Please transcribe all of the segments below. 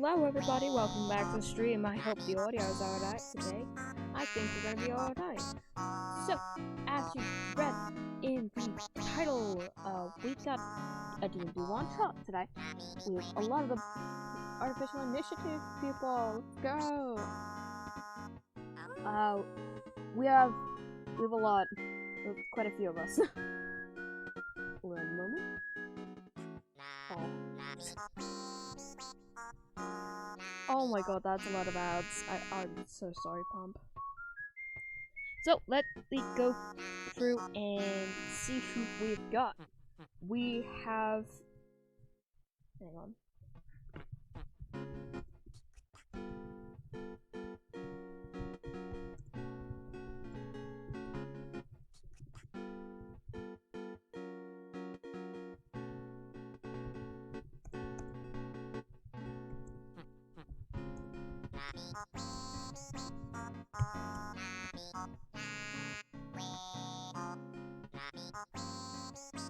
Hello everybody, welcome back to the stream. I hope the audio is alright today. I think we're gonna be alright. So, as you read in the title, we got a D&D one-shot today with a lot of the artificial initiative people. Let's go! We have a lot. There's quite a few of us. One moment. Oh my god, that's a lot of ads. I'm so sorry, Pump. So, let me go through and see who we've got. We have... Hang on.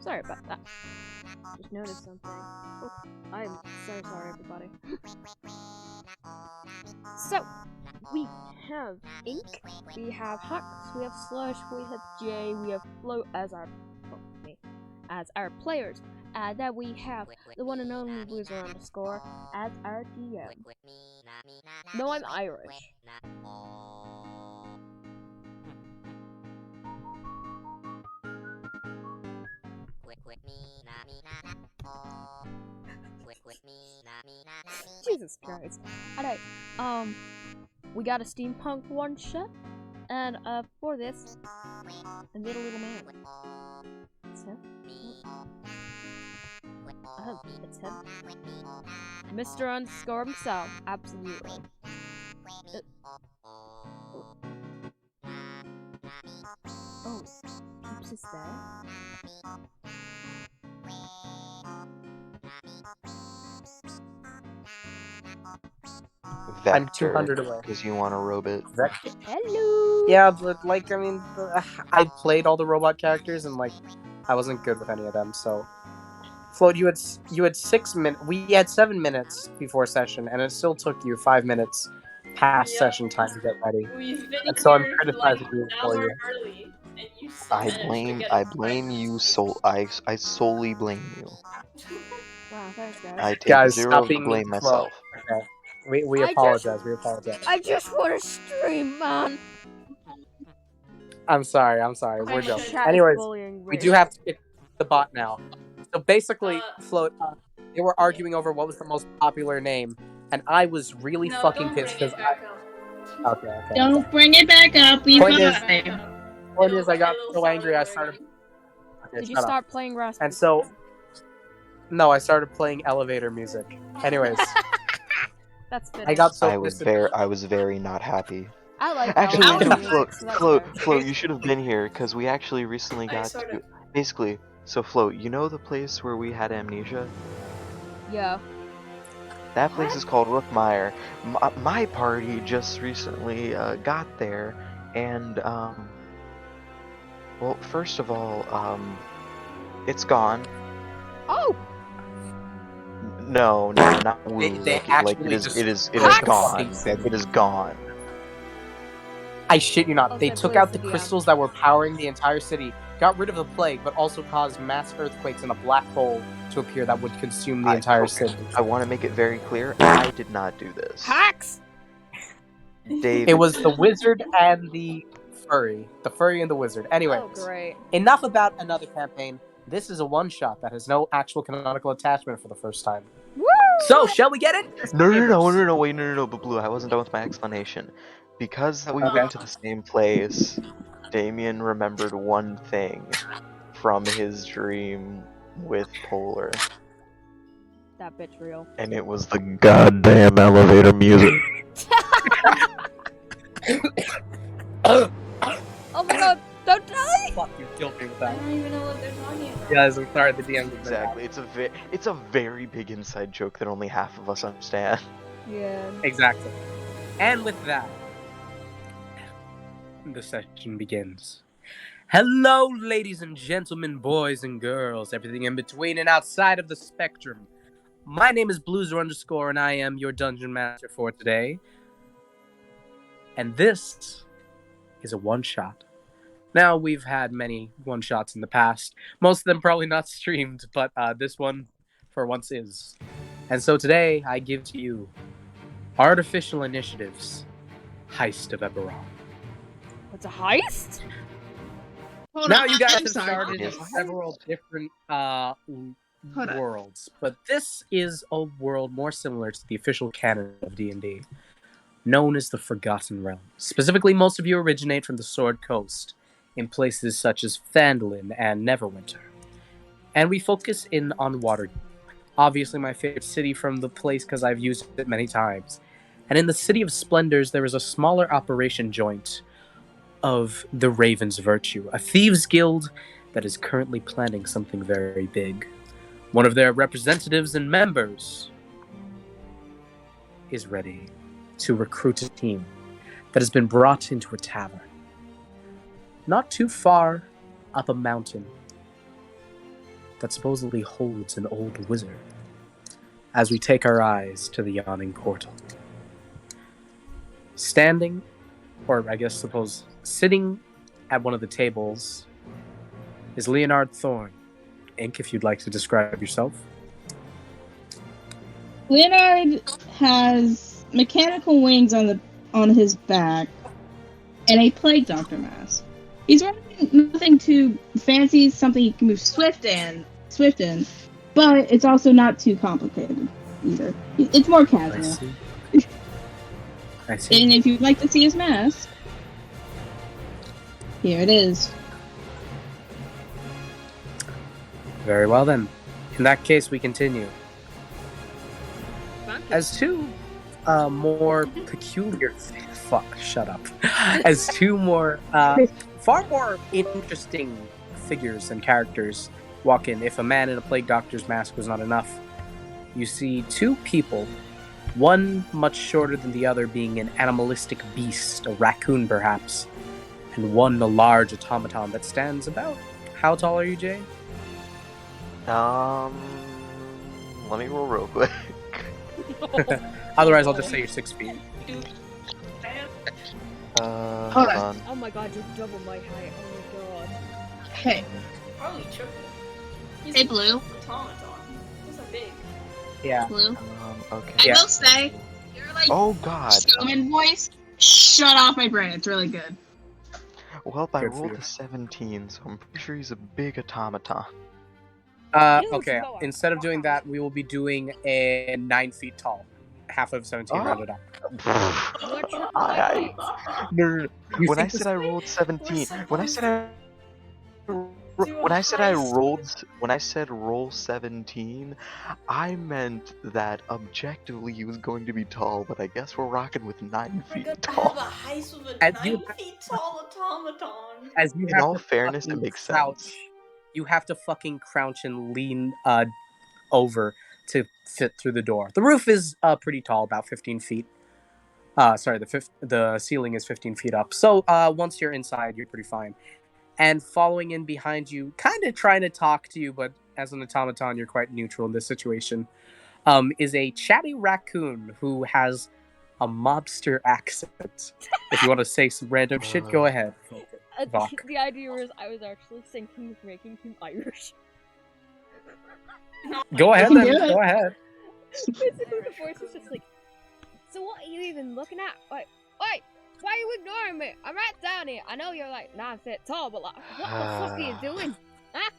Sorry about that. Just noticed something. Oh, I'm so sorry, everybody. So, we have Ink, we have Huxx, we have Slush, we have Jay, we have Flo as our players. Then we have the one and only Loser_, as our DM. No, I'm Irish. Jesus Christ. Alright, we got a steampunk one shot, and for this, I made a little man. So, it's him. Mr. Underscore himself, absolutely. Oh, Peeps is there? Vector, I'm 200 away. because you want to robot. Vector. Hello! Yeah, but like, I mean, I played all the robot characters and like, I wasn't good with any of them. So, Float, you had 6 minutes. We had 7 minutes before session, and it still took you 5 minutes past session time to get ready. We've been And so I'm here criticizing like you an for hour you. early, and you still managed to get I us blame right. you. I solely blame you. Wow, thanks, guys. I take Guys, zero stop of the being blame mean to Flo. myself. Okay. We I apologize. We apologize. I just want to stream, man! I'm sorry. We're I joking. should- Chat is Anyways, bullying we me. do have to get the bot now. So basically, Float, they were okay. arguing over what was the most popular name, and I was really No, fucking don't pissed bring because it back up. Okay. Don't bring it back up. We Point is- vibe. Point is, I got It'll so start angry I over started. again. Okay, Did you shut up. start playing Rust? And so, no, I started playing elevator music. Anyways, That's good. I got so I was very not happy. I like Actually, elevator no, music, so that's Float, fair. you should have been here because we actually recently I got sort to of- basically. So Float, you know the place where we had amnesia? Yeah. That place is called Rookmire. My party just recently got there, and well, first of all, it's gone. Oh! No, not woo. They Like actually it just is Huxx! gone. Like, it is gone. I shit you not. Also, They I took believe out the the, crystals that were powering the entire city, got rid of the plague, but also caused mass earthquakes and a black hole to appear that would consume the entire city. I want to make it very clear. I did not do this. Huxx! David. It was the wizard and the furry. The furry and the wizard. Anyways, Oh, great. enough about another campaign. This is a one-shot that has no actual canonical attachment for the first time. Woo! So, shall we get it? No, but Blue, I wasn't done with my explanation. Because we Okay. went to the same place, Damien remembered one thing from his dream with Polar. That bitch real. And it was the goddamn elevator music. Oh my god, don't die! Fuck, you killed me with I that. don't even know what they're talking about. Guys, I'm sorry, the DM did that. Exactly. It's a very big inside joke that only half of us understand. Yeah. Exactly. And with that, the session begins. Hello, ladies and gentlemen, boys and girls, everything in between and outside of the spectrum. My name is Blueser_, and I am your dungeon master for today. And this is a one-shot. Now, we've had many one-shots in the past. Most of them probably not streamed, but this one, for once, is. And so today, I give to you Artificial Initiatives, Heist of Eberron. What's a heist? Hold Now on, you guys I'm have sorry. started in several different Hold on. worlds, but this is a world more similar to the official canon of D&D, known as the Forgotten Realm. Specifically, most of you originate from the Sword Coast, in places such as Phandalin and Neverwinter. And we focus in on Waterdeep, obviously my favorite city from the place because I've used it many times. And in the City of Splendors, there is a smaller operation joint of the Raven's Virtue, a thieves' guild that is currently planning something very big. One of their representatives and members is ready to recruit a team that has been brought into a tavern, not too far up a mountain that supposedly holds an old wizard, as we take our eyes to the yawning portal. Standing, or I guess suppose sitting at one of the tables, is Leonard Thorne. Ink, if you'd like to describe yourself. Leonard has mechanical wings on his back and a plague doctor mask. He's wearing nothing too fancy, something you can move swift in, but it's also not too complicated either. It's more I casual. see. I see. And if you'd like to see his mask, here it is. Very well then. In that case, we continue. As two more peculiar... Fuck, shut up. As two more, far more interesting figures and characters walk in. If a man in a plague doctor's mask was not enough, you see two people, one much shorter than the other, being an animalistic beast, a raccoon perhaps, and one a large automaton that stands about... How tall are you, Jay? Let me roll real quick. Otherwise, I'll just say you're 6 feet. Hold on. Oh my god, you're double my height. Oh my god. Hey, Probably triple. He's hey, Blue. automaton. Those are big. Yeah. Blue. Okay. Yeah. I will say, your like Oh god. showman voice shut off my brain. It's really good. Well, I Good for rolled you. a 17, so I'm pretty sure he's a big automaton. Okay, instead of doing that, we will be doing a 9 feet tall. Half of 17 Oh. rounded up. No. You When think I said I rolled 17, when I said roll 17, I meant that objectively he was going to be tall, but I guess we're rocking with 9 We're feet gonna have tall. a heist with a As 9 you- feet tall automaton. As you In have all to fairness, it fucking makes crouch, sense. you have to fucking crouch and lean over to fit through the door. The roof is pretty tall, about 15 feet. Sorry, the ceiling is 15 feet up. So once you're inside, you're pretty fine. And following in behind you, kind of trying to talk to you, but as an automaton, you're quite neutral in this situation, is a chatty raccoon who has a mobster accent. If you want to say some random shit, go ahead. Vok. The idea was I was actually thinking of making him Irish. Go ahead can then, do it. go ahead. Basically, the voice is just like, so what are you even looking at? Wait, why are you ignoring me? I'm right down here. I know you're like 9 feet tall, but like, what the fuck are you doing? Huh?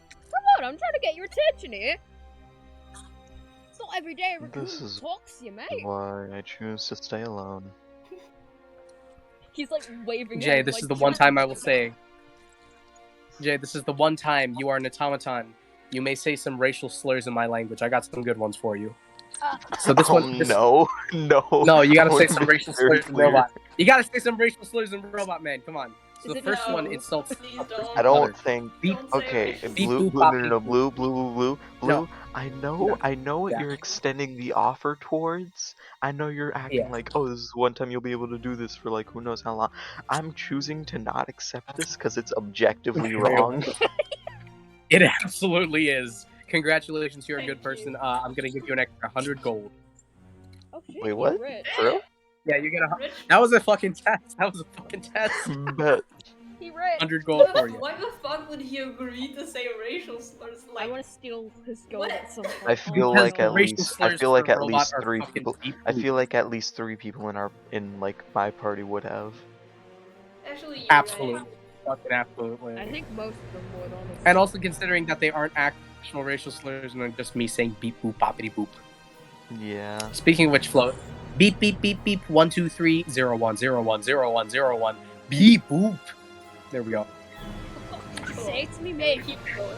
Come on, I'm trying to get your attention here. It's not every day a raccoon This is talks to you, mate. why I choose to stay alone. He's like waving. Jay, at this like, is the one time I will say. Jay, this is the one time you are an automaton. You may say some racial slurs in my language. I got some good ones for you. So this one. This, No, No, you gotta say Don't some be racial slurs in clear. robot. You gotta say some racial slurs in robot, man. Come on. So Is the it first no? one insults. Please don't. I don't think. Don't say Okay, racial Beep, blue, boop, blue, bop, no, no, no, beep, blue, blue. No. I know what Yeah. you're extending the offer towards. I know you're acting Yeah. like, oh, this is one time you'll be able to do this for like who knows how long. I'm choosing to not accept this because it's objectively wrong. It absolutely is. Congratulations, you're a good Thank you. person. I'm gonna give you an extra 100 gold. Oh shit, Wait, you're what? rich. For real? Yeah, you get a. Rich. That was a fucking test. That was a fucking test. Bet. He rich. 100 gold for you. Why the fuck would he agree to say racial slurs? I Like, want to steal his gold What? at some point. I feel Oh, like no. at racial least slurs for at robot least are 3 fucking people. deep. I feel like at least 3 people in like my party would have. actually, you're Absolutely. right. Fucking absolutely. I think most of them would, honestly. And also considering that they aren't actual racial slurs and they're just me saying beep boop boppity boop. Yeah. Speaking of which, float. Beep beep beep beep 1 2 3 0 1 0 1 0 1 0 1 beep boop. There we go. Say it to me, Hey, mate. keep going.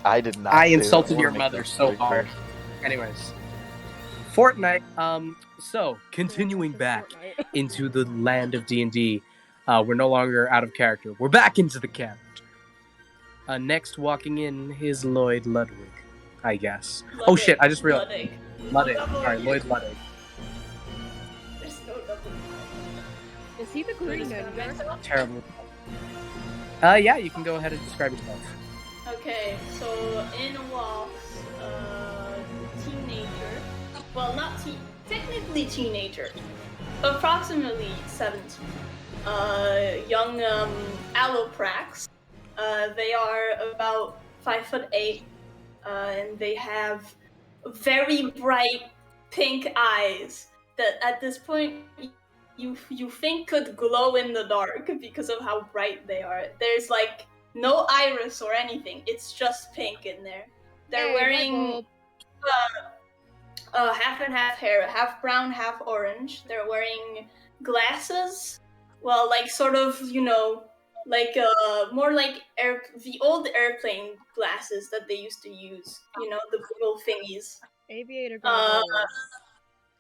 I did not. I say that. insulted wanna your make mother that so very hard. clear. Anyways. Fortnite, so continuing back Fortnite. into the land of D&D, we're no longer out of character. We're back into the character. Next walking in is Lloyd Ludwig, I guess. Oh Ludwig, shit, I just realized. Ludwig. Ludwig. No double Sorry, E. Lloyd Ludwig. There's no double E. Is he the Who green is gonna ninja? mess up? Terrible. Yeah, you can go ahead and describe yourself. Okay, so in WoW, teenager. Well, not technically teenager. Approximately 17. Young alloprax. They are about 5'8", and they have very bright pink eyes that at this point you think could glow in the dark because of how bright they are. There's like no iris or anything. It's just pink in there. They're Hey, wearing half and half hair, half brown, half orange. They're wearing glasses. Well, like sort of, like more like the old airplane glasses that they used to use. The little thingies. aviator Uh, goggles.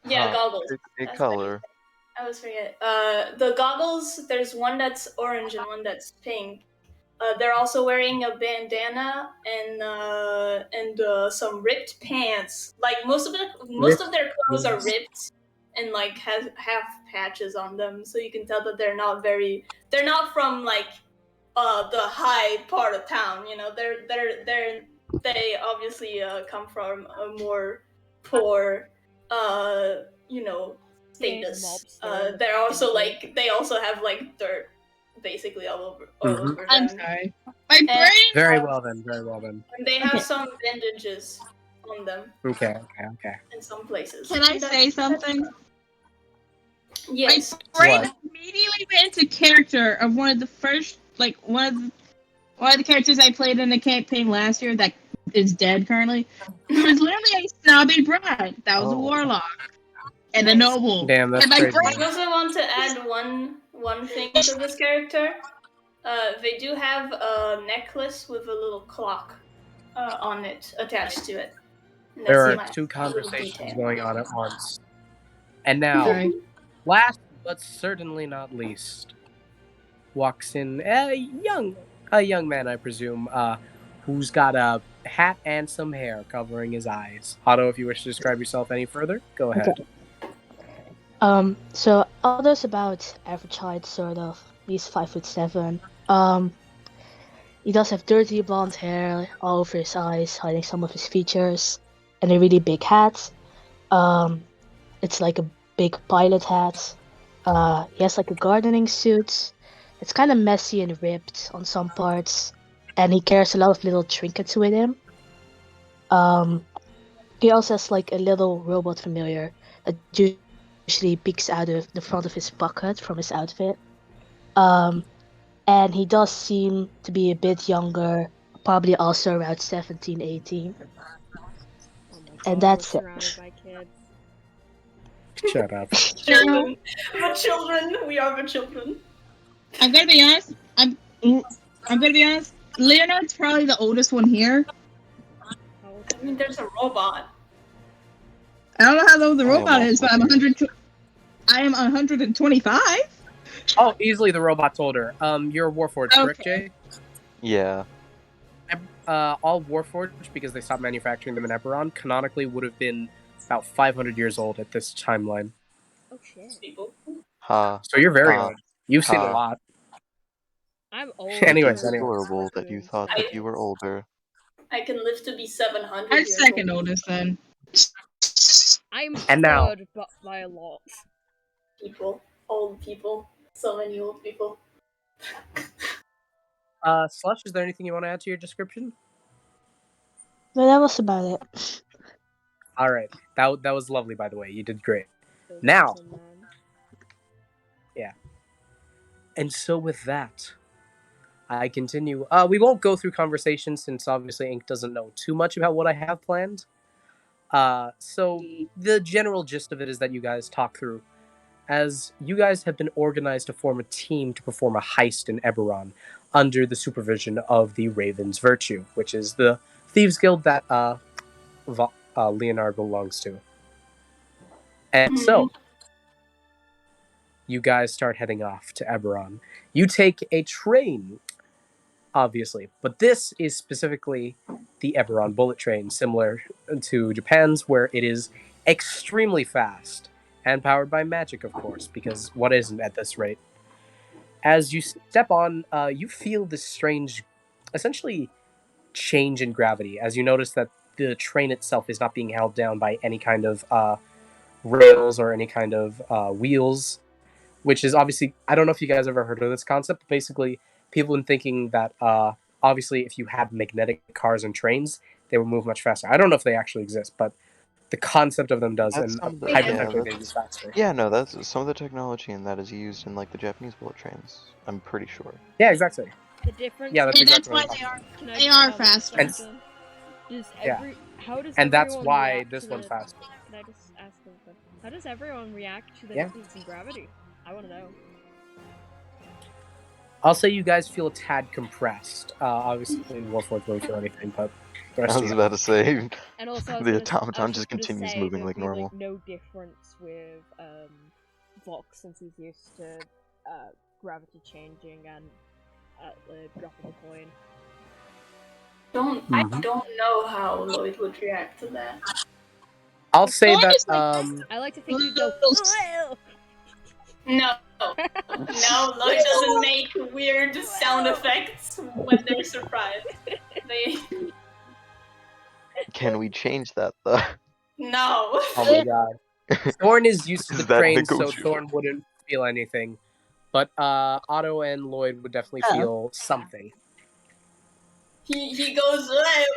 yeah, Huh. goggles. Big That's color. I always forget. The goggles. There's one that's orange and one that's pink. They're also wearing a bandana and some ripped pants. Like most of their clothes are ripped and like have patches on them, so you can tell that they're not from like the high part of town. They obviously come from a more poor status. Mobster, They're also basically. they also have like dirt basically all over them. I'm sorry. My And- brain. Very well then. Very well then. And they have Okay. some bandages on them Okay. in some places. Can I say something? Yes. My brain What? immediately went into character of one of the first, like one of the characters I played in the campaign last year that is dead currently. He was literally a snobby bride. That was a Oh. warlock and a noble. Damn, that's And my crazy. brain I also want to add one thing to this character. They do have a necklace with a little clock on it attached to it. And There that's are my two little conversations detail. going on at once. And now, Sorry. last but certainly not least, walks in a young man, I presume, who's got a hat and some hair covering his eyes. Otto, if you wish to describe yourself any further, go ahead. So Aldo's about average height, sort of. He's 5'7". He does have dirty blonde hair all over his eyes, hiding some of his features, and a really big hat. It's like a big pilot hat. He has like a gardening suit. It's kind of messy and ripped on some parts, and he carries a lot of little trinkets with him. He also has like a little robot familiar that usually peeks out of the front of his pocket from his outfit. And he does seem to be a bit younger, probably also around 17, 18. Oh my God, And that's we're it. surrounded by kids. Shut up. Children. The children. We are the children. I'm gonna be honest. I'm gonna be honest. Leonard's probably the oldest one here. How old I mean, there's a robot. I don't know how old the I am robot is, but also I'm 100. I am 125. Oh, easily the robot told her. You're a Warforged, correct, Jay? Yeah. All Warforged, because they stopped manufacturing them in Eberron, canonically would have been about 500 years old at this timeline. Oh shit. People. Ha. So you're very Ah. old. You've seen a Ah. lot. I'm old. Anyways, for Adorable that you cartoons, thought so that you were yes. older. I can live to be 700 I'm years second old. oldest then. I'm And now- third, but by a lot. People. Old people. So many old people. Slush, is there anything you want to add to your description? But that was about it. All right, that was lovely, by the way. You did great. Those Now. awesome men. And so with that, I continue. We won't go through conversations since obviously Ink doesn't know too much about what I have planned. So the general gist of it is that you guys talk through, as you guys have been organized to form a team to perform a heist in Eberron under the supervision of the Raven's Virtue, which is the thieves guild that Leonard belongs to. And so, you guys start heading off to Eberron. You take a train, obviously, but this is specifically the Eberron bullet train, similar to Japan's, where it is extremely fast and powered by magic, of course, because what isn't at this rate? As you step on, you feel this strange, essentially, change in gravity, as you notice that the train itself is not being held down by any kind of rails or any kind of wheels, which is obviously, I don't know if you guys ever heard of this concept, but basically people have been thinking that obviously if you had magnetic cars and trains, they would move much faster. I don't know if they actually exist, but the concept of them does, That's and some of the- hypothetically yeah, they move faster. Yeah, no, that's some of the technology in that is used in like the Japanese bullet trains. I'm pretty sure. Yeah, exactly. The difference. Yeah, that's And that's exactly why what I'm they talking are. Can I They are just faster. ask something? Yeah. How does And that's everyone why react this to one's the- faster. Can I just ask something? How does everyone react to the Yeah. difference in gravity? I want to know. I'll say you guys feel a tad compressed. Obviously, in Warforged, we don't feel anything, but the rest I of was you. about to say, And also, I was the gonna, automaton I was just gonna continues say moving there'd like be, normal. no difference with Vox since he's used to gravity changing and at the drop of a coin. I don't know how Lloyd would react to that. I'll say Lloyd that. is like- I like to think he'd go. No. No, Lloyd doesn't make weird sound effects when they're surprised. Can we change that though? No. Oh my god. Thorne is used to the Is that train, so negotiable? Thorne wouldn't feel anything. But Otto and Lloyd would definitely feel something. He goes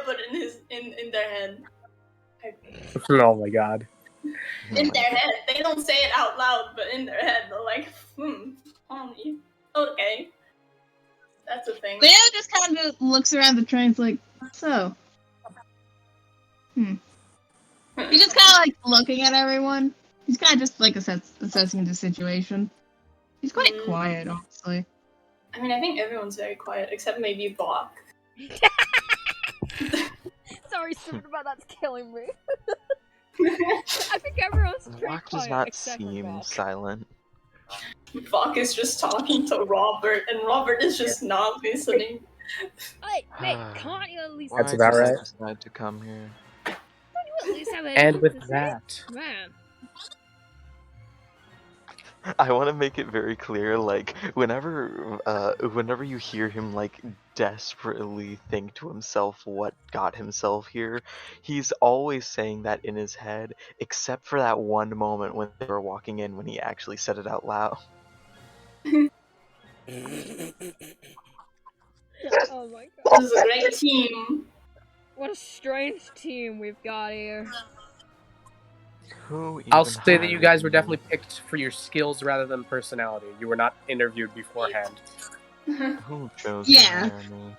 but in their head. Oh my god. In their head. They don't say it out loud, but in their head they're like, homie. Okay. That's a thing. Leo just kind of looks around the trains like, so. He's just kind of like looking at everyone. He's kind of just like assessing the situation. He's quite quiet, honestly. I mean, I think everyone's very quiet, except maybe Bach. Sorry, something about that's killing me. I think everyone's pretty Rock quiet does not except for seem Bach. silent. Bach is just talking to Robert, and Robert is just not listening. Hey, mate, can't you at least? That's Why about did I right. decide to come here? Don't you at least have And anything with to say? that, Man. I want to make it very clear, like, whenever you hear him, like, desperately think to himself what got himself here, he's always saying that in his head, except for that one moment when they were walking in when he actually said it out loud. Oh my god. This is a great team. What a strange team we've got here. Who I'll even say that you hired guys were me? definitely picked for your skills rather than personality. You were not interviewed beforehand. Who chose Yeah. to hire me?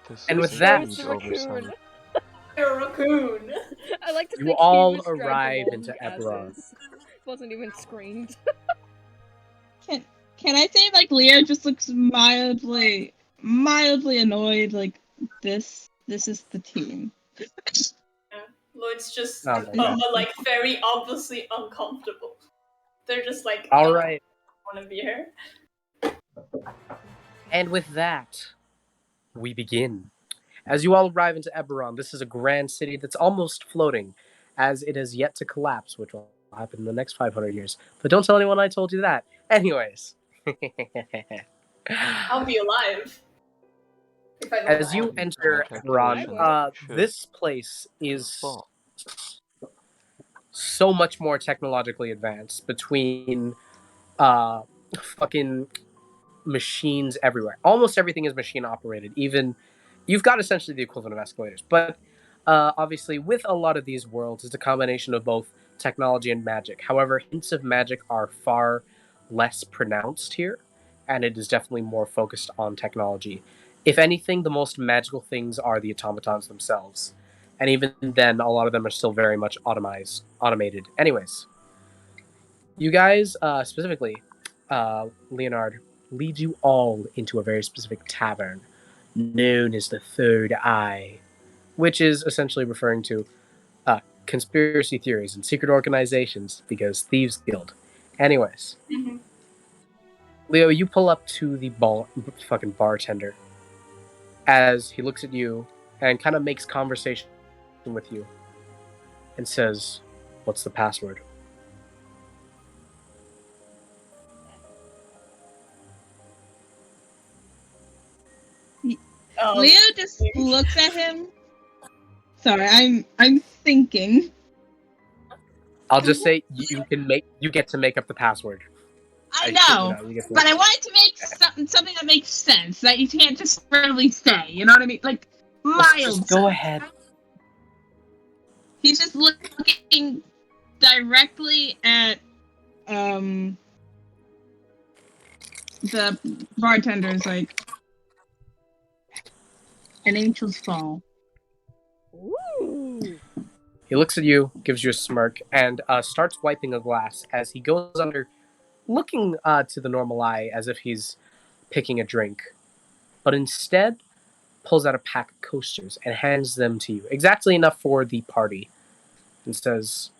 This And with is a that- huge oversight. You're a raccoon. I like to You think all he was dragged arrive along into as Eberron. is. Wasn't even screened. Can I say like Leo just looks mildly annoyed? Like this is the team. Lloyd's just Oh my God. like very obviously uncomfortable. They're just like, All right. I want to be here. And with that, we begin. As you all arrive into Eberron, this is a grand city that's almost floating, as it has yet to collapse, which will happen in the next 500 years. But don't tell anyone I told you that. Anyways. I'll be alive. If I As you enter Eberron, this place is Well, so much more technologically advanced between fucking machines everywhere. Almost everything is machine operated. Even you've got essentially the equivalent of escalators. But obviously, with a lot of these worlds, it's a combination of both technology and magic. However, hints of magic are far less pronounced here, and it is definitely more focused on technology. If anything, the most magical things are the automatons themselves. And even then, a lot of them are still very much automated. Anyways, you guys, specifically, Leonard, leads you all into a very specific tavern known as the Third Eye, which is essentially referring to conspiracy theories and secret organizations because Thieves Guild. Anyways, Leo, you pull up to the fucking bartender as he looks at you and kind of makes conversation with you and says, "What's the password?" Leo just looks at him. Sorry, I'm thinking. I'll just say you get to make up the password. I know, but I wanted to make something that makes sense that you can't just really say. You know what I mean? Like mild. Just go ahead. He's just looking directly at the bartender's like an angel's fall. Ooh. He looks at you, gives you a smirk, and starts wiping a glass as he goes under, looking to the normal eye as if he's picking a drink, but instead pulls out a pack of coasters and hands them to you, exactly enough for the party, and says,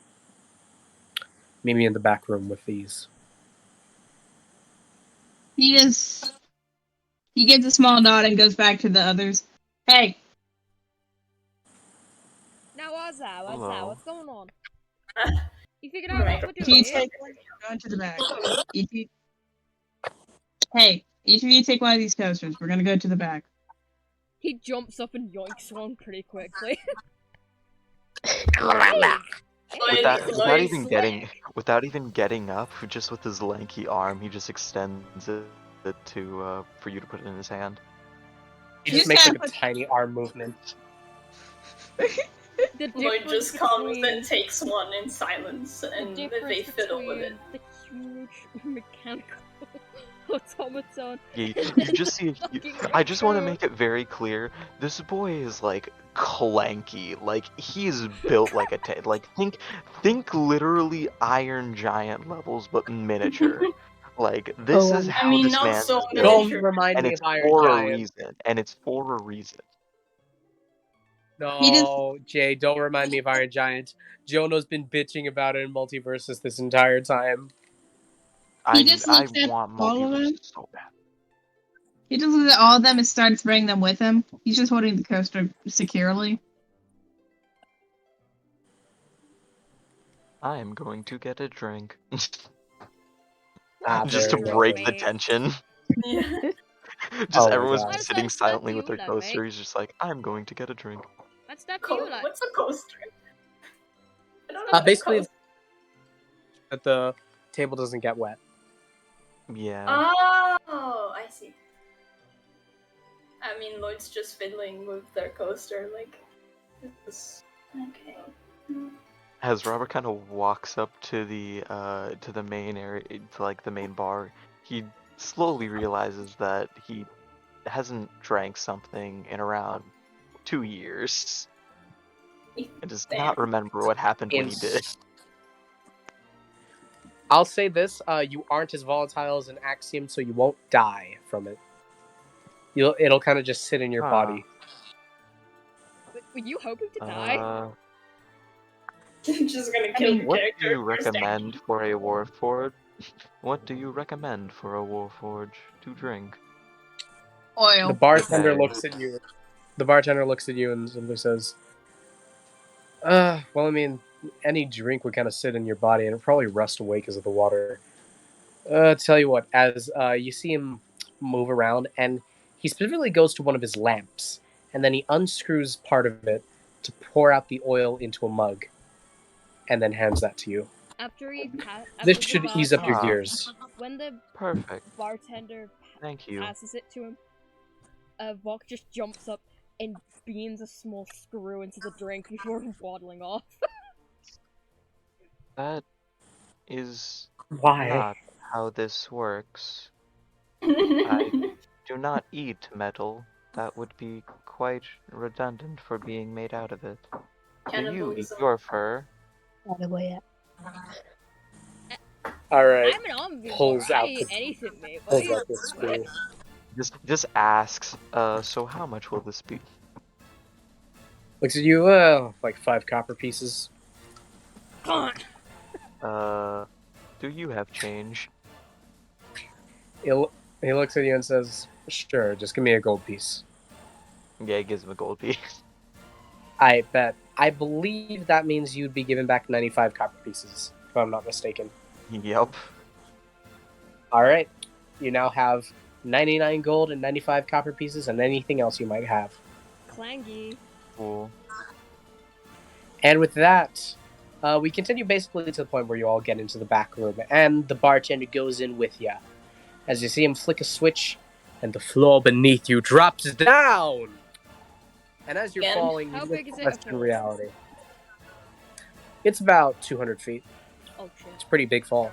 "Meet me in the back room with these." He gives a small nod and goes back to the others. Hey, Now what's that? Hello. What's going on? You figured out Right. what we're can you doing here? take one? Go into the back. Hey, each of you take one of these coasters. We're gonna go to the back. He jumps up and yoinks one pretty quickly. Without even getting up, just with his lanky arm, he just extends it to for you to put it in his hand. He You just makes said- like a tiny arm movement. The Lloyd difference just comes between- and takes one in silence, the and they difference fiddle with it. between the huge mechanical automaton. Yeah, you and just see. fucking I just want to raccoon. make it very clear. This boy is like clanky. Like he's built like a like think literally Iron Giant levels, but miniature. Like this Oh, is I how mean, this not man so is miniature. built, Don't remind and me it's of Iron for a Giant. reason. And it's for a reason. No, Jay, don't remind me of Iron Giant. Jono's been bitching about it in Multiversus this entire time. He just I looks at want all of them. multiverse so bad. He just looks at all of them and starts bringing them with him. He's just holding the coaster securely. I am going to get a drink. very Just to well break then. the tension. Yeah. Just Oh my everyone's God. sitting What's that silently to with you their then, coaster. mate? He's just like, I'm going to get a drink. What's that for you like? What's a coaster? I don't know. What Basically, a coaster. that the table doesn't get wet. Yeah. Oh, I see. I mean, Lloyd's just fiddling with their coaster, like. Okay. As Robert kind of walks up to the main area, to like the main bar, he slowly realizes that he hasn't drank something in around 2 years, and does not remember what happened when he did. I'll say this: you aren't as volatile as an axiom, so you won't die from it. It'll kind of just sit in your body. Were you hoping to die? Just gonna kill the What character. do you recommend for a Warforged? What do you recommend for a Warforged to drink? Oil. The bartender Okay. looks at you. The bartender looks at you and simply says, well, I mean, any drink would kind of sit in your body and it'd probably rust away because of the water. Tell you what, as you see him move around, and he specifically goes to one of his lamps, and then he unscrews part of it to pour out the oil into a mug, and then hands that to you. After he This should ease up your Ah. gears. When the Perfect. bartender Thank you. passes it to him, Vok just jumps up and beans a small screw into the drink before waddling off. That is Why? not how this works. I do not eat metal. That would be quite redundant for being made out of it. Do you eat Cannibalism. your fur? By the way, All right. I'm an omnivore. Pulls I out eat the- anything, mate. What Pulls do you- out the screw. Just asks, so how much will this be? Looks at you, like 5 copper pieces. Come on. Do you have change? He looks at you and says, sure, just give me a gold piece. Yeah, he gives him a gold piece. I bet. I believe that means you'd be given back 95 copper pieces, if I'm not mistaken. Yep. Alright. You now have 99 gold and 95 copper pieces and anything else you might have. Clangy. Cool. And with that, we continue basically to the point where you all get into the back room, and the bartender goes in with you. As you see him flick a switch, and the floor beneath you drops down! And as you're Again? falling, How you big look is it less in above? reality. It's about 200 feet. Oh shit. It's a pretty big fall.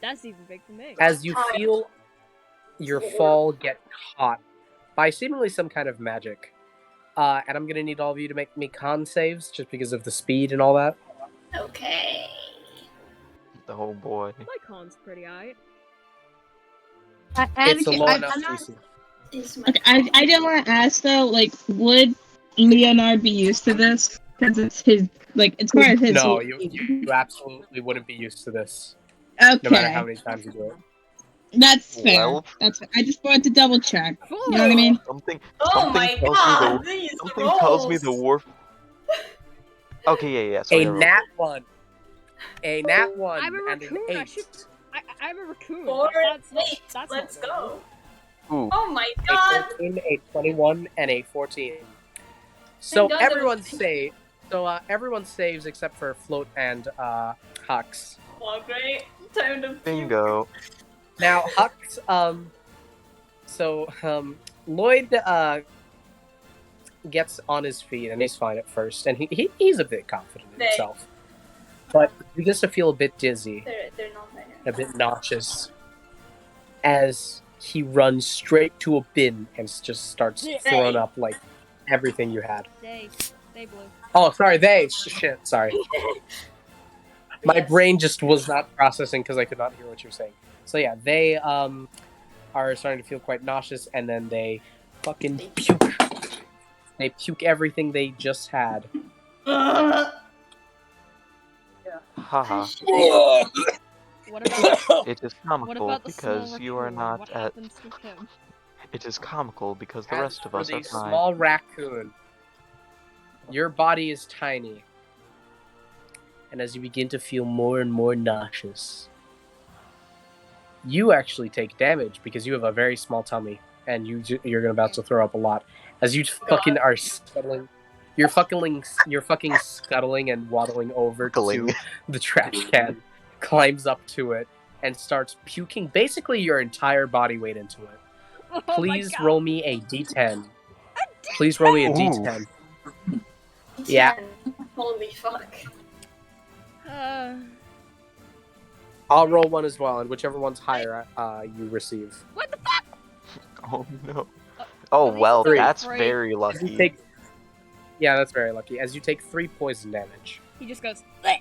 That's even big for me. As you feel your fall get caught by seemingly some kind of magic. And I'm going to need all of you to make me con saves, just because of the speed and all that. Okay. Oh boy. My con's pretty alright. It's a low I'm enough not- DC. Okay, I did want to ask though, like, would Leonard be used to this? Because it's his, like, it's part of his. No, you absolutely wouldn't be used to this, Okay, no matter how many times you do it. that's fair. Well- That's. I just wanted to double check. You know what I mean? Something. Oh something my tells god, Me these something tells me rolls. the war. Okay, yeah. So A nat 1. A nat 1 I'm a and an raccoon. 8. I'm a raccoon. 4 and That's not- 8. that's Let's not go. Ooh. Oh my A god. 13, a 21, and a 14. So Thank God everyone that was- say. So everyone saves except for Float and Huxx. Oh great. Time to puke. Bingo. Now Huxx, Lloyd gets on his feet and he's fine at first, and he's a bit confident in They- himself. But he begins to feel a bit dizzy, They're not there. a bit nauseous, as he runs straight to a bin and just starts throwing up like everything you had. They blue. Oh, sorry, shit, sorry. My Yes. brain just was not processing because I could not hear what you were saying. So yeah, they are starting to feel quite nauseous, and then they fucking puke. They puke everything they just had. Haha. What about It is what comical about the small because you are raccoon? not What at. happens to him? It is comical because the As rest of for us the are fine. small raccoon, your body is tiny, and as you begin to feel more and more nauseous, you actually take damage because you have a very small tummy, and you're about to throw up a lot. As you fucking are scuttling, you're fucking scuttling and waddling over Scuttling. to the trash can, climbs up to it, and starts puking basically your entire body weight into it. Oh my Please God. roll me a d10. Please roll me a Ooh. d10. Yeah. Holy fuck. I'll roll one as well, and whichever one's higher, you receive. What the fuck? Oh no. Oh At least well, it's only that's 3. very As you lucky. take, yeah, that's very lucky. As you take 3 poison damage, He just goes, "Bleh,"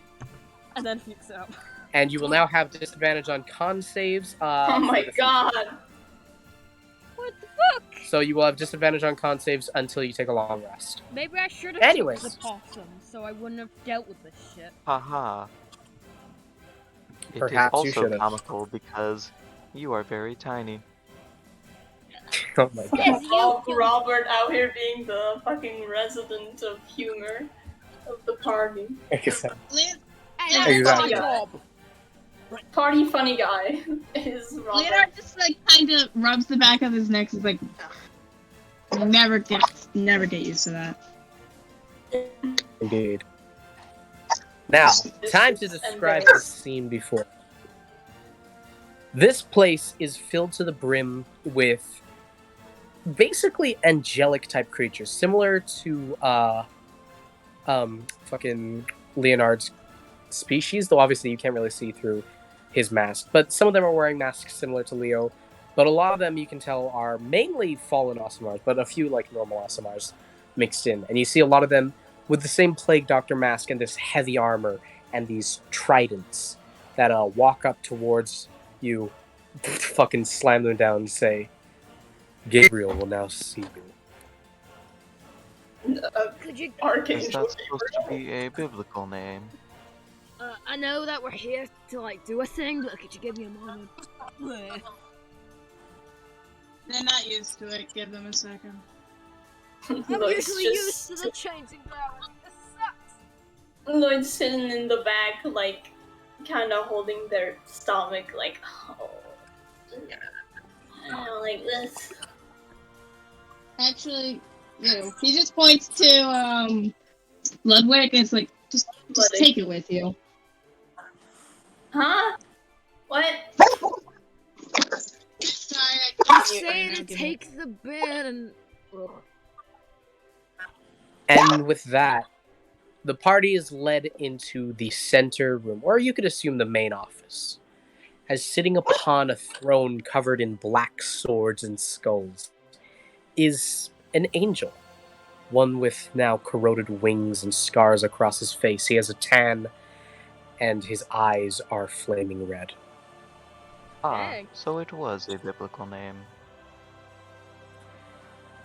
and then pukes out. and you will now have disadvantage on con saves. Oh for my the future. god. What the fuck? So you will have disadvantage on con saves until you take a long rest. Maybe I should have Anyways. took the possum, so I wouldn't have dealt with this shit. Haha. It Perhaps you is also should've. comical because you are very tiny. Oh my god. Yes, Robert out here being the fucking resident of humor of the party. Exactly. Hey, Exactly. Bob. Party funny guy is Robert. Leonard just like kind of rubs the back of his neck. He's like, never get used to that. Indeed. Now, time to describe the scene before. This place is filled to the brim with basically angelic type creatures, similar to fucking Leonard's species, though obviously you can't really see through his mask. But some of them are wearing masks similar to Leo, but a lot of them you can tell are mainly fallen Asimars, but a few like normal Asimars mixed in. And you see a lot of them with the same Plague Doctor mask and this heavy armor and these tridents that walk up towards you, fucking slam them down and say, "Gabriel will now see you." Could you? Is Archangel. that supposed to be a biblical name? I know that we're here to like do a thing, but could you give me a moment? Bleh. They're not used to it. Give them a second. I'm Lloyd's usually used to the changing ground. This sucks. Lloyd's sitting in the back, like, kind of holding their stomach, like, oh, I don't like this. Actually, he just points to Ludwig and it's like, just Ludwig. take it with you. Huh? What? Sorry, I You can't say to take the bed and. Ugh. And with that, the party is led into the center room, or you could assume the main office. As sitting upon a throne covered in black swords and skulls is an angel. One with now corroded wings and scars across his face. He has a tan, and his eyes are flaming red. Dang. So it was a biblical name.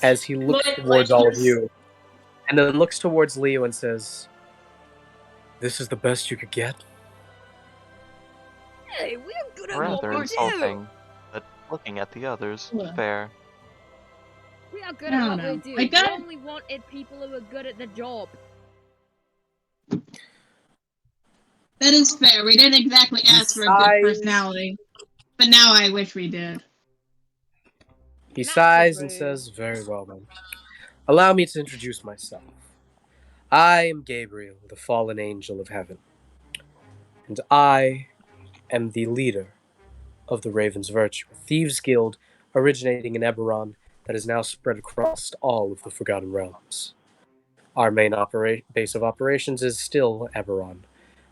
As he looks Like- towards like all of he's- you, and then looks towards Leo and says, "This is the best you could get?" Hey, we're good at Rather what we do. insulting, but looking at the others, Yeah. fair. We are good I at don't what know. we do. I got- We only wanted people who are good at the job. That is fair. We didn't exactly ask for a good Besides- personality, but now I wish we did. He Not sighs so and rude. says, "Very well then. Allow me to introduce myself. I am Gabriel, the fallen angel of heaven. And I am the leader of the Raven's Virtue, a thieves' guild originating in Eberron that is now spread across all of the Forgotten Realms. Our main base of operations is still Eberron,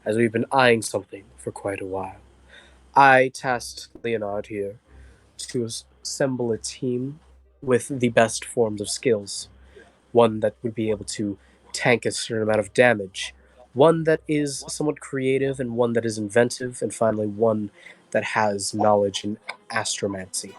as we've been eyeing something for quite a while. I tasked Leonard here to assemble a team with the best forms of skills. One that would be able to tank a certain amount of damage, one that is somewhat creative, and one that is inventive, and finally one that has knowledge in astromancy.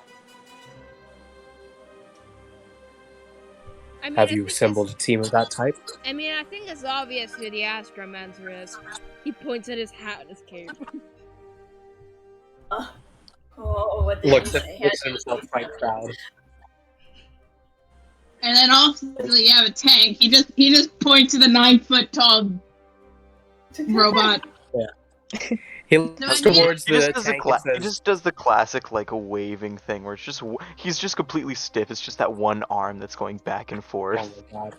I mean, Have I you think assembled a team of that type? I mean, I think it's obvious who the Astromancer is. He points at his hat and his cape. Oh, what did Looks he at say? himself quite proud. And then also you have a tank. He just points to the 9-foot tall robot. He looks towards He the just, does tank he and says, just does the classic like a waving thing where it's just he's just completely stiff. It's just that one arm that's going back and "Oh forth, my god."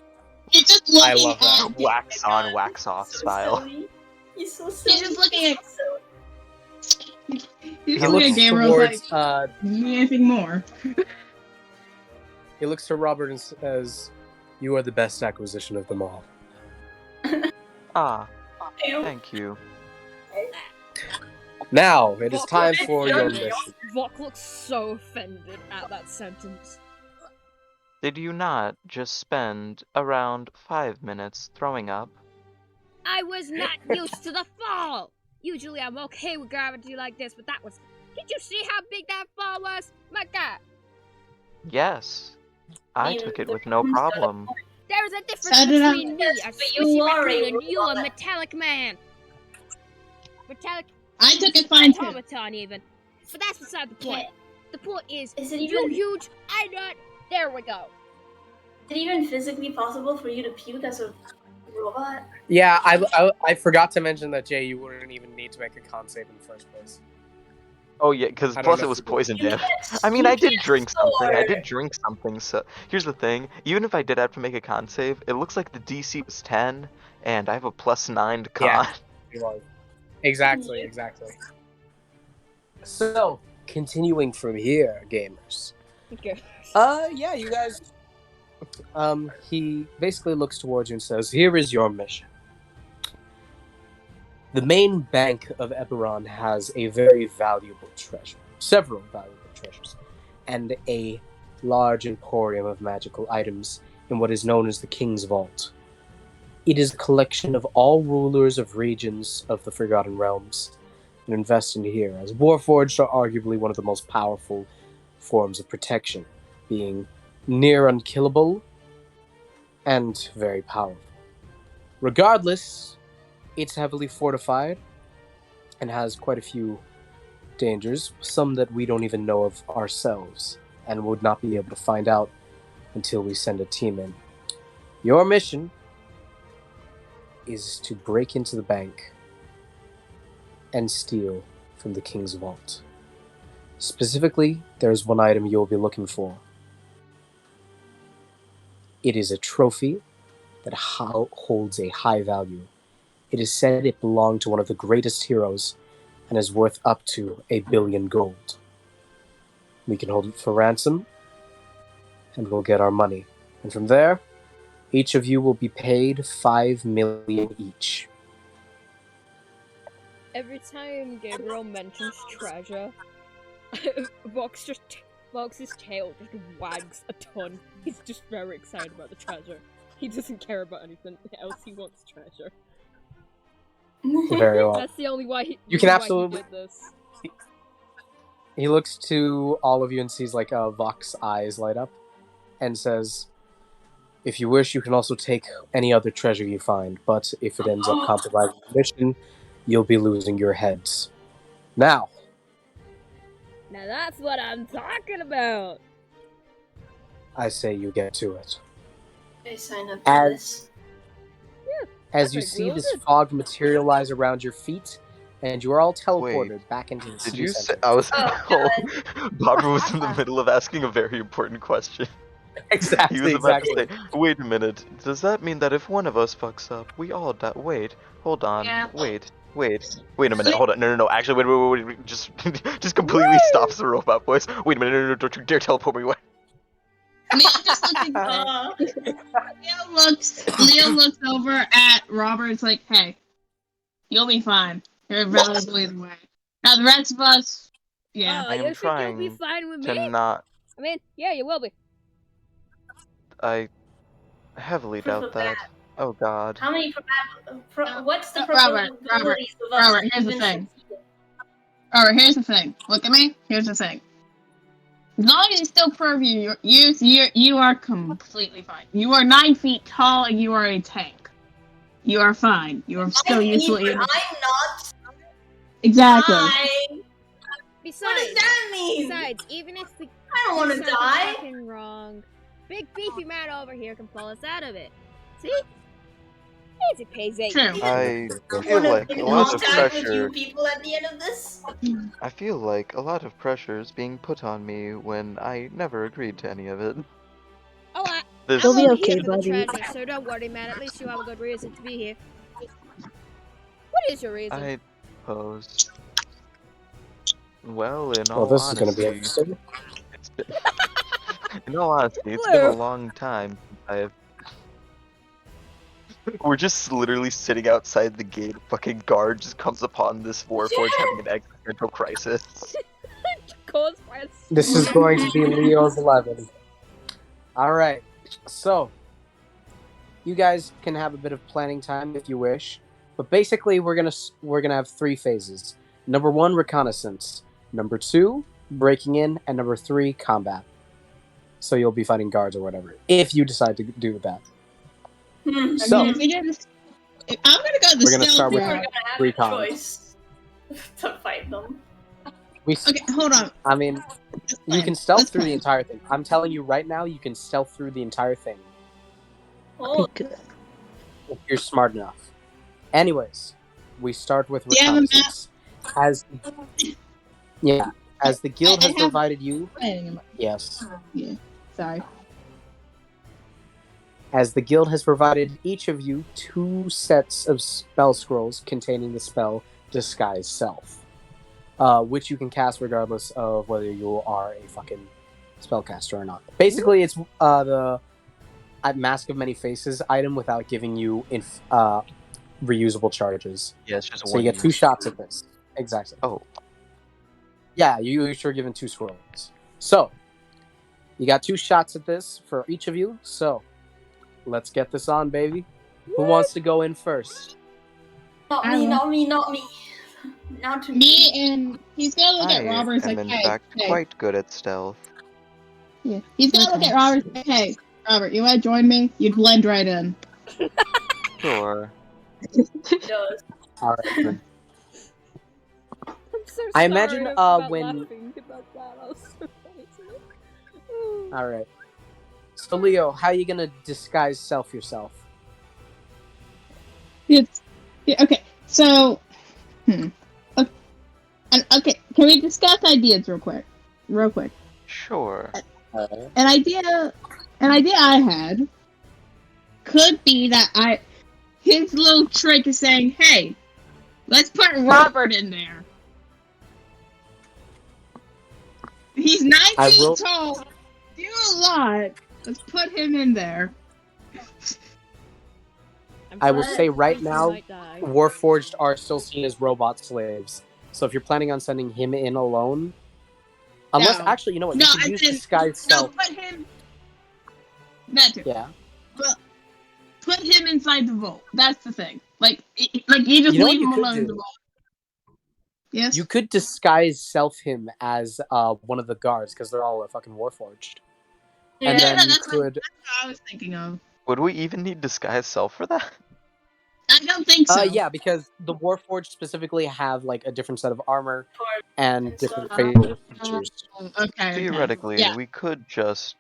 He's just looking I love that. at wax on, wax off So style. silly. He's so silly. just looking at- So He's He looking looks at Gabriel towards like, anything more. he looks to Robert and says, "You are the best acquisition of them all." Ah, silly. thank you. Now it is Vok time looks for your offended. mission. Vok looks so offended at that sentence. Did you not just spend around 5 minutes throwing up? I was not used to the fall! Usually I'm okay with gravity like this, but that was... Did you see how big that fall was? My god! Yes. I You- took it the with no room's got a problem. point. There's a difference So did I. between me, a Yes, but you squishy are a raccoon, and you, a robot. metallic man! Metallic I took it fine too. automaton, even. But that's beside the point. Can't- The point is, Is it you even huge, I not. There we go. is it even physically possible for you to puke as a robot? Yeah, I forgot to mention that, Jay, you wouldn't even need to make a con save in the first place. Oh yeah, because I don't plus know it if was you- poison You damage. can't- I mean, you I did can't drink something. I soar. did drink something. So here's the thing: even if I did have to make a con save, it looks like the DC was 10, and I have a +9 to con. Yeah. He was. Exactly. So, continuing from here, gamers. Okay. Yeah, you guys. He basically looks towards you and says, "Here is your mission. The main bank of Eberron has a very valuable treasure, several valuable treasures, and a large emporium of magical items in what is known as the King's Vault. It is a collection of all rulers of regions of the Forgotten Realms and invest in here, as Warforged are arguably one of the most powerful forms of protection, being near unkillable and very powerful. Regardless, it's heavily fortified and has quite a few dangers, some that we don't even know of ourselves and would not be able to find out until we send a team in. Your mission is to break into the bank and steal from the King's Vault. Specifically, there's one item you'll be looking for. It is a trophy that holds a high value. It is said it belonged to one of the greatest heroes and is worth up to 1 billion gold. We can hold it for ransom, and we'll get our money. And from there, Each of you will be paid 5 million each. Every time Gabriel mentions treasure, Vox's tail just wags a ton. He's just very excited about the treasure. He doesn't care about anything else. He wants treasure. Very well. That's the only why he. You can why absolutely- He did this. He looks to all of you and sees like Vox eyes light up, and says, "If you wish, you can also take any other treasure you find. But if it ends up compromising the mission, you'll be losing your heads. Now, Now that's what I'm talking about. I say you get to it." I sign up to As- this. As you That's see like this wielded. fog materialize around your feet, and you are all teleported back into the Did city you say center. I was? Oh, Barbara was in the middle of asking a very important question. Exactly, He was about exactly. to say, "Wait a minute. Does that mean that if one of us fucks up, we all die?" Wait, hold on. Yeah. Wait a minute. Hold on. No. Actually, wait. Just completely stops the robot voice. Wait a minute. No. Don't you dare teleport me away. Leo just looking. Leo looks over at Robert. It's like, hey, you'll be fine. You're relatively the way. Now the rest of us, yeah. Oh, I am you think you'll be trying fine with To me? not. I mean, yeah, you will be. I heavily doubt that. Oh God. How many what's the Robert, probabilities of us Robert, here's the even thing. succeeding? Alright, here's the thing. Look at me. Here's the thing. As long as you still prove you are completely fine. You are 9 feet tall and you are a tank. You are fine. You are still useful. I'm not. Exactly. Die. What Besides, does that mean? besides, even if the I don't want to something's die. fucking wrong, big beefy man over here can pull us out of it. See? Easy peasy. True. I I feel want to like be a in lot of contact with you pressure. people at the end of this. I feel like a lot of pressure is being put on me when I never agreed to any of it. Oh, This You'll I'm be over okay, here for the buddy. treasure, so don't worry, man. At least you have a good reason to be here. What is your reason? I suppose. Well, in Well, all this is going to honesty, be interesting. it's been, in all honesty, it's been a long time since I have. We're just literally sitting outside the gate. A fucking guard just comes upon this Warforged having an existential crisis. Caused by a This is going to be Leo's 11. Alright, so you guys can have a bit of planning time if you wish, but basically we're gonna have 3 phases. Number 1, reconnaissance. Number 2, breaking in, and number 3, combat. So you'll be fighting guards or whatever, if you decide to do that. So I'm gonna go the We're gonna start with We're route. gonna have recon. a choice to fight them. Okay, hold on. I mean, Let's you plan. can stealth Let's through the plan. entire thing. I'm telling you right now, you can stealth through the entire thing. Oh, Good. If you're smart enough. Anyways, we start with Do you have a map? reconnaissance. As the guild I has have- provided you, yes. Yeah. Sorry. As the guild has provided each of you 2 sets of spell scrolls containing the spell Disguise Self, which you can cast regardless of whether you are a fucking spellcaster or not. Basically, it's the Mask of Many Faces item without giving you reusable charges. Yeah, it's just So one. you get 2 shots at this. Exactly. Oh, Yeah, you're given 2 scrolls. So, you got 2 shots at this for each of you. So, let's get this on, baby. Who wants to go in first? not I me, will. not me, not me. Now to Me and he's gonna look I at Robert. It's am like, in hey, fact hey. quite good at stealth. Yeah. He's gonna look Okay. at Robert. And say, hey, Robert, you wanna join me? You'd blend right in. Sure. does. All right. then. I'm so I sorry imagine, about when- laughing about that. I was so funny. All right. So, Leo, how are you gonna disguise self yourself? It's yeah, okay. So, okay. Okay, can we discuss ideas real quick? Real quick. Sure. An idea I had could be that his little trick is saying, "Hey, let's put Robert in there. He's 9 I feet will- tall, do a lot. Let's put him in there." I will sorry. say right He now, might die. Warforged are still seen as robot slaves. So if you're planning on sending him in alone, unless No. actually, you know what, No, you could I use didn't. disguise No, self. put him. That too. Yeah. Put him inside the vault. That's the thing. Like you just You know what leave you him could alone in do? the vault. Yes. You could disguise self him as one of the guards because they're all fucking Warforged. And Yeah. then you that's what could. I was thinking of. Would we even need disguise self for that? I don't think so. Yeah, because the Warforged specifically have like a different set of armor and And different stuff. facial features. Okay. Theoretically, Yeah. we could just,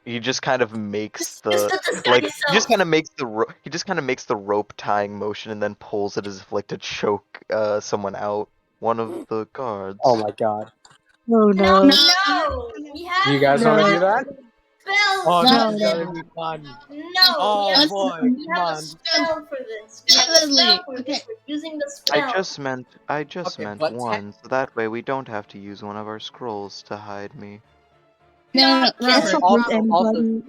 he just kind of makes Just the the disguise like he self. just kind of makes the rope tying motion and then pulls it as if like to choke someone out. One of the guards. Oh my god. Oh No, no. no. We have You guys No. want to do that? spells. Oh, No, this is no. gonna be fun. No, Oh we have, boy, we come have a on. spell for this. We have a spell for this. We're using the spell. I just meant Okay, but one, so that way we don't have to use one of our scrolls to hide me. No, Let's Robert. not lose Also- anybody.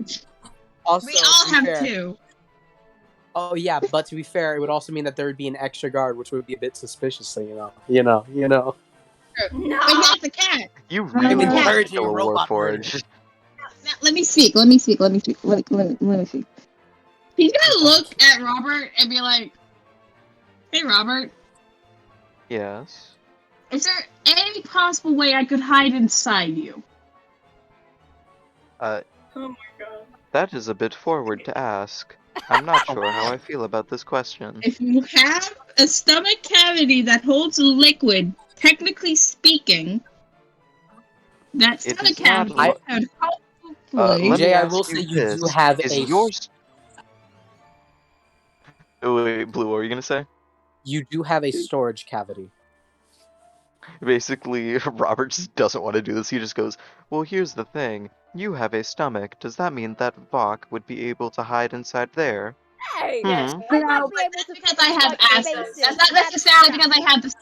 Also, We all to be have fair, two. Oh yeah, but to be fair, it would also mean that there would be an extra guard, which would be a bit suspicious. So you know. No. But that's a cat. You I'm really want to encouraging kill a robot Warforged. Now, let me speak. Let me speak. He's gonna look at Robert and be like, "Hey, Robert, Yes. is there any possible way I could hide inside you?" Oh my god. That is a bit forward to ask. I'm not sure how I feel about this question. If you have a stomach cavity that holds a liquid, technically speaking, that It stomach is not cavity what- could let me hopefully. Jay, I ask will you say you do this. have Is a yours? Oh, wait, Blue, what were you gonna say? you do have a storage cavity. Basically, Robert just doesn't want to do this. He just goes, "Well, here's the thing. You have a stomach. Does that mean that Vok would be able to hide inside there?" Hey! Yes. Hmm. I No, might be But able that's to because fix I have my acid. bases. That's not necessarily because I have this.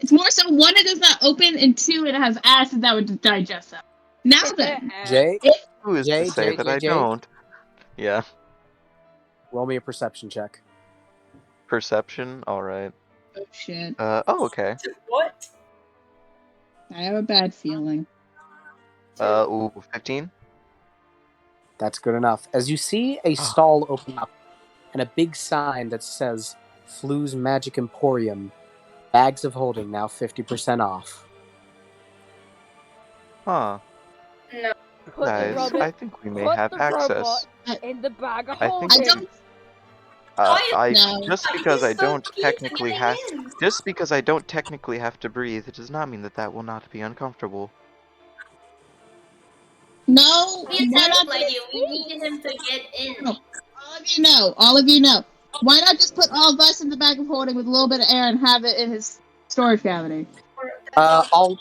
It's more so one, it does not open, and two, it has acid that would digest them. Now then, Jay, Who is Jay, to say Jay, that Jay, I Jay. don't? Yeah. roll me a perception check. Perception. All right. oh shit, Oh, okay. What? I have a bad feeling. Ooh, 15. That's good enough. As you see a stall open up and a big sign that says Flu's Magic Emporium, bags of holding now 50% off. Huh. No. Put the Guys, robot, I think we may put have the access. robot in the bag of I think- holding. I don't. No. Just Are because you I so don't keen to technically getting have, in? just because I don't technically have to breathe, it does not mean that that will not be uncomfortable. No, The why not? lady, we need him to get in. No. All of you know. Why not just put all of us in the bag of holding with a little bit of air and have it in his storage cavity? All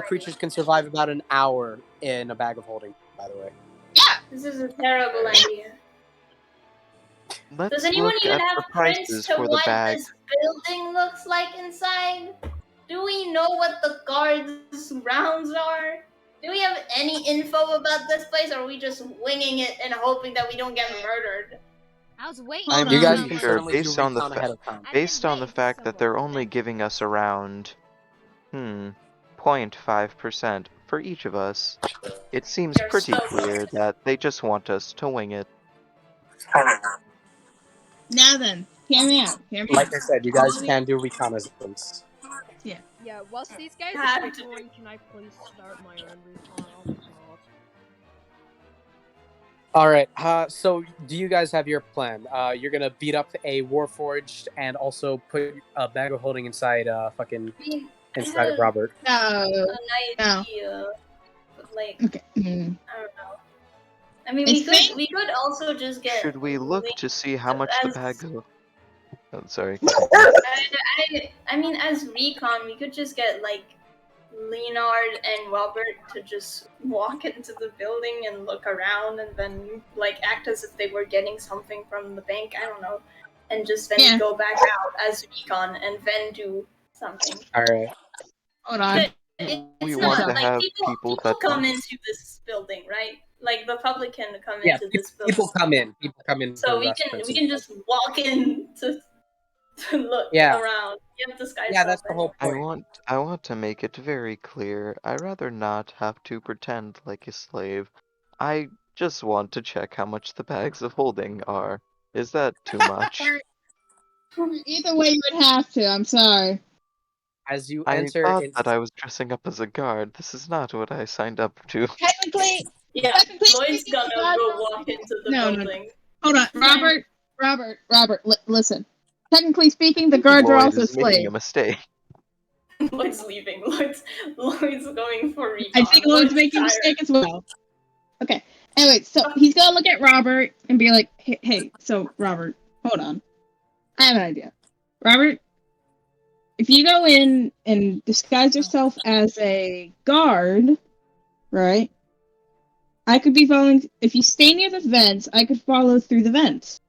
creatures can survive about an hour in a bag of holding, by the way. Yeah. This is a terrible idea. Let's Does anyone look even at have the prints prices to for the what bag. this building looks like inside? Do we know what the guards' rounds are? Do we have any info about this place, or are we just winging it and hoping that we don't get murdered? I was waiting. Hold I'm You on. guys pretty can sure, certainly do based on the recon ahead of time. based on the fact that they're only giving us around, 0.5% for each of us, it seems You're pretty so clear that they just want us to wing it. Now then, hear me out. Like I said, you guys can do reconnaissance. Yeah, whilst these guys Had are to do- going, can I please start my own recon? Oh my god. All right. So do you guys have your plan? You're gonna beat up a Warforged and also put a bag of holding inside fucking I mean, inside of Robert. No. an idea, but like, Okay. I don't know. I mean, It's we could also just get. Should we look to see how much the as- bag of... Oh, sorry. I mean, as recon, we could just get like Leonard and Robert to just walk into the building and look around, and then like act as if they were getting something from the bank. I don't know, and just then Yeah. go back out as recon and then do something. All right. Hold on. We It's want not to like have people people that come into this building, right? Like the public can come Yeah, into this building. people come in. People come in. So for we reference. can just walk in to look Yeah. around. You have disguise Yeah, that's self the whole anyway. point. I want to make it very clear. I'd rather not have to pretend like a slave. I just want to check how much the bags of holding are. Is that too much? Either way, you would have to. I'm sorry. As you I enter, thought that I was dressing up as a guard. This is not what I signed up to. Technically, Yeah, technically Lloyd's speaking, gonna the guards go are walk also- into the No. building. Hold on, Robert. Listen. Technically speaking, the guards are Lloyd also is making a slaves. mistake. Lloyd's leaving. Lloyd's going for recon. I think Lloyd's making a tired. mistake as well. Okay. Anyway, so he's gonna look at Robert and be like, hey, so Robert, hold on. I have an idea. Robert, if you go in and disguise yourself as a guard, right? I could be following. If you stay near the vents, I could follow through the vents.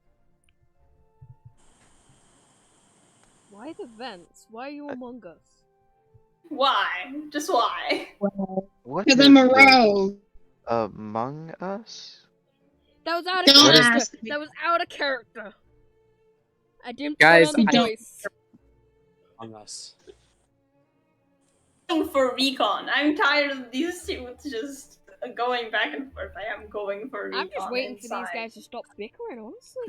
Why the vents? Why are you among us? Why? Just why? What Because is I'm a this? rogue. Among Us? That was out of Don't character. ask me. That was out of character. I didn't Guys, put on the I- voice. among us. Going for recon. I'm tired of these two just going back and forth. I am going for recon. I'm just waiting for inside. these guys to stop bickering, honestly.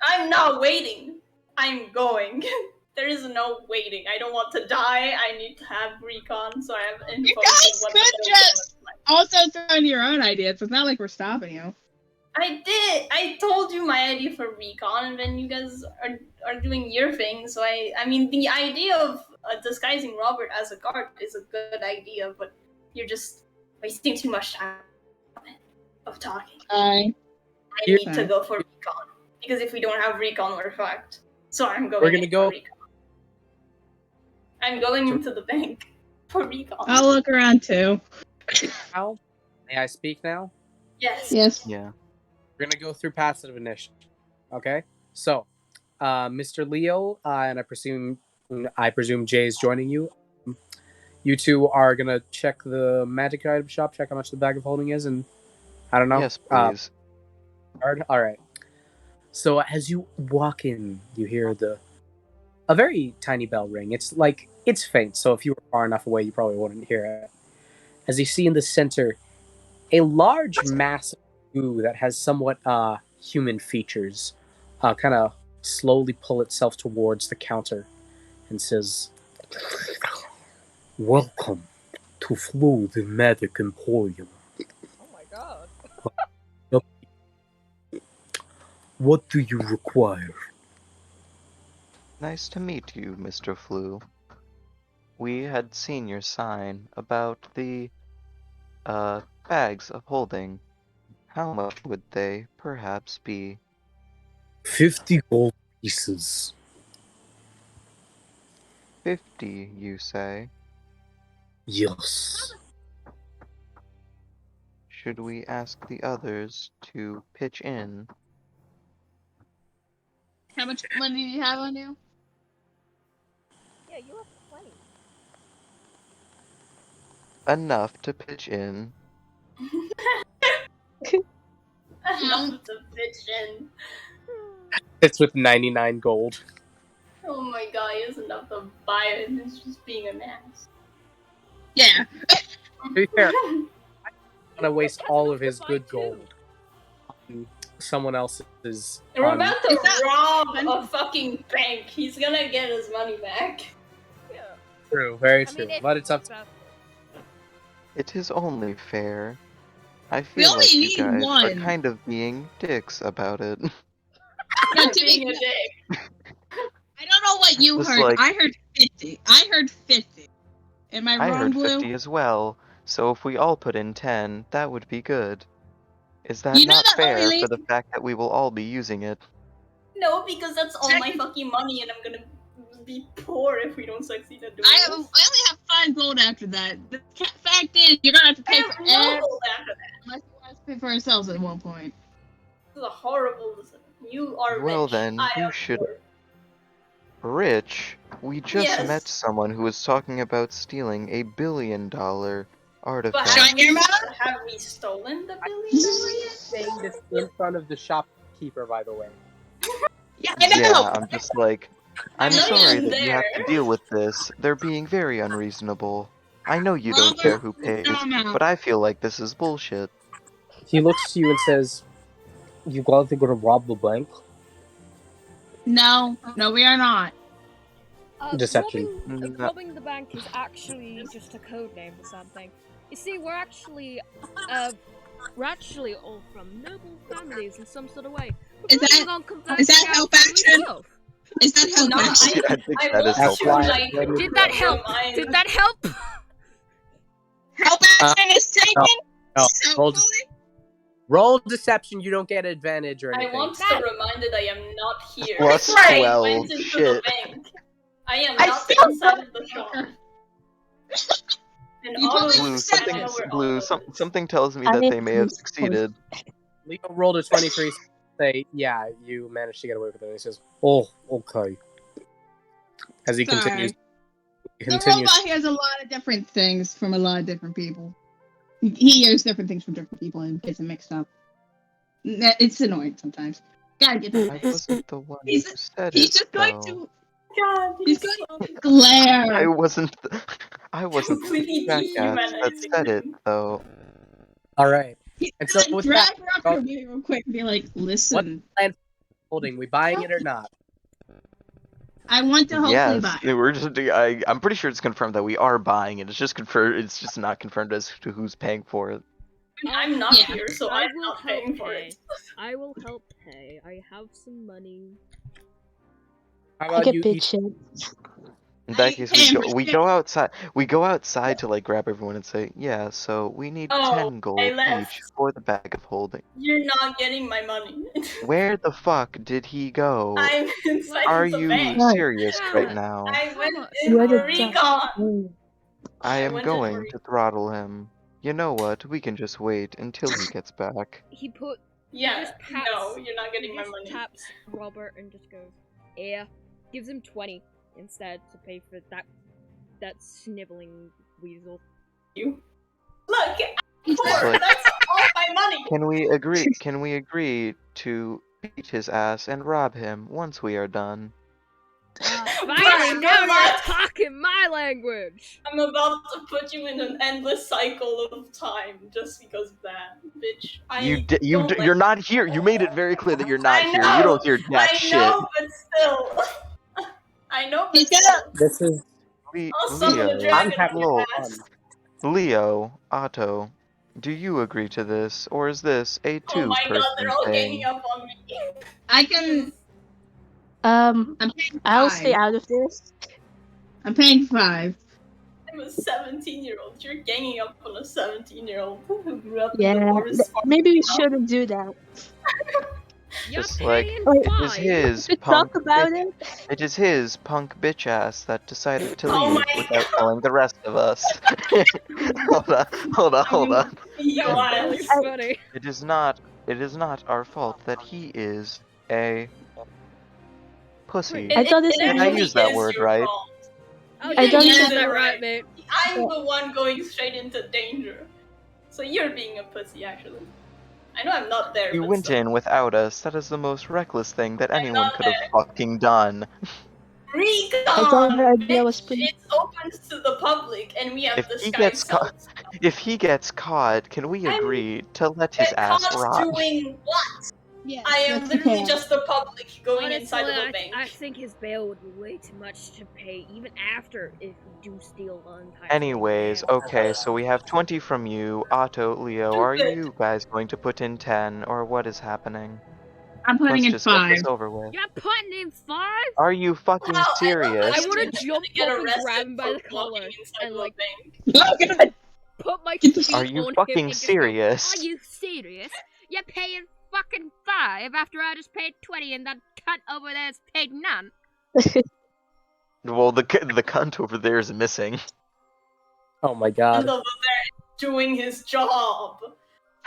I'm not waiting. I'm going. There is no waiting. I don't want to die. I need to have recon, so I have info. You guys what could the building just- looks like. Also throw in your own ideas. It's not like we're stopping you. I did. I told you my idea for recon, and then you guys are doing your thing. So I mean, the idea of disguising Robert as a guard is a good idea, but you're just wasting too much time of talking. I need to go for recon because if we don't have recon, we're fucked. So I'm going. We're gonna go. For recon. I'm going into the bank for recon. I'll look around too. Now, may I speak now? Yes. Yes. Yeah. We're gonna go through passive initiative. Okay. So, Mr. Leo, and I presume Jay is joining you. You two are gonna check the magic item shop, check how much the bag of holding is, and I don't know. Yes, please. All right. So as you walk in, you hear a very tiny bell ring. It's faint, so if you were far enough away, you probably wouldn't hear it. As you see in the center, a large mass of goo that has somewhat human features, kind of slowly pull itself towards the counter, and says, "Welcome to Flu the Magic Emporium. Oh my god. What do you require?" Nice to meet you, Mr. Flu. We had seen your sign about the bags of holding. How much would they perhaps be? 50 gold pieces. 50, you say? Yes. Should we ask the others to pitch in? How much money do you have on you? Yeah, you have plenty. Enough to pitch in. Enough to pitch in. It's with 99 gold. Oh my god, he doesn't have to buy it. It's just being an ass. Yeah. To be fair, I'm gonna waste That's all enough of to his buy good two. gold on someone else's. We're about to Is that- rob a fucking bank. He's gonna get his money back. Yeah. True, very I true. mean, if But it's up to successful. It is only fair. I We feel only like you need guys are one. kind of being dicks about it. No, to Being be, a dick. I don't know what you Just heard. like- I heard 50. I heard 50. Am I I wrong, heard Blue? 50 as well, so if we all put in 10, that would be good. Is that You know not that only fair leaves- for the fact that we will all be using it? No, because that's all my fucking money, and I'm gonna be poor if we don't succeed at doing I this. only have 5 gold after that. The fact is, you're gonna have to I pay have for no it. gold after that. Unless we have to pay for ourselves at one point. This is a horrible decision. You are Well rich. then, I you am should- poor. Rich, we just Yes. met someone who was talking about stealing a $1 billion But artifact. Shut your mouth! have we stolen the $1 billion yet? Saying this in front of the shopkeeper, by the way. Yeah, I know! Yeah, I'm just like, I'm I'm not sorry even that you have to there. deal with this. They're being very unreasonable. I know you don't Robert, care who pays, shut your mouth. but I feel like this is bullshit. He looks to you and says, "You guys are gonna rob the bank?" No, we are not. Deception. Robbing the bank is actually just a code name for something. You see, we're actually all from noble families in some sort of way. Is that help action? Is that help No, action? I think I that is want helpful. to, like, Did that help? remind- Did that help? Help action is taken! no, So roll fully. Roll deception. You don't get advantage or I anything. want to remind that I am not here. Plus I 12, went into shit. the bank. I am I not still inside of the shop. And You all probably of Blue, this, said I don't know where Blue, all of it is. something tells me I that think they may have he's succeeded. Leo rolled a 23. Say, yeah, you managed to get away with it. And he says, "Oh, okay." As he Sorry. continues. The robot hears a lot of different things from a lot of different people. He hears different things from different people and gets it mixed up. It's annoying sometimes. Gotta get I that. wasn't the one who He's said He's it, just going though. to. God, He's you're going so to glare. I wasn't the completely jackass that said it, dehumanizing. though. All right. He's And so gonna with grab that, her up in a meeting real quick and be like, "Listen, holding, we buying it or not? I want to hopefully Yes, buy." we're just. I'm pretty sure it's confirmed that we are buying it. It's just confirmed. It's just not confirmed as to who's paying for it. I'm not Yeah. here, so I I'm will not help paying for pay. it. I will help pay. I have some money. How I about get you paid each? shit. In that I case, pay we go outside. We go outside to like grab everyone and say, yeah. So we need Oh, 10 gold left. each for the bag of holding. You're not getting my money. Where the fuck did he go? I'm inside Are of the you bank. serious right now? I went You're in the for recon. I am went in going for to throttle him. You know what? We can just wait until he gets back. He put. Yeah, just taps, no, you're not he getting my just money. taps Robert and just goes, "Yeah." Gives him 20 instead to pay for that sniveling weasel. You. Look, I'm It's poor. like- That's all my money. Can we agree? Can we agree to beat his ass and rob him once we are done? Finally, now you're talking my language! I'm about to put you in an endless cycle of time just because of that, bitch. You're not here. You made it very clear that you're not I here. You know, don't hear jack I shit. know, but still. I know, but He's still. This is I'll summon the Leo, dragon I'm on your happy- ass. Leo, Otto, do you agree to this, or is this a Oh my god, they're all two-person ganging thing? up on me. I can. I'm paying I'll 5. stay out of this. I'm paying 5. I'm a 17-year-old. You're ganging up on a 17-year-old who grew up in Yeah, the poorest farm. maybe we shouldn't do that. You're Just like, paying Wait, It is 5! his We punk talk about bitch. it. It is his punk bitch ass that decided to Oh leave my without telling the rest of us. Hold on. Your That's really ass. funny. It is not our fault that he is a pussy. I thought this It was- I actually use that is word your right? fault. Oh, You yeah, I you don't said think- that right, mate. I'm the one going straight into danger. So you're being a pussy, actually. I know I'm not there, You but went still. in without us. That is the most reckless thing that anyone not could have there. fucking done. Recon! I thought her idea was bitch! pretty- It's open to the public, and we have If the he sky gets caught- cells. If he gets caught, can we I'm- agree to let his Get ass caught rot? doing what? Yes, I am yes, literally you can. just the public going Honestly, inside of a bank. I think his bail would be way too much to pay, even after if we do steal the entire Anyways, thing. okay, so we have 20 from you. Otto, Leo, are Stupid. you guys going to put in 10, or what is happening? I'm putting Let's in just get 5. this over with. You're putting in 5? Are you fucking Wow, serious? I would've just jumped get up and arrested grabbed him by for the collar walking inside and, of a like, bank. Look at it! put my Get the- feet Are you on him fucking and just go, serious? Are you serious? You're paying fucking 5 after I just paid 20 and that cunt over there's paid none? Well, the cunt over there is missing. oh my And god. over there doing his job.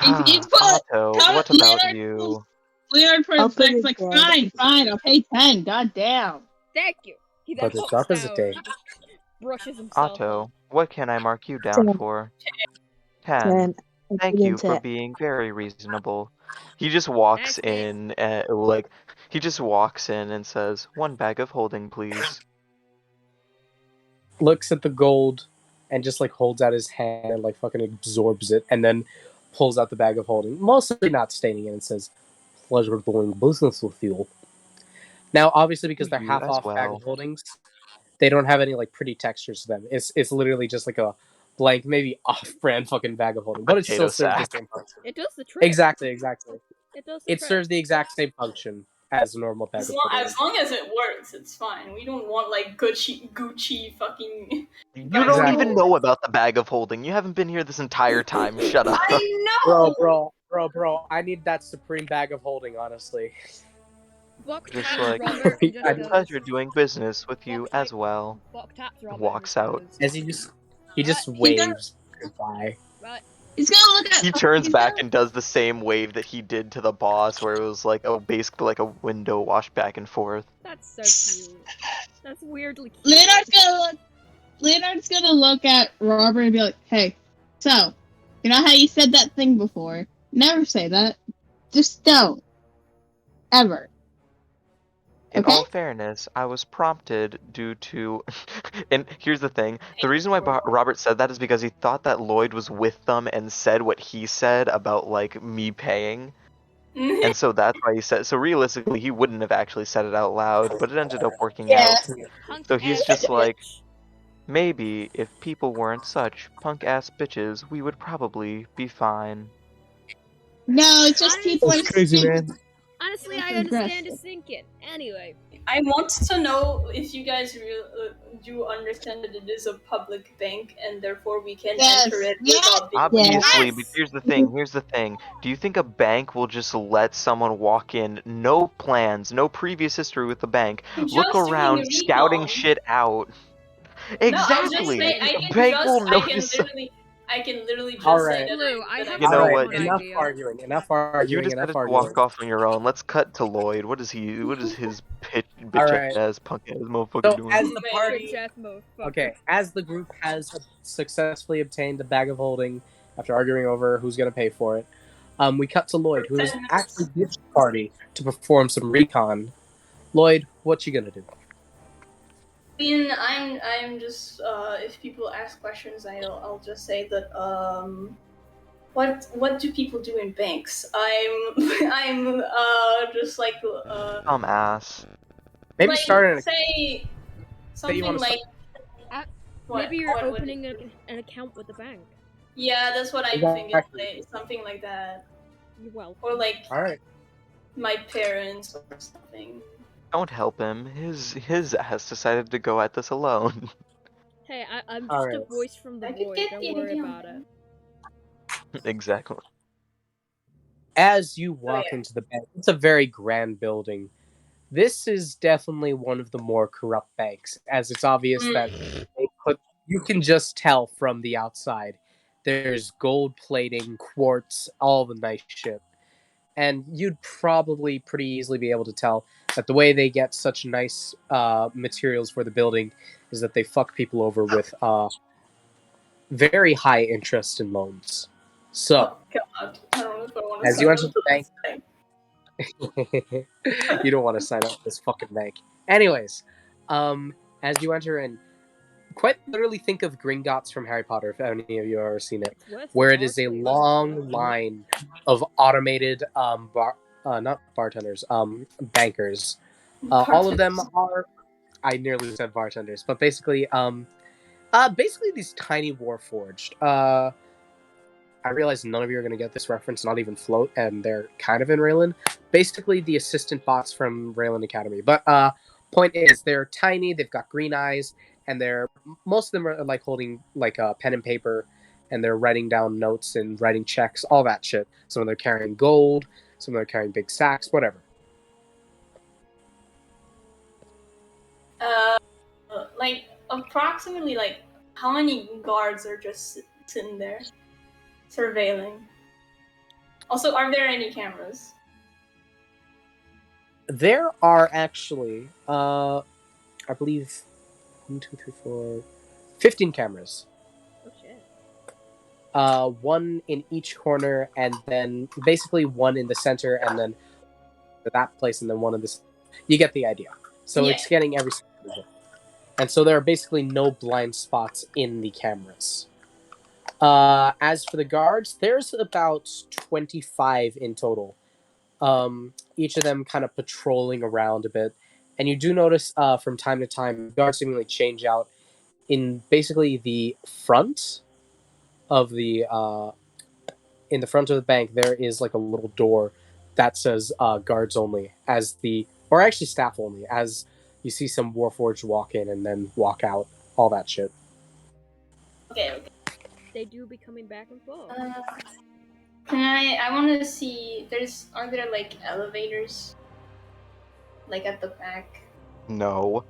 It's put- Otto, come- what about Leonard, you? Leonard for I'll put sex, it like, down. fine, I'll pay 10, goddamn. Thank you. He then But it's sits sharp as a down, day. brushes himself Otto, off. what can I mark you down 10. for? 10. 10. Thank you for 10. being very reasonable. He just walks Next, please. in, he just walks in and says, 1 bag of holding, please. Looks at the gold and just like holds out his hand and like fucking absorbs it, and then pulls out the bag of holding, mostly not staining it, and says, "Pleasure doing business with you." Now, obviously, because they're You half as off bag well. of holdings, they don't have any like pretty textures to them. It's literally just like a blank, maybe off-brand fucking bag of holding, but it still Potato serves the sack. same function. It does the trick. Exactly. It does the It trick. serves the exact same function as a normal bag As of long, holding. as long as it works, it's fine. We don't want like Gucci fucking. You Bag don't of Exactly. even holding. know about the bag of holding. You haven't been here this entire time. Shut up. I know. Bro, I need that supreme bag of holding, honestly. Buck Just taps like, Robert and just I- goes, Pleasure doing business with you Buck as taps- well. Buck taps Robert Walks and out. goes, As he just Right. waves goodbye. right, He's gonna look at. He turns he's back gonna- and does the same wave that he did to the boss, where it was like basically like a window washed back and forth. that's so cute. That's weirdly cute. Leonard's gonna look at Robert and be like, "Hey, so you know how you said that thing before? Never say that. Just don't. Ever." In Okay? all fairness, I was prompted due to, and here's the thing: the reason why Robert said that is because he thought that Lloyd was with them and said what he said about like me paying. And so that's why he said. So realistically, he wouldn't have actually said it out loud, but it ended up working out. Punk So he's ass just like, bitch. maybe if people weren't such punk-ass bitches, we would probably be fine. No, it's just people are stupid. Honestly, I That's understand aggressive. his thinking. Anyway, I want to know if you guys do understand that it is a public bank and therefore we can Yes. enter it Yes. without being. Obviously, but Yes! here's the thing. Do you think a bank will just let someone walk in, no plans, no previous history with the bank, Just look doing around, recon. scouting shit out? No, I'm just Exactly. saying. A bank will notice. I can literally just Alright. say that. Blue, I have You know a what? fun Enough idea. arguing. You decided to walk off on your own. Let's cut to Lloyd. What is his bitch Alright. ass punk ass motherfucker So doing? as the party, Bitch ass motherfucker. okay, as the group has successfully obtained the bag of holding after arguing over who's going to pay for it, we cut to Lloyd, who has actually ditched the party to perform some recon. Lloyd, what you gonna do? I mean, I'm just if people ask questions, I'll just say that what do people do in banks? I'm just like Ass. Maybe like, start in a say something wanna like what- Maybe you're what- what- opening an account with the bank. Yeah, that's what I'm Exactly. thinking. Like, something like that, You're welcome. or like Alright. my parents or something. Don't help him. His ass decided to go at this alone. Hey, I'm just Alright. a voice from the I could void. get Don't the worry idea. about it. Exactly. As you walk yeah. into the bank, it's a very grand building. This is definitely one of the more corrupt banks, as it's obvious that you can just tell from the outside. There's gold plating, quartz, all the nice shit. And you'd probably pretty easily be able to tell that the way they get such nice materials for the building is that they fuck people over with very high interest in loans. So, Oh God, I don't know if I want to. as you enter the bank, bank. you don't want to sign up for this fucking bank. Anyways, as you enter in, quite literally think of Gringotts from Harry Potter, if any of you have ever seen it, It's worth where the it is a costly. long line of automated not bartenders, bankers. All of them are, I nearly said bartenders, but basically these tiny warforged. I realize none of you are going to get this reference, not even Float, and they're kind of in Raylan. Basically, the assistant bots from Raylan Academy. But point is, they're tiny, they've got green eyes, and most of them are like holding like a pen and paper, and they're writing down notes and writing checks, all that shit. Some of them are carrying gold, some of them are carrying big sacks, whatever. Like approximately like how many guards are just sitting there surveilling? Also, are there any cameras? There are actually I believe 1, 2, 3, 4, 15 cameras. Oh shit. One in each corner, and then basically one in the center, and then that place, and then one in this. You get the idea. So it's scanning every single one. And so there are basically no blind spots in the cameras. As for the guards, there's about 25 in total. Each of them kind of patrolling around a bit. And you do notice from time to time, guards seemingly change out in basically the front of the in the front of the bank. There is like a little door that says guards only, or actually staff only, as you see some Warforged walk in and then walk out, all that shit. Okay. They do be coming back and forth. I want to see. Are there like elevators, like at the back? No.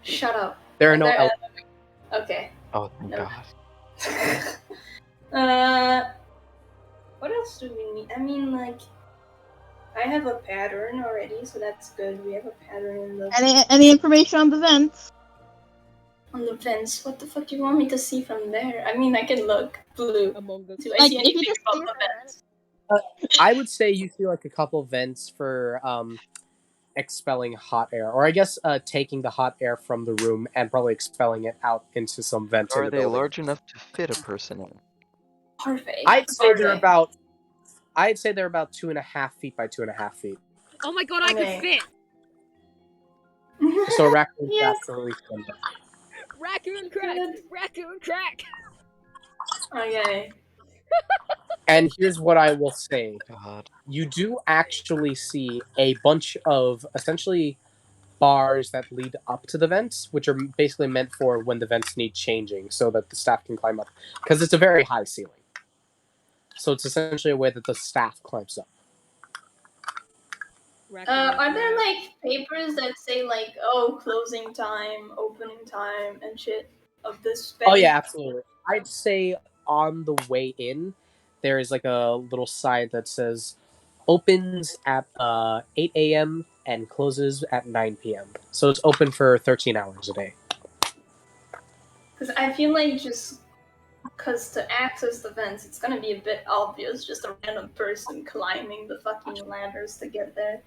Shut up. There are no elevators. Okay. Oh, thank No. God. What else do we need? I mean, like, I have a pattern already, so that's good. We have a pattern in the Any information on the vents? on the fence. What the fuck do you want me to see from there? I mean, I can look. Blue. Among Us. Do I see Like, if you anything just about see the vents? I would say you see like a couple vents for expelling hot air, or I guess taking the hot air from the room and probably expelling it out into some vents in Are the they building. large enough to fit a person in? Perfect. I'd say they're Okay. about 2.5 feet by 2.5 feet. Oh my god, I Okay. could fit! So raccoon Yes. absolutely fit. Raccoon crack! Good. Raccoon crack! Okay. And here's what I will say. God. You do actually see a bunch of essentially bars that lead up to the vents, which are basically meant for when the vents need changing so that the staff can climb up. Because it's a very high ceiling. So it's essentially a way that the staff climbs up. Raccoon Are there crack. like papers that say like, oh, closing time, opening time, and shit of this bank? Oh yeah, absolutely. I'd say on the way in, there is like a little sign that says opens at 8 a.m. and closes at 9 p.m. So it's open for 13 hours a day. Because I feel like because to access the vents, it's gonna be a bit obvious, just a random person climbing the fucking ladders to get there.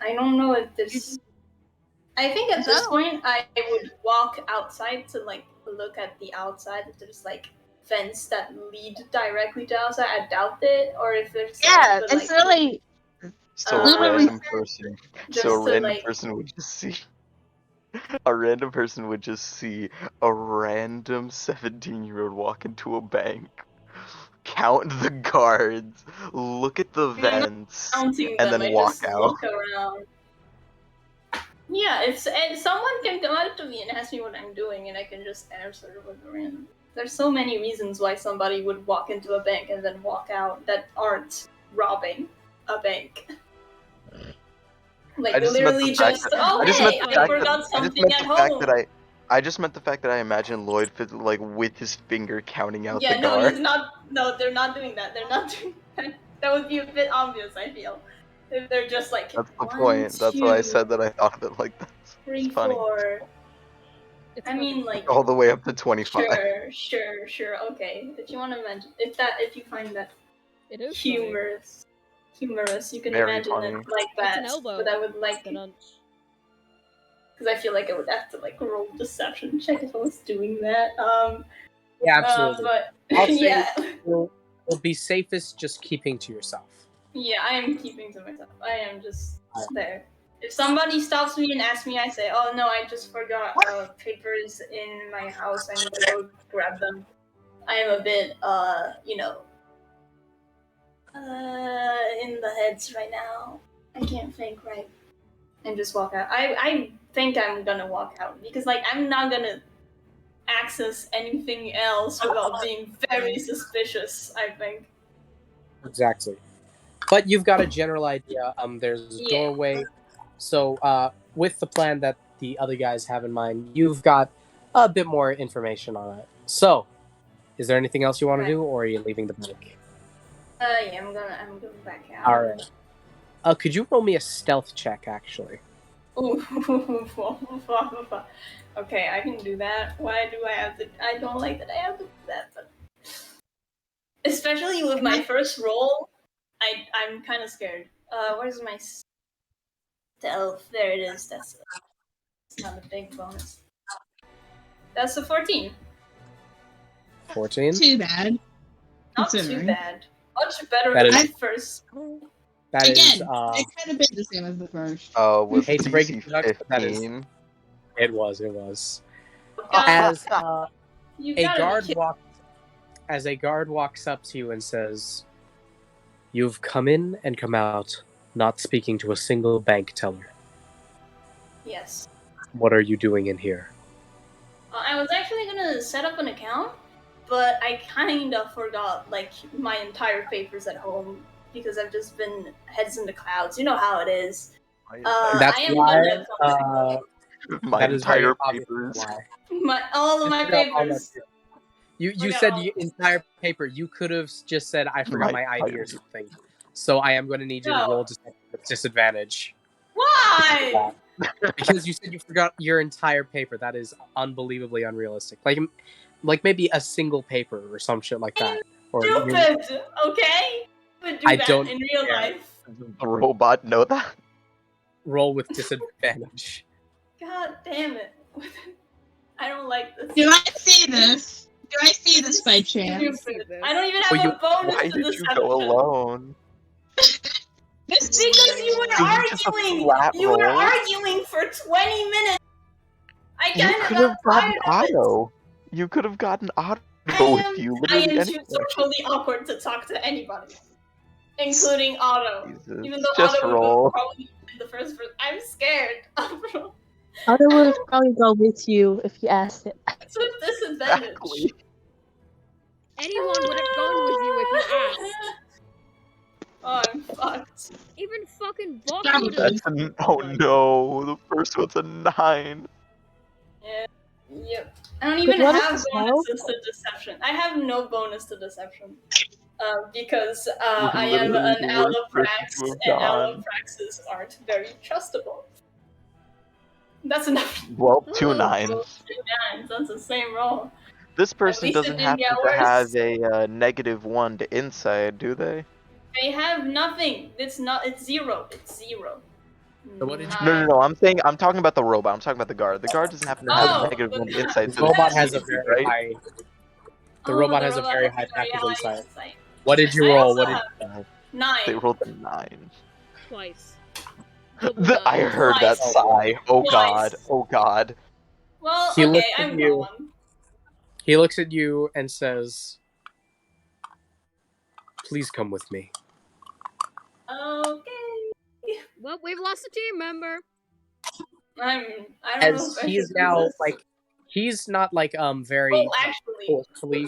I don't know if this. I think at this point, I would walk outside to like look at the outside. If there's like vents that lead directly to outside, I doubt it. Or if there's Yeah, like, it's really. So a Literally- random person. just So a to, random like- person would just see. A random person would just see a random 17-year-old walk into a bank, count the guards, look at the I'm not vents, counting and them, then I walk just out. look around. Yeah, if someone can come up to me and ask me what I'm doing, and I can just answer with a random. There's so many reasons why somebody would walk into a bank and then walk out that aren't robbing a bank. Like I just meant literally the fact just, that- oh I just hey, meant the I fact forgot that- something at home. I just meant the fact that I imagine Lloyd like with his finger counting out Yeah, the no, guard. he's not. No, they're not doing that. They're not doing that. That would be a bit obvious, I feel. If they're just like, That's the 1, point. That's why I 2, said that I thought of it like that. 3, It's funny. 4. It's I mean, like, All the way up to 25. sure. Okay, if you want to mention, if you find that It is humorous, you can Very imagine funny. it like Funny. It's an that. elbow. But I would like, The nunch. because I feel like I would have to like roll deception check if I was doing that. Yeah, absolutely. But I'll say yeah. it'll be safest just keeping to yourself. Yeah, I am keeping to myself. I am just there. If somebody stops me and asks me, I say, "Oh no, I just forgot papers in my house. I need to go grab them." I am a bit, in the heads right now. I can't think right. And just walk out. I think I'm gonna walk out because like I'm not gonna access anything else without being very suspicious. I think. Exactly. But you've got a general idea. There's a Yeah. doorway. So with the plan that the other guys have in mind, you've got a bit more information on it. So, is there anything else you want to do, or are you leaving the bank? Yeah, I'm going back out. All right. Could you roll me a stealth check, actually? Ooh. Okay, I can do that. Why do I have to? I don't like that I have to do that, but especially with my first roll, I'm kind of scared. Where's my stealth? There it is. That's not a big bonus. That's a 14. 14. Too bad. Not too Considering. bad. Much better That than is- my first. That is. Again, it could have been the same as the first. Was Hate to break it DC to Huxx, but that is- 15. It was. God, As you a gotta guard be walks up to you and says, "You've come in and come out, not speaking to a single bank teller. Yes. What are you doing in here?" I was actually gonna set up an account, but I kind of forgot like my entire papers at home because I've just been heads in the clouds. You know how it is. That's I am why. gonna My That is very entire obvious papers. why. all of my I forgot all that papers. too. You Forgot said all the this. entire paper. You could have just said, "I forgot my ID" or something. So I am going to need you to No. roll with disadvantage. Why? Because you said you forgot your entire paper. That is unbelievably unrealistic. Like maybe a single paper or some shit like that. Or you- Stupid. Okay. I would do I that don't in real care. life. Does the robot know that? roll with disadvantage. God damn it. I don't like this. Do I see this? Do I see this by chance? Stupid. I don't even have Well, a bonus Why to did deception. you go alone? This Because you were It was just a arguing. flat You were roll. arguing for 20 minutes. I You kind of could got have gotten tired of it. auto. You could have gotten auto I with am, you I literally am too anywhere. socially awkward to talk to anybody, including Otto. Jesus. Even though Just Otto would roll. probably be the first person. I'm scared. I would have probably go with you if you asked it. It's with disadvantage. Exactly. Anyone would have gone with you if you asked. Oh, I'm fucked. Even fucking Bok That would was have. Oh no, the first one's a 9. Yeah. Yep. I don't even what have is the spell? bonuses to deception. I have no bonus to deception. Because You're I am literally an the worst person Alloprax, to have and gone. Allopraxes aren't very trustable. That's enough. Well, 2 Ooh. 9s. 2 9s, that's the same roll. This person least it doesn't didn't happen get to worse. have a -1 to inside, do they? They have nothing. It's 0. It's 0. So what did you- No. I'm talking about the robot. I'm talking about the guard. The guard doesn't happen to have Oh, a -1 the- inside, The so robot it's has a easy, very right? high. The Oh, robot the has a robot very has high very passive high insight. What did you I roll? also What did have 9. They rolled a 9. Twice. I heard that Twice. sigh. Oh Twice. god. Oh god. Well, He okay, looks at I'm you. gone. He looks at you and says, "Please come with me." Okay. Well, we've lost a team member. I don't know As if I he is should do now this. like, he's not like very Oh, actually. forcefully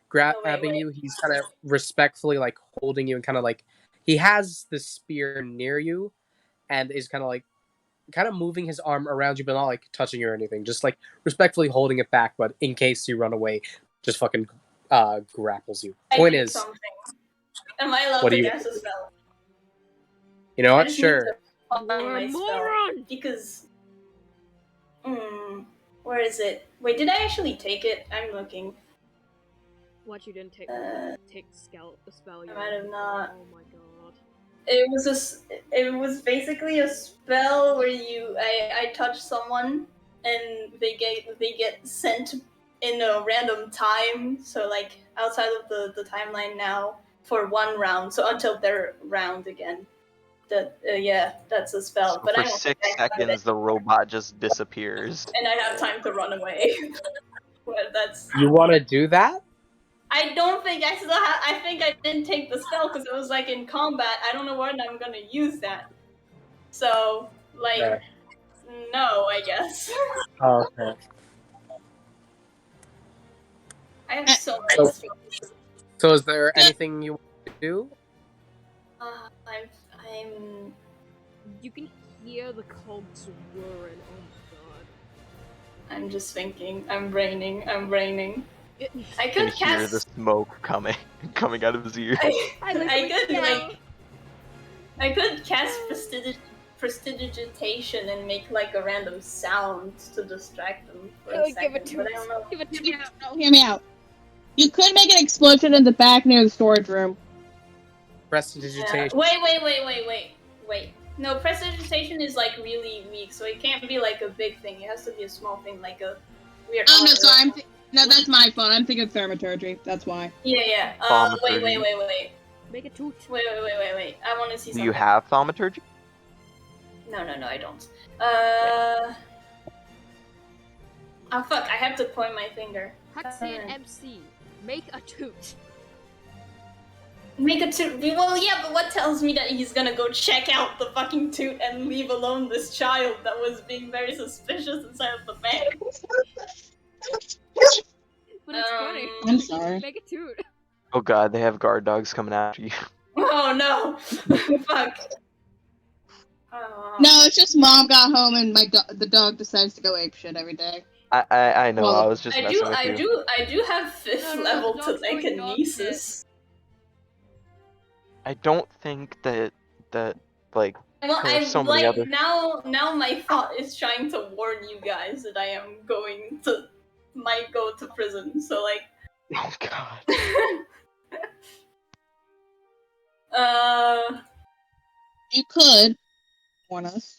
grabbing wait. you. He's kind of respectfully like holding you and kind of like he has the spear near you, and is kind of moving his arm around you, but not like touching you or anything. Just like respectfully holding it back, but in case you run away, just fucking grapples you. I Point did is, something. Am I allowed What to do you- cast a spell? you know I what? just need Sure. to find You're my a spell. moron! Because. Where is it? Wait, did I actually take it? I'm looking. What, you didn't take Uh, a spell? I might have not. Oh my god. It was basically a spell where I touch someone and they get sent in a random time, so like outside of the timeline now for 1 round, so until their round again. That's a spell. So but for I don't 6 think I have it, seconds, the robot just disappears. and I have time to run away. But that's. You want to do that? I don't think I still have. I think I didn't take the spell because it was like in combat. I don't know when I'm gonna use that. So, like, Okay. no, I guess. Oh, okay. I have so many So- spells. So is there anything you want to do? I'm. You can hear the cogs whirring. Oh my god. I'm just thinking. I'm braining. I You can could hear the cast. smoke coming I I literally could can. like. I could cast prestidigitation and make like a random sound to distract them for a Give second. it to But us. I don't know. Give it Hear to me us. out. No, hear me out. You could make an explosion in the back near the storage room. Prestidigitation. Wait. No, prestidigitation is like really weak, so it can't be like a big thing. It has to be a small thing, like a weird. Oh no, sorry. No, that's my fault. I'm thinking of thaumaturgy. That's why. Yeah. Thaumaturgy. Wait. Make a toot. Wait. I want to see Do something. you have thaumaturgy? No, I don't. Oh fuck! I have to point my finger. Huxian MC. Make a toot. Make a toot. Well, yeah, but what tells me that he's gonna go check out the fucking toot and leave alone this child that was being very suspicious inside of the bank? But it's funny. I'm sorry. Make a toot. Oh god, they have guard dogs coming after you. Oh no! Fuck. No, it's just mom got home and the dog decides to go apeshit every day. I know, Well, I was just messing with you. I do have fifth No, level the dog's going telekinesis. I don't think that like Well, There are I so many like other- now my thought is trying to warn you guys that I am might go to prison. So like oh god. You could warn us.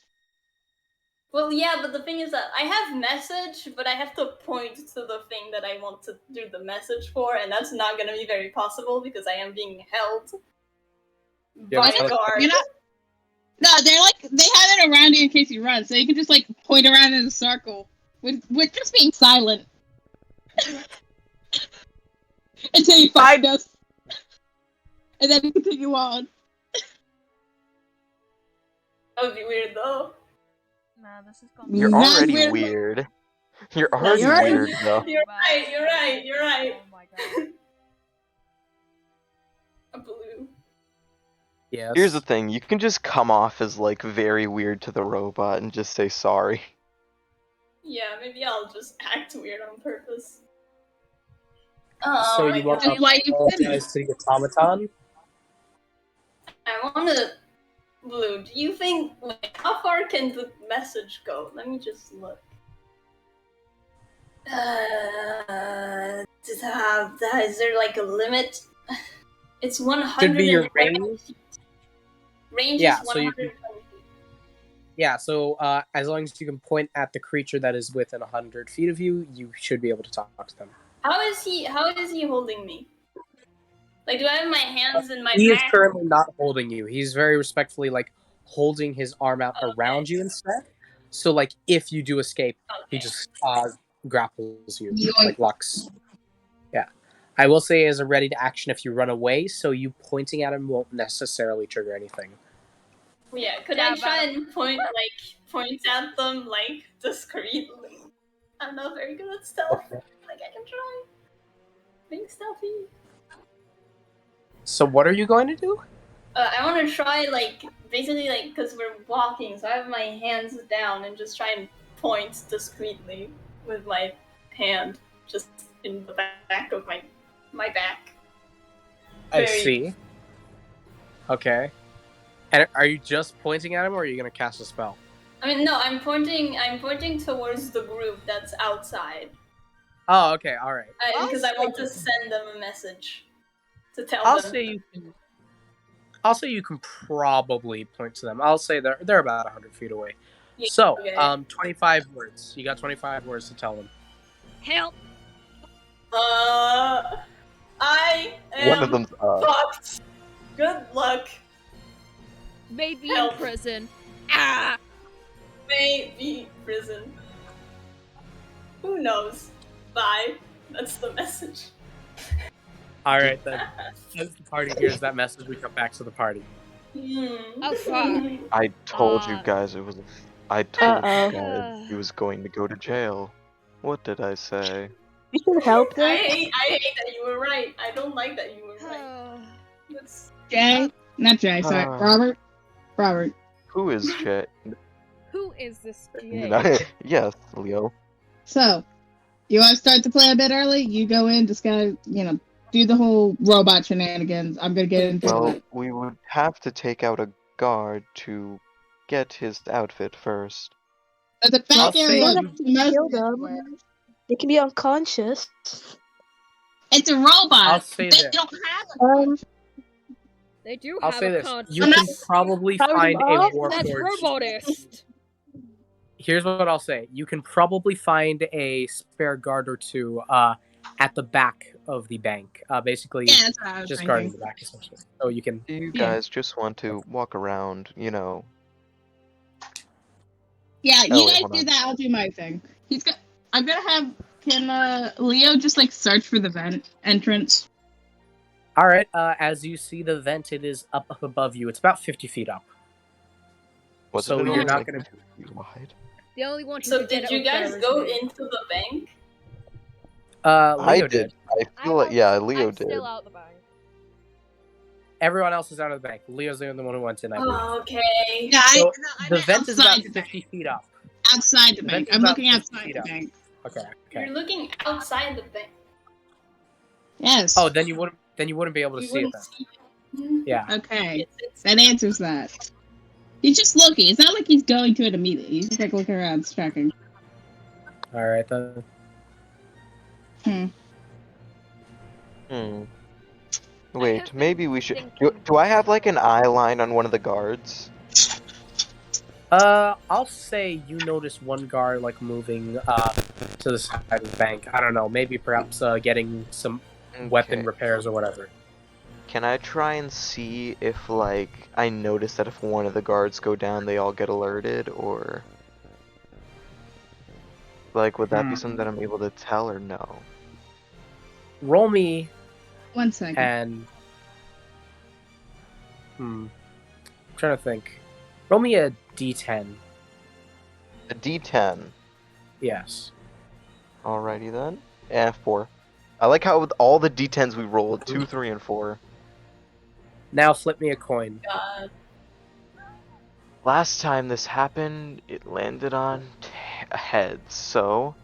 Well, yeah, but the thing is that I have message, but I have to point to the thing that I want to do the message for, and that's not gonna be very possible because I am being held by a guard. You're not. No, they're like they have it around you in case you run, so you can just like point around in a circle with just being silent until you find us, and then you continue on. That would be weird though. Nah, this is You're Not already weird. weird. You're already you're right. weird though. You're right. Oh my god. A blue. Yes. Here's the thing, you can just come off as like very weird to the robot and just say sorry. Yeah, maybe I'll just act weird on purpose. So my you want God. to Why you apologize to the automaton? I wanna. Blue, do you think. Wait, how far can the message go? Let me just look. Is there like a limit? It's 100. Could be your range. Range Yeah, is so you 120 feet. Yeah, so as long as you can point at the creature that is within 100 feet of you, you should be able to talk to them. How is he holding me? Like, do I have my hands in my He is back? currently not holding you. He's very respectfully like holding his arm out around you instead. So like if you do escape, he just grapples you like Lux. Yeah. I will say as a ready to action if you run away, so you pointing at him won't necessarily trigger anything. Yeah, could I try and point at them like discreetly? I'm not very good at stealth. Okay. Like I can try being stealthy. So what are you going to do? I want to try basically because we're walking, so I have my hands down and just try and point discreetly with my hand just in the back of my back. I Very- see. Okay. And are you just pointing at him, or are you going to cast a spell? I mean, no, I'm pointing towards the group that's outside. Oh, okay, all right. Because I want to send them a message to tell I'll them. say you can probably point to them. I'll say they're about 100 feet away. Yeah, So, okay. 25 words. You got 25 words to tell them. Help! I am One of them's fucked. Good luck. Maybe Help. in prison. Ah! Maybe prison. Who knows? Bye. That's the message. All right, then. As the party hears that message, we come back to the party. Oh, fuck. I told you Uh, guys it was I told Uh-oh. you guys he was going to go to jail. What did I say? You can help I them. hate that you were right. I don't like that you were right. That's... Jay, not Jay. Sorry, Robert. Who is Jet? Who is this You GA? know- yes, Leo. So, you want to start the play a bit early? You go in, just gotta, do the whole robot shenanigans. I'm gonna get into Well, it. we would have to take out a guard to get his outfit first. But the I'll back say area you- is most kill them. They can be unconscious. It's a robot. I'll say They this. don't have They do I'll have say a this. conscience. You can probably Power them find a up. That's warforged. robotist. Here's what I'll say. You can probably find a spare guard or two at the back of the bank. Basically, Yeah, that's what I was just thinking. guarding the back, essentially. So you can... You Yeah. guys just want to walk around, you know. Yeah, Oh, you wait, guys hold do on. that. I'll do my thing. I'm gonna have. Can Leo just like search for the vent entrance? All right. As you see the vent, it is up above you. It's about 50 feet up. Was So it you're only, not like, gonna- 2 feet wide? The only one who So could get did it you up guys there is go me. into the bank? Leo I did. did. I feel like, yeah, Leo I'm did. still out the bank. Everyone else is out of the bank. Leo's the only one who went in, I believe. Oh, okay. Yeah, So, I the meant vent is about outside the 50 bank. feet up. Outside the The bank. vent is I'm about looking 50 outside feet the up. bank. Okay. You're looking outside the bank. Yes. Oh, then you wouldn't be able to You see it wouldn't then. see it. Yeah. Okay. It's That answers that. He's just looking. It's not like he's going to it immediately. He's just like looking around, checking. All right then. Wait, maybe we should. Do I have like an eye line on one of the guards? I'll say you notice one guard like moving to the side of the bank. I don't know, maybe perhaps getting some weapon Okay. repairs or whatever. Can I try and see if, like, I notice that if one of the guards go down, they all get alerted, or... Like, would that be something that I'm able to tell, or no? Roll me 1 second. and... I'm trying to think. Roll me a d10. A D10. Yes. Alrighty then. 4. I like how with all the D10s we rolled, 2, 3, and 4. Now flip me a coin. God. Last time this happened, it landed on heads, so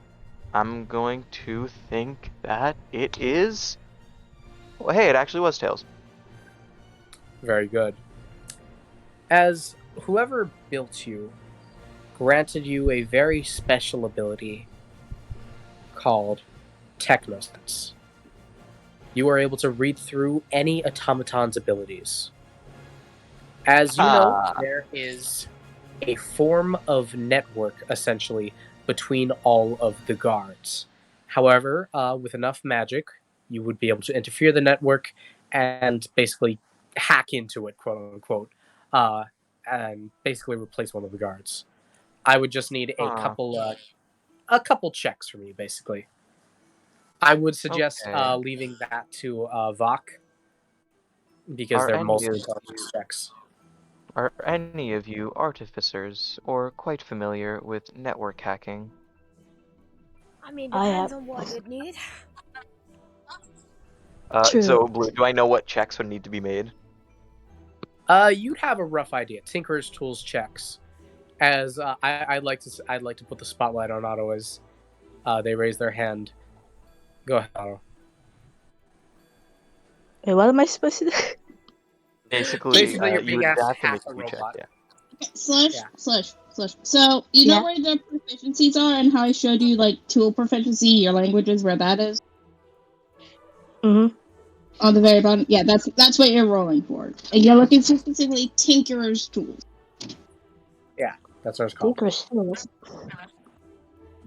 I'm going to think that it is... Well, hey, it actually was tails. Very good. As whoever built you granted you a very special ability called Technosense. You are able to read through any automaton's abilities. As you know, there is a form of network, essentially, between all of the guards. However, with enough magic, you would be able to interfere the network and basically hack into it, quote unquote, and basically replace one of the guards. I would just need a couple checks from you, basically. I would suggest Okay. leaving that to Vok, because Are they're any mostly of- intelligence checks. Are any of you artificers, or quite familiar with network hacking? I mean, I depends have- on what you'd need. True. So, Blue, do I know what checks would need to be made? You'd have a rough idea. Tinker's tools checks. As I'd like to put the spotlight on Otto as they raise their hand. Go ahead, Otto. Wait, what am I supposed to do? Basically, Basically, you're you being would asked to have to hack make a a check, robot. yeah. Okay, Slush, Yeah. Slush. So, you know Yeah. where the proficiencies are and how I showed you, like, tool proficiency, your languages, where that is? Mm-hmm. On the very bottom? Yeah, that's what you're rolling for. And you're looking specifically Tinkerer's tools. That's what it's called. Tinker's tools.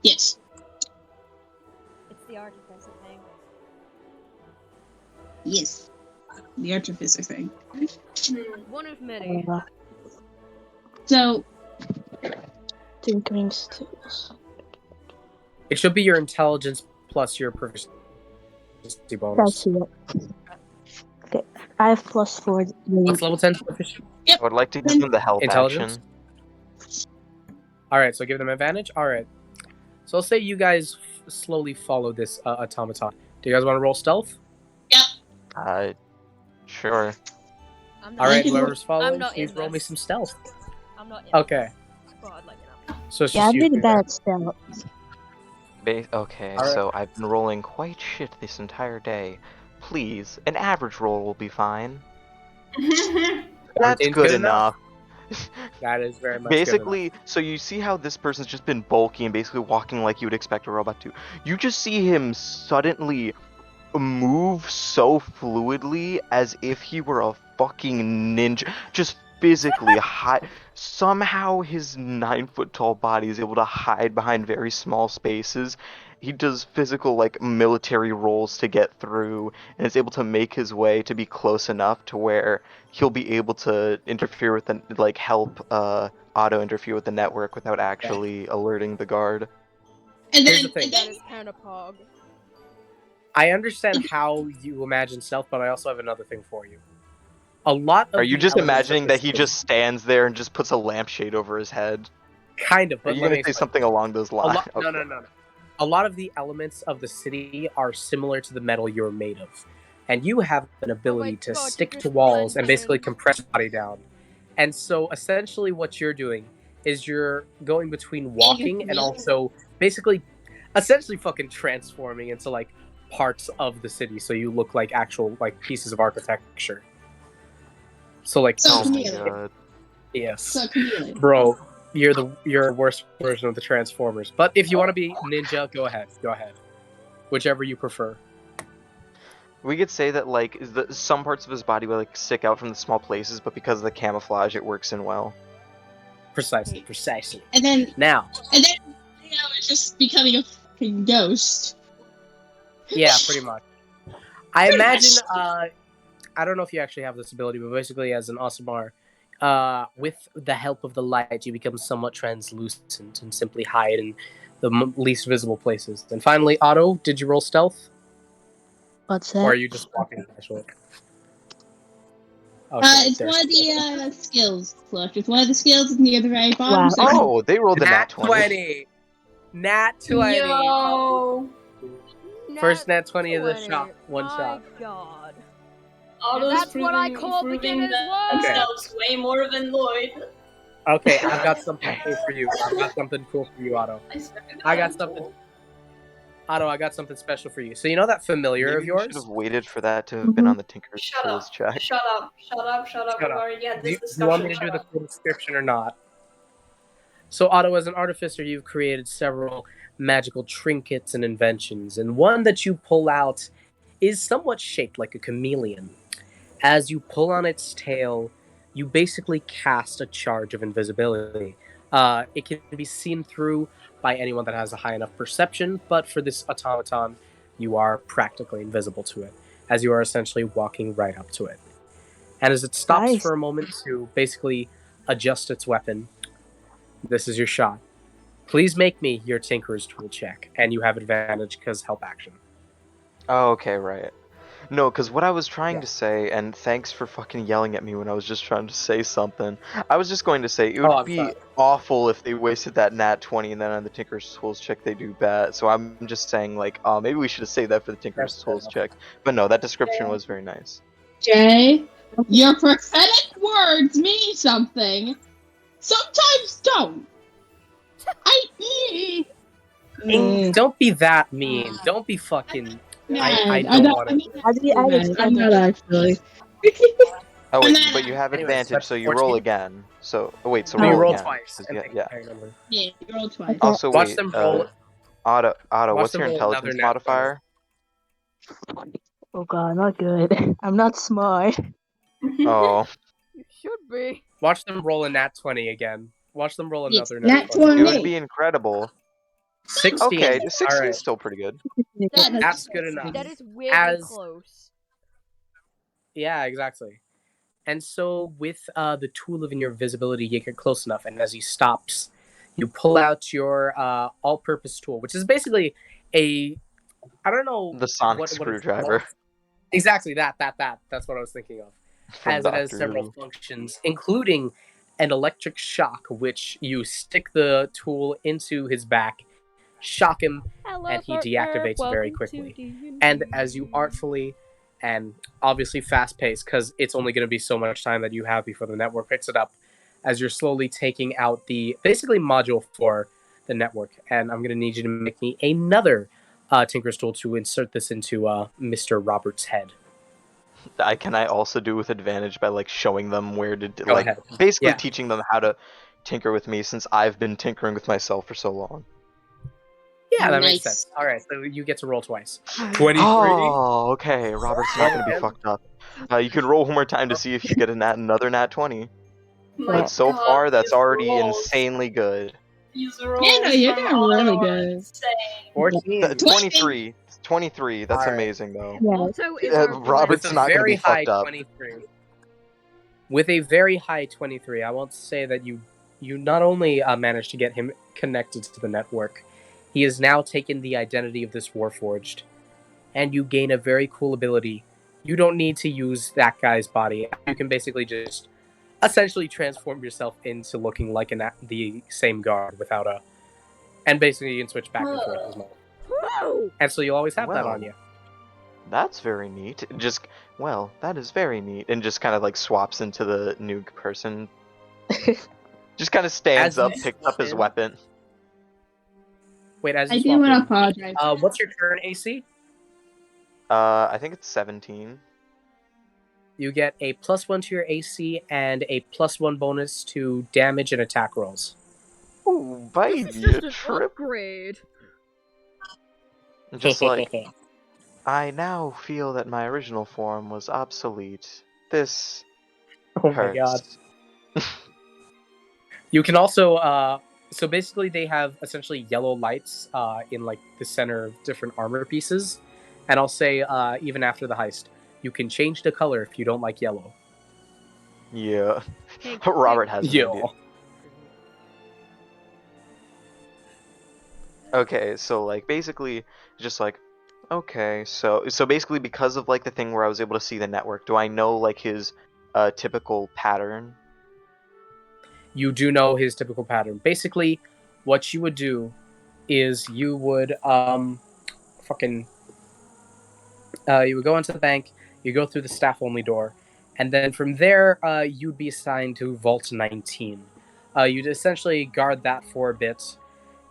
Yes. It's the artificer thing. Yes. The artificer thing. One of many. So, Tinkering's tools. It should be your intelligence plus your proficiency bonus. That's it. Okay, I have +4. What's level 10 proficiency? I would like to give them the health Intelligence? action. Alright, so give them advantage? Alright. So I'll say you guys slowly follow this automaton. Do you guys want to roll stealth? Sure. I'm not Alright, in- whoever's following, not please in roll me this. some stealth. I'm not in Okay. this, but I'd like to know. So it's Yeah, just I'm you. really two bad there. at stealth. Okay, Alright. so I've been rolling quite shit this entire day. Please, an average roll will be fine. That's Ain't good good enough. enough. That is very much good Basically, so you see how this person's just been bulky and basically walking like you would expect a robot to. You just see him suddenly move so fluidly as if he were a fucking ninja. Just physically hide. Somehow his 9 foot tall body is able to hide behind very small spaces. He does physical like military roles to get through and is able to make his way to be close enough to where he'll be able to interfere with the like help auto interfere with the network without actually alerting the guard. And Here's then, the thing. and That then is kind of pog. I understand how you imagine stealth, but I also have another thing for you. A lot of Are you the just elements of imagining this that he game- just stands there and just puts a lampshade over his head? kind of? Are But you let gonna me say explain. something along those lines? No. A lot of the elements of the city are similar to the metal you're made of, and you have an ability to God, stick you're to just walls and blending basically in. compress your body down. And so, essentially, what you're doing is you're going between walking and also basically, essentially, fucking transforming into like parts of the city, so you look like actual like pieces of architecture. So like, So Oh my chameleon. god. yes, So chameleon. bro, you're a worse version of the Transformers. But if you want to be ninja, go ahead, whichever you prefer. We could say that like some parts of his body will like stick out from the small places, but because of the camouflage, it works in well. Precisely. And then Now, it's just becoming a fucking ghost. yeah, pretty much. I Pretty imagine. much. I don't know if you actually have this ability, but basically, as an Osimar, with the help of the light, you become somewhat translucent and simply hide in the least visible places. And finally, Otto, did you roll stealth, What's or are that? you just walking casually? It's there's- one of the skills, Slush. It's one of the skills near the very bottom. Wow. So Oh, they rolled a nat 20. 20. Nat 20. Yo, First nat 20 of the shot. One My shot. God. Otto's That's what I call proving beginner's luck. themselves way more than Lloyd. Okay, I've got something cool for you. Otto. I got something. Otto, I got something special for you. So you know that familiar Maybe of you yours? should have waited for that to have been on the Tinker's Shut Tools up. check. Shut up. Shut We've up. already had Do this you want me discussion. to do Shut the up. full description or not? So, Otto, as an artificer, you've created several magical trinkets and inventions, and one that you pull out is somewhat shaped like a chameleon. As you pull on its tail, you basically cast a charge of invisibility. It can be seen through by anyone that has a high enough perception, but for this automaton, you are practically invisible to it, as you are essentially walking right up to it. And as it stops Nice. for a moment to basically adjust its weapon, this is your shot. Please make me your Tinker's Tool check, and you have advantage because help action. Oh, okay, right. No, because what I was trying Yeah. to say, and thanks for fucking yelling at me when I was just trying to say something. I was just going to say it would I'm be sorry. awful if they wasted that nat 20 and then on the Tinker's Tools check they do bad. So I'm just saying like, oh, maybe we should have saved that for the Tinker's That's fair Tools enough. check. But no, that description was very nice. Jay, your prophetic words mean something. Sometimes don't. Don't be that mean. Don't be fucking. I don't want to. I'm not actually. Oh And wait, then- but you have Anyways, advantage, that's so you roll 14? again. So wait, so So you roll roll again. twice. 'cause And yeah, take yeah. a higher number. Yeah, you rolled twice. Also, Watch wait, them roll. Otto, Watch what's them your roll intelligence another nat modifier? Oh god, not good. I'm not smart. Oh, You should be. Watch them roll a nat 20 again. Watch them roll Yes, another nat nat 20. it 20. would be incredible. 16. Okay, All 16 is right. still pretty good. That's good enough. That is weirdly As- close. Yeah, exactly. And so, with the tool of your visibility, you get close enough, and as he stops, you pull out your all-purpose tool, which is basically a, I don't know, The sonic what it's screwdriver. called. Exactly that. That's what I was thinking of. From As it has Doctor several Who. functions, including an electric shock, which you stick the tool into his back, shock him, and he deactivates very quickly. And as you artfully and obviously fast-paced, because it's only going to be so much time that you have before the network picks it up, as you're slowly taking out the basically module for the network. And I'm going to need you to make me another Tinker's Tool to insert this into Mr. Robert's head. Can I also do with advantage by like showing them where to Go like ahead. basically Yeah. teaching them how to tinker with me since I've been tinkering with myself for so long. Yeah, that makes Nice. sense. All right, so you get to roll twice. 23. Oh, okay. Robert's not gonna be Again? fucked up. You can roll one more time to see if you get another nat 20. My But so God, far, that's these already rolls. insanely good. These rolls Yeah, no, you're from doing Otto really are good. insane. 14. 23. 23. That's Alright. amazing, though. Yeah. Otto is Yeah, our Robert's With a not gonna very be high fucked up. 23. With a very high 23, I want to say that you not only managed to get him connected to the network, he has now taken the identity of this Warforged, and you gain a very cool ability. You don't need to use that guy's body. You can basically just essentially transform yourself into looking like the same guard without a... And basically you can switch back and forth as well. Whoa! And so you'll always have that Well. on you. That's very neat. That is very neat. And just kind of like swaps into the new person. Just kind of stands As up, you picks up his swap in- weapon. Wait, as you I do swap want to in, apologize. what's your turn AC? I think it's 17. You get a +1 to your AC and a +1 bonus to damage and attack rolls. Ooh, This baby, is just a an trip. upgrade. Just like, I now feel that my original form was obsolete. This Oh hurts. my god. You can also, so basically they have essentially yellow lights in like the center of different armor pieces. And I'll say, even after the heist, you can change the color if you don't like yellow. Yeah. Pink, Robert pink. has an Yo. idea. Okay, so like basically just like okay, so basically because of like the thing where I was able to see the network, do I know like his typical pattern? You do know his typical pattern. Basically, what you would do is you would you would go into the bank, you go through the staff only door, and then from there you'd be assigned to Vault 19. You'd essentially guard that for a bit,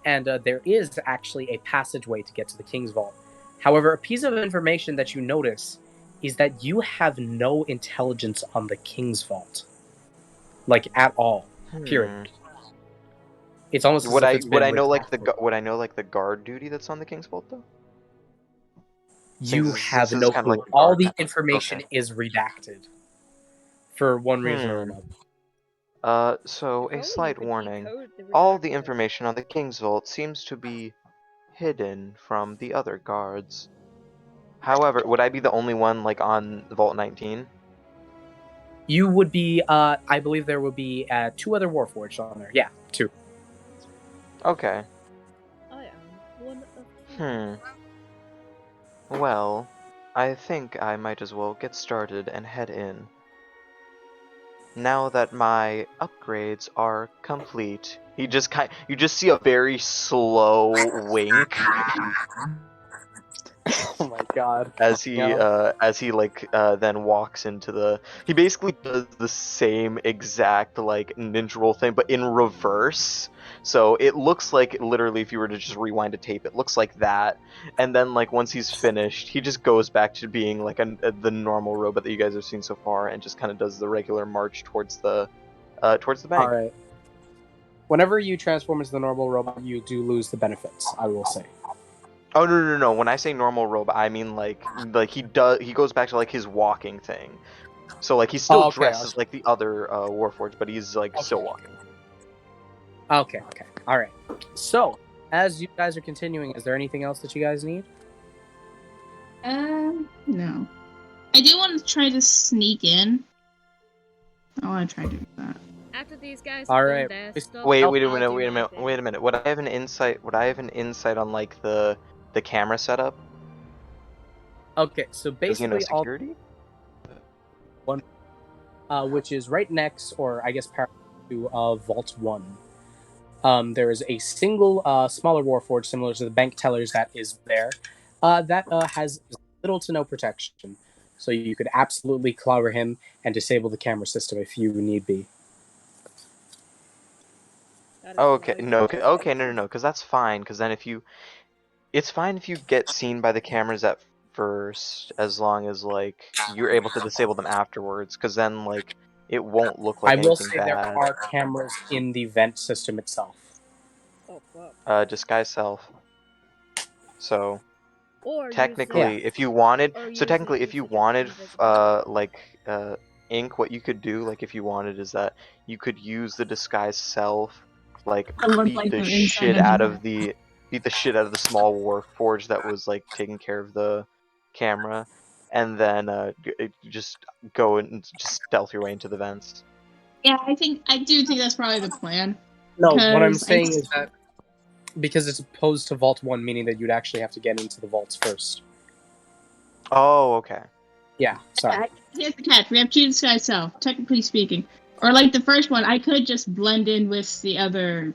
and there is actually a passageway to get to the King's Vault. However, a piece of information that you notice is that you have no intelligence on the King's Vault, like at all. Period. It's almost as Would if I it's been know like redacted. would I know like the guard duty that's on the King's Vault though? You Since have this is no kind of clue. like the All guard the network. information Okay. is redacted for one reason or another. So If a only you slight could warning. decode the All the redacted. information on the King's Vault seems to be hidden from the other guards. However, would I be the only one like on Vault 19? You would be, I believe there would be 2 other Warforged on there. Yeah, 2. Okay. I am one of two. Well, I think I might as well get started and head in. Now that my upgrades are complete, you just see a very slow wink Oh my god. as he then walks into the. He basically does the same exact like ninja roll thing, but in reverse. So it looks like literally if you were to just rewind a tape, it looks like that. And then like once he's finished, he just goes back to being like the normal robot that you guys have seen so far, and just kind of does the regular march towards the bank. Alright. Whenever you transform into the normal robot, you do lose the benefits, I will say. Oh no! When I say normal robot, I mean like he goes back to like his walking thing. So like he's still dressed as like the other Warforged, but he's like still walking. Okay. Alright. So, as you guys are continuing, is there anything else that you guys need? No. I do want to try to sneak in. I want to try to do that. After these guys All have right. done their stuff, Wait a I'll minute! do my Wait a thing. minute! Would I have an insight? On like the camera setup? Okay, so Does he know basically all security? which is right next, or I guess parallel to Vault 1. There is a single smaller Warforged similar to the bank tellers that is there that has little to no protection. So you could absolutely clobber him and disable the camera system if you need be. That is Okay, nice. no, because that's fine. Because then it's fine if you get seen by the cameras at first, as long as like you're able to disable them afterwards, because then like it won't look like I will anything say there bad. are cameras in the vent system itself. Oh fuck. Disguise self. So Or technically, if you wanted, or so use technically, if you usage of wanted, invisibility. ink, what you could do, like if you wanted, is that you could use the disguise self, like It looked beat like the the inside shit of out the- of the shit out of the small warforge that was like taking care of the camera, and then just go and just stealth your way into the vents. Yeah, I do think that's probably the plan. No, what I'm Because saying is that because it's opposed to Vault 1, meaning that you'd actually have to get into the vaults first. Oh, okay. Yeah, sorry. Here's the catch: we have two disguise self, technically speaking, or like the first one, I could just blend in with the other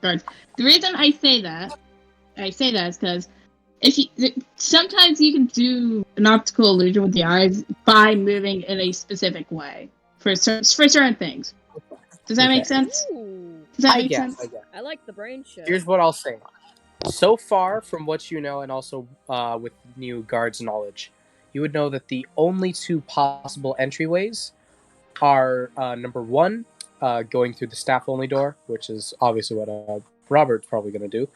guards. The reason I say that is because sometimes you can do an optical illusion with the eyes by moving in a specific way for certain things. Does that make Okay. sense? Ooh, Does that I make guess. sense? I like the brain shit. Here's what I'll say. So far, from what you know, and also with new guards' knowledge, you would know that the only two possible entryways are number one, going through the staff-only door, which is obviously what Robert's probably going to do,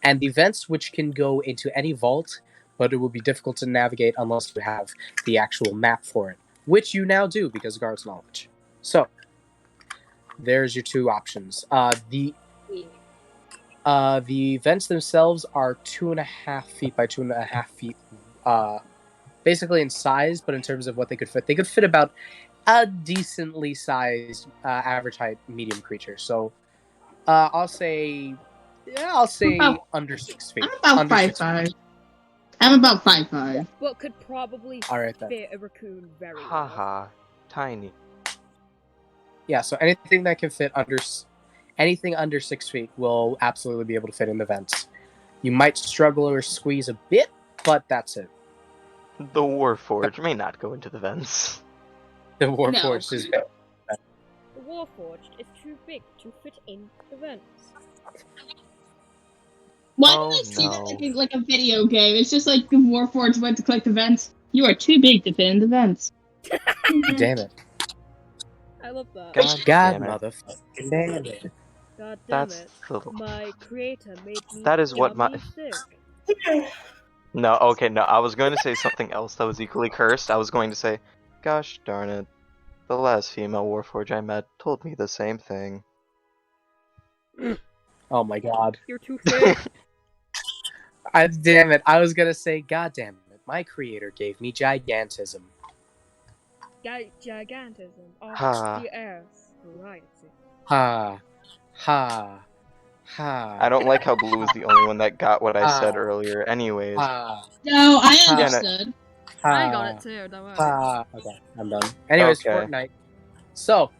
and the vents, which can go into any vault, but it will be difficult to navigate unless you have the actual map for it, which you now do because of guards' knowledge. So, there's your two options. The vents themselves are 2.5 feet by 2.5 feet, basically in size, but in terms of what they could fit about a decently sized average height medium creature. So I'll say under 6 feet. I'm about Under 6 5'5". I'm about 5'5". But could probably All right, then. fit a raccoon very well. Haha, tiny. Yeah, so anything that can fit anything under 6 feet will absolutely be able to fit in the vents. You might struggle or squeeze a bit, but that's it. The warforge may not go into the vents. The Warforged is The Warforged is too big to fit in the vents. Why Oh, did I see no. that like a video game? It's just like the Warforged went to collect the vents. You are too big to fit in the vents. Damn it. I love that. God God damn it. motherfucking damn it. God damn That's it. little. My creator made me That is what my- dummy thick. No, okay, no, I was going to say something else that was equally cursed. I was going to say, gosh darn it, the last female warforge I met told me the same thing. Oh my god. You're too thick. Damn it. I was gonna say, god damn it. My creator gave me gigantism. Gigantism of Ha. the earth. Right. Ha. Ha. Ha. I don't like how Blue is the only one that got what I said Ah. earlier. Anyways, Ha. No, I Yeah, no. understood. I got it too, don't worry. Ha. Okay, I'm done. Anyways, Okay. Fortnite. So,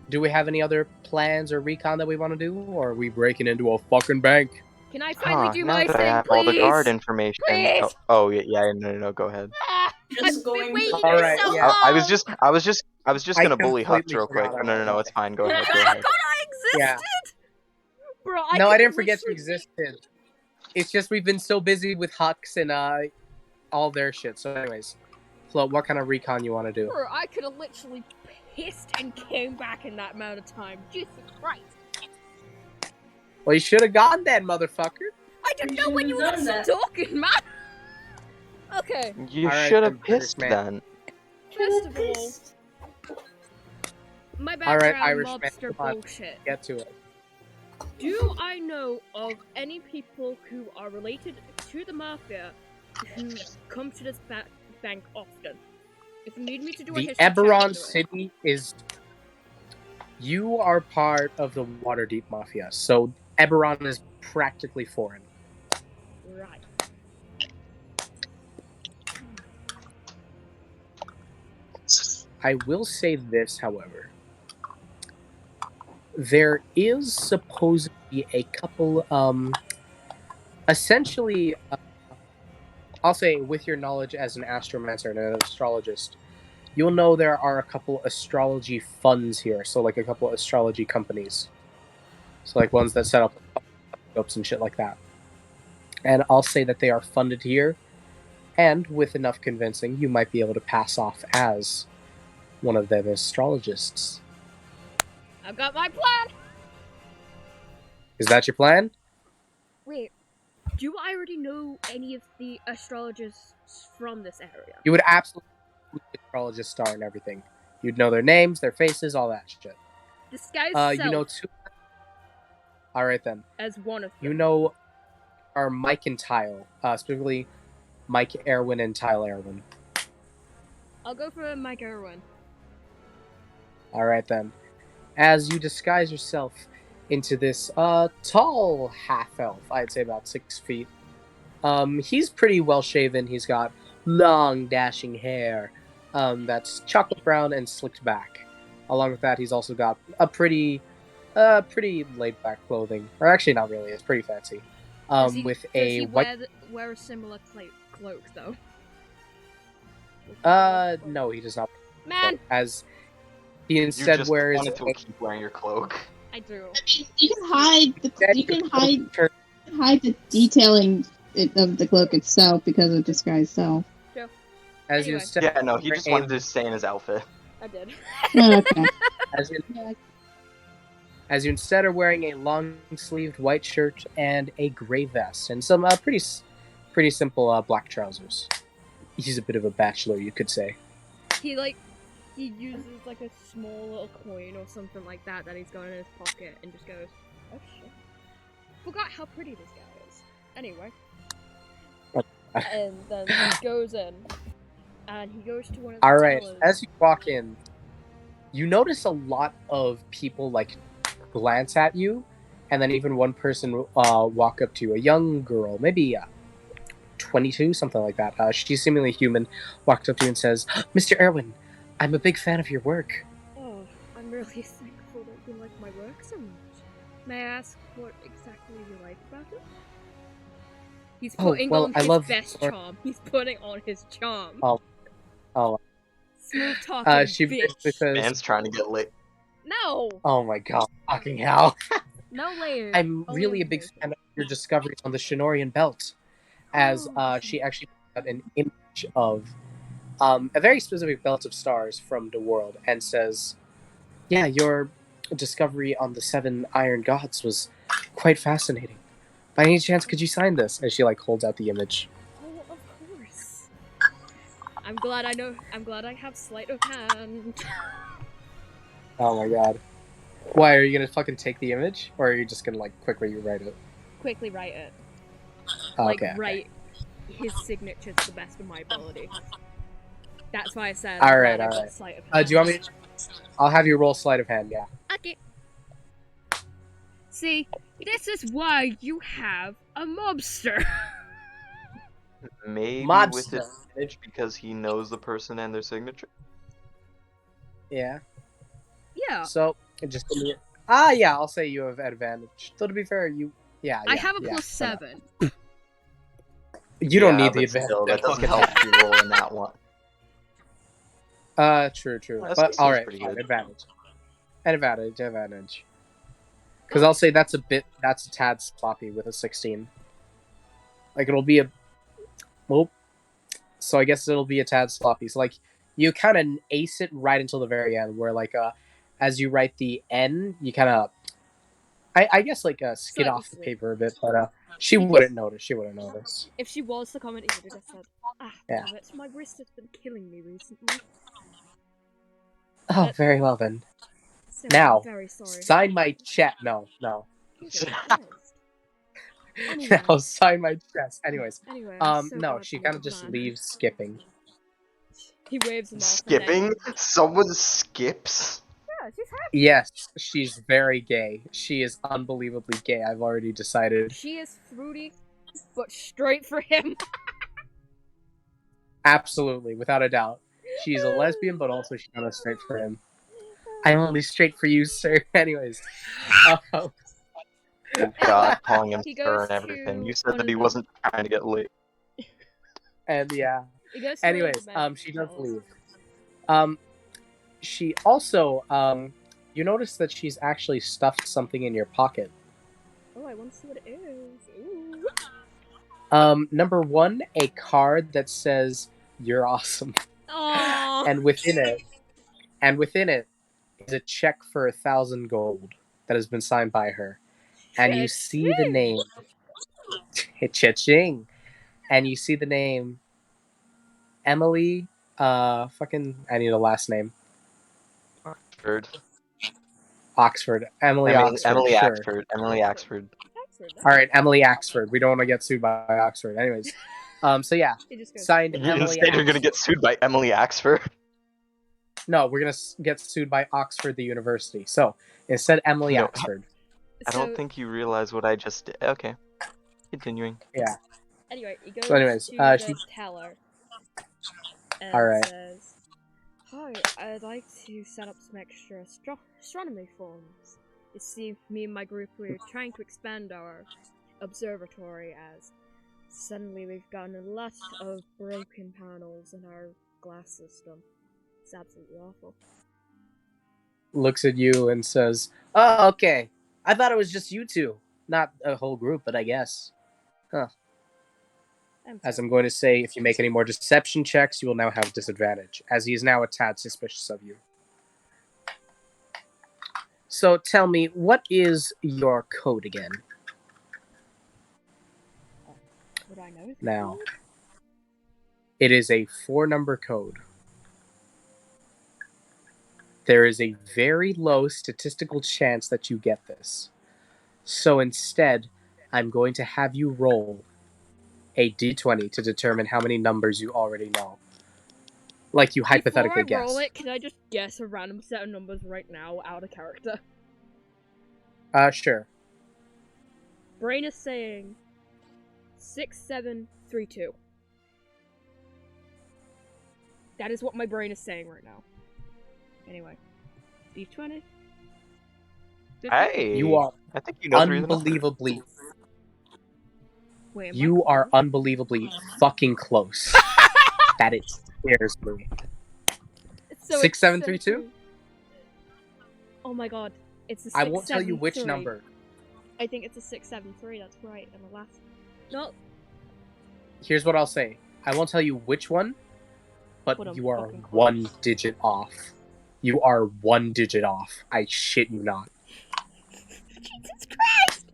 do we have any other plans or recon that we want to do, or are we breaking into a fucking bank? Can I finally do now my that I thing, have please? all the guard information. Please? Oh yeah, no, go ahead. Ah, Just I've going been waiting All right, so yeah. long. I was just I gonna bully Huxx completely real quick. forgot No, about it's that. fine. Go I ahead. forgot I existed. Yeah. Bro, No, I could didn't forget you literally- existed. It's just we've been so busy with Huxx and all their shit. So, anyways, Flo, what kind of recon you want to do? Bro, I could have literally pissed and came back in that amount of time. Jesus Christ. Well, you should have gone then, motherfucker. I didn't You know when you should've were done that. talking, man. Okay, You All right, should have then, British pissed man. then. first of all, my All right, background Irish man, mobster come on. bullshit. Get to it. Do I know of any people who are related to the Mafia who come to this bank often? If you need me to do a The history check, Eberron I'll do it. City is. You are part of the Waterdeep Mafia, so Eberron is practically foreign. Right. I will say this, however. There is supposedly a couple, essentially, I'll say with your knowledge as an astromancer and an astrologist, you'll know there are a couple astrology funds here, so like a couple astrology companies. So like ones that set up and shit like that. And I'll say that they are funded here, And with enough convincing, you might be able to pass off as one of them astrologists. I've got my plan! Is that your plan? Wait, do I already know any of the astrologists from this area? You would absolutely know the astrologist star and everything. You'd know their names, their faces, all that shit. Disguise You know two. All right then. as one of them. You know, are Mike and Tile, specifically Mike Erwin and Tile Erwin. I'll go for Mike Irwin. All right then. As you disguise yourself into this tall half elf, I'd say about 6 feet. He's pretty well shaven. He's got long dashing hair that's chocolate brown and slicked back. Along with that, he's also got a pretty laid back clothing. Or actually, not really. It's pretty fancy. With a white. Wear a similar cloak though? No, he does not. Man, As he You instead just wears. wanted to keep wearing your cloak. I do. I mean, you can hide the detailing of the cloak itself because of disguise self. As you Anyway. instead Yeah, no, he just wanted to stay in his outfit. I did. Oh, okay. As you instead are wearing a long-sleeved white shirt and a gray vest and some pretty simple black trousers. He's a bit of a bachelor, you could say. He uses like a small little coin or something like that he's got in his pocket and just goes, oh shit. Forgot how pretty this guy is. Anyway. And then he goes in. And he goes to one of the Alright, tellers. as you walk in, you notice a lot of people glance at you, and then even one person walk up to you, a young girl, maybe 22, something like that. She's seemingly human, walks up to you and says, Mr. Erwin, I'm a big fan of your work. Oh, I'm really thankful that you like my work so much. May I ask what exactly you like about it? He's putting on his best charm. He's putting on his charm. Oh. Smooth talking, she bitch. basically says, Man's trying to get lit. No! oh my god, fucking hell. No layers. I'm Only really a big information. fan of your discoveries on the Shinorian belt. As Oh, she actually put out an image of a very specific belt of stars from the world and says, yeah, your discovery on the 7 iron gods was quite fascinating. By any chance, could you sign this? As she holds out the image. Oh, of course. I'm glad I have sleight of hand. Oh my god. Why, are you gonna fucking take the image? Or are you just gonna quickly write it? Quickly write it. Okay. Write his signature to the best of my ability. That's why I said Alright, I'm glad I got alright. sleight of hand. Do you want me to... I'll have you roll sleight of hand, yeah. Okay. See, this is why you have a mobster. Maybe with Mobster. his image because he knows the person and their signature. Yeah. Yeah. So, just give me yeah, I'll say you have advantage. Though to be fair, I have a plus 7. You don't need the but advantage. still, that doesn't help you roll in that one. True. That's But still alright, pretty good. advantage. Because I'll say that's a tad sloppy with a 16. It'll be so I guess it'll be a tad sloppy. So you kind of ace it right until the very end, where as you write the N, you kind of, I guess skid off the paper a bit, but she wouldn't notice. She wouldn't notice. If she was to comment, he would have just said, Yeah. damn it, my wrist has been killing me recently. Oh, very well then. So Now, I'm very sorry. sign my check. No. Jesus Christ. Anyway. Now sign my chest. Anyways, Anyway, I'm so no, glad she to kind meet of the just man. leaves skipping. He waves him off. Skipping? Someone skips? Yeah, she's happy. Yes, she's very gay. She is unbelievably gay. I've already decided. She is fruity, but straight for him. Absolutely, without a doubt. She's a lesbian, but also she's kind of straight for him. I'm only straight for you, sir. Anyways. Oh god, calling him He sir goes and everything. to You said one that of he the- wasn't trying to get lit. And yeah. He goes to one of Anyways, the men she does tells- leave. She also, you notice that she's actually stuffed something in your pocket. Oh, I want to see what it is. Ooh. Number 1, a card that says "You're awesome," Oh. and within it is a check for 1,000 gold that has been signed by her, and you see the name. Cha-ching, and you see the name Emily. I need a last name. Oxford. Emily Oxford. Emily sure. Axford. Emily Axford. All right, Emily Axford. We don't want to get sued by Oxford. Anyways, so yeah, It just goes. signed You're Emily. you're gonna get sued by Emily Axford. No, we're gonna get sued by Oxford, the university. So instead, Emily No. Axford. I don't think you realize what I just did. Okay, continuing. Yeah. Anyway, he goes So anyways, to the she. teller and All right. says, "Hi, I'd like to set up some extra astronomy forms. You see, me and my group, we're trying to expand our observatory as suddenly we've gotten a lot of broken panels in our glass system. It's absolutely awful." Looks at you and says, "Oh, okay. I thought it was just you two, not a whole group, but I guess." Huh. As I'm going to say, if you make any more deception checks, you will now have disadvantage, as he is now a tad suspicious of you. So tell me, what is your code again? Would I know? Now, it is a 4-number code. There is a very low statistical chance that you get this. So instead, I'm going to have you roll a d20 to determine how many numbers you already know. Like you hypothetically Before I guess. roll it, can I just guess a random set of numbers right now out of character? Sure. Brain is saying 6732. That is what my brain is saying right now. Anyway, D20. Hey, You are I think you know the reason. unbelievably. Wait, You are unbelievably fucking close. That it scares me. So 6732? Oh my god, it's a 673. I won't tell you which number. I think it's a 673. That's right. And the last. No. Here's what I'll say. I won't tell you which one, but What, I'm you are fucking close. 1 digit off. You are 1 digit off. I shit you not. Jesus Christ!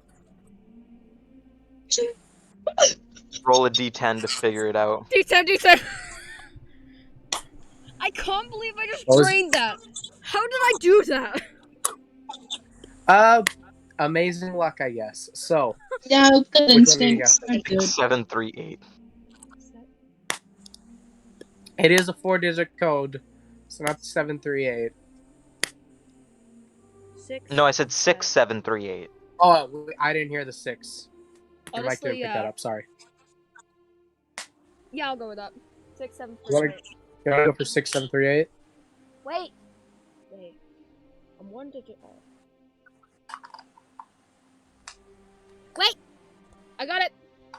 Roll a d10 to figure it out. D10. I can't believe I just drained that. How did I do that? Amazing luck, I guess. So, Yeah, good which one do you instincts. got? Are good. 738. It is a 4-digit code, so not 738. 6. No, I said 6738. Oh, I didn't hear the 6. Your mic Honestly, didn't pick that up. Sorry. Yeah, I'll go with that. 6, 7, 3, You wanna- 8. You want to go for 6738? Wait. I'm 1 digit off. Wait. I got it.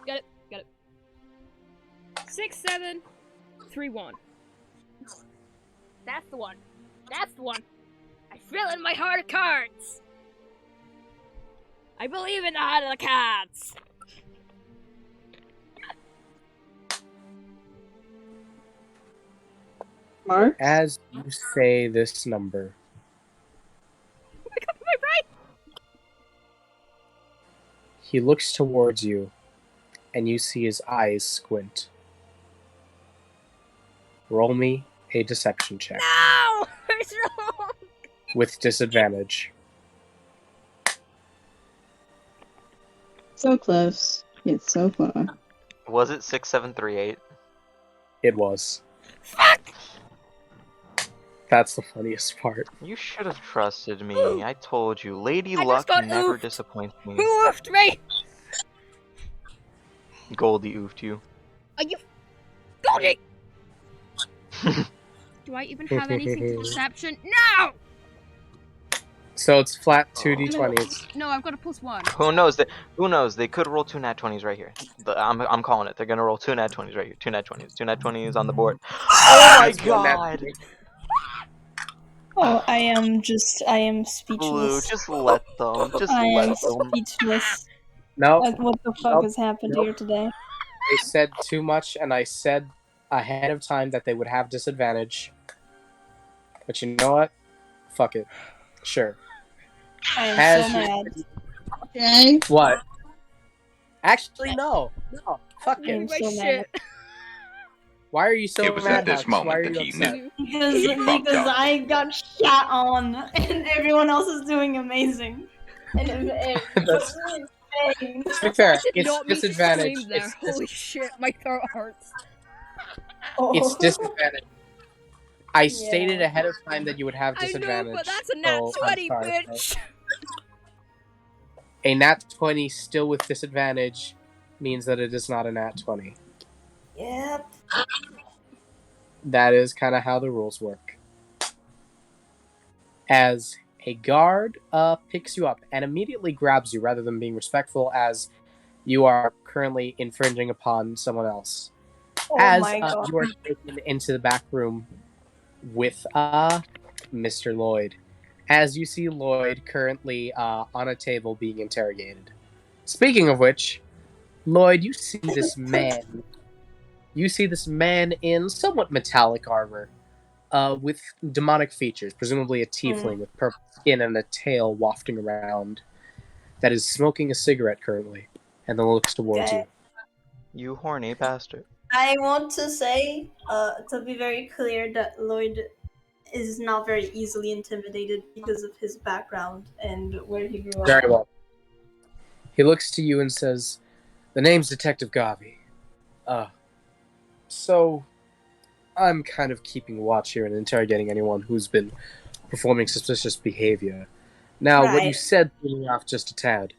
Got it. 6731. That's the one. I feel it in my heart of cards. I believe in the heart of the cards. Mark? As you say this number, Am I right? he looks towards you, and you see his eyes squint. Roll me a deception check No! It's wrong! with disadvantage. So close, yet so far. Was it 6738? It was. Fuck! That's the funniest part. You should have trusted me. I told you. Lady I just Luck got never oofed. disappoints me. Who oofed me? Goldie oofed you. Are you... Goldie! Do I even have anything to deception? No! So it's flat 2d20s. No, I've got a +1. Who knows? Who knows? They could roll 2 nat 20s right here. I'm calling it. They're gonna roll 2 nat 20s right here. 2 nat 20s. 2 nat 20s on the board. Oh my That's one nat god! 20. Oh, I am Blue, speechless. just let them. Just I am let them. speechless. No, What the fuck Nope. has happened Nope. here today? they said too much, and I said ahead of time that they would have disadvantage. But you know what? Fuck it. Sure. I am As so you- mad. Okay. What? Actually, no. No. Fuck I am it. My so shit. mad. Why are you so It was mad, at this Huxx? Why moment are that you he upset? knew. Because fucked up. I got shot on and everyone else is doing amazing. And it That's- puts me in pain. To be fair, Did it's not mean to disadvantage. scream there. It's, Holy shit, my throat hurts. it's disadvantage. I stated Yeah. ahead of time that you would have I disadvantage. know, but that's a nat so I'm 20, sorry. bitch. A nat 20 still with disadvantage means that it is not a nat 20. Yep. That is kind of how the rules work. As a guard picks you up and immediately grabs you rather than being respectful, as you are currently infringing upon someone else. Oh As my god. you are taken into the back room with Mr. Lloyd. As you see Lloyd currently on a table being interrogated. Speaking of which, Lloyd, you see this man. You see this man in somewhat metallic armor, with demonic features, presumably a tiefling with purple skin and a tail wafting around, that is smoking a cigarette currently, and then looks towards Okay. you. You horny bastard. I want to say, to be very clear, that Lloyd is not very easily intimidated because of his background and where he grew up. Very well. He looks to you and says, "The name's Detective Gavi. So I'm kind of keeping watch here and interrogating anyone who's been performing suspicious behavior. Now, what you Right. said threw me off just a tad.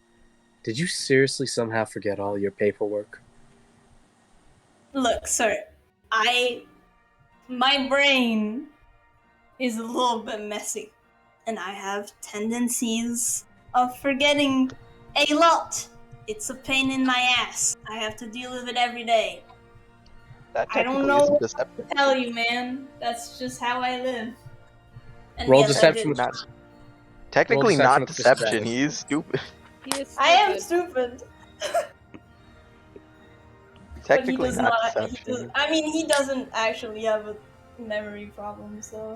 Did you seriously somehow forget all your paperwork?" Look, sir, my brain is a little bit messy, and I have tendencies of forgetting a lot. It's a pain in my ass. I have to deal with it every day. That I don't technically know is what deception. to tell you, man. That's just how I live. And Roll yes, deception I with did. Not technically deception not with deception. disadvantage. He is stupid. He is I am stupid. stupid. Technically but he does not not. deception. I mean, he doesn't actually have a memory problem, so.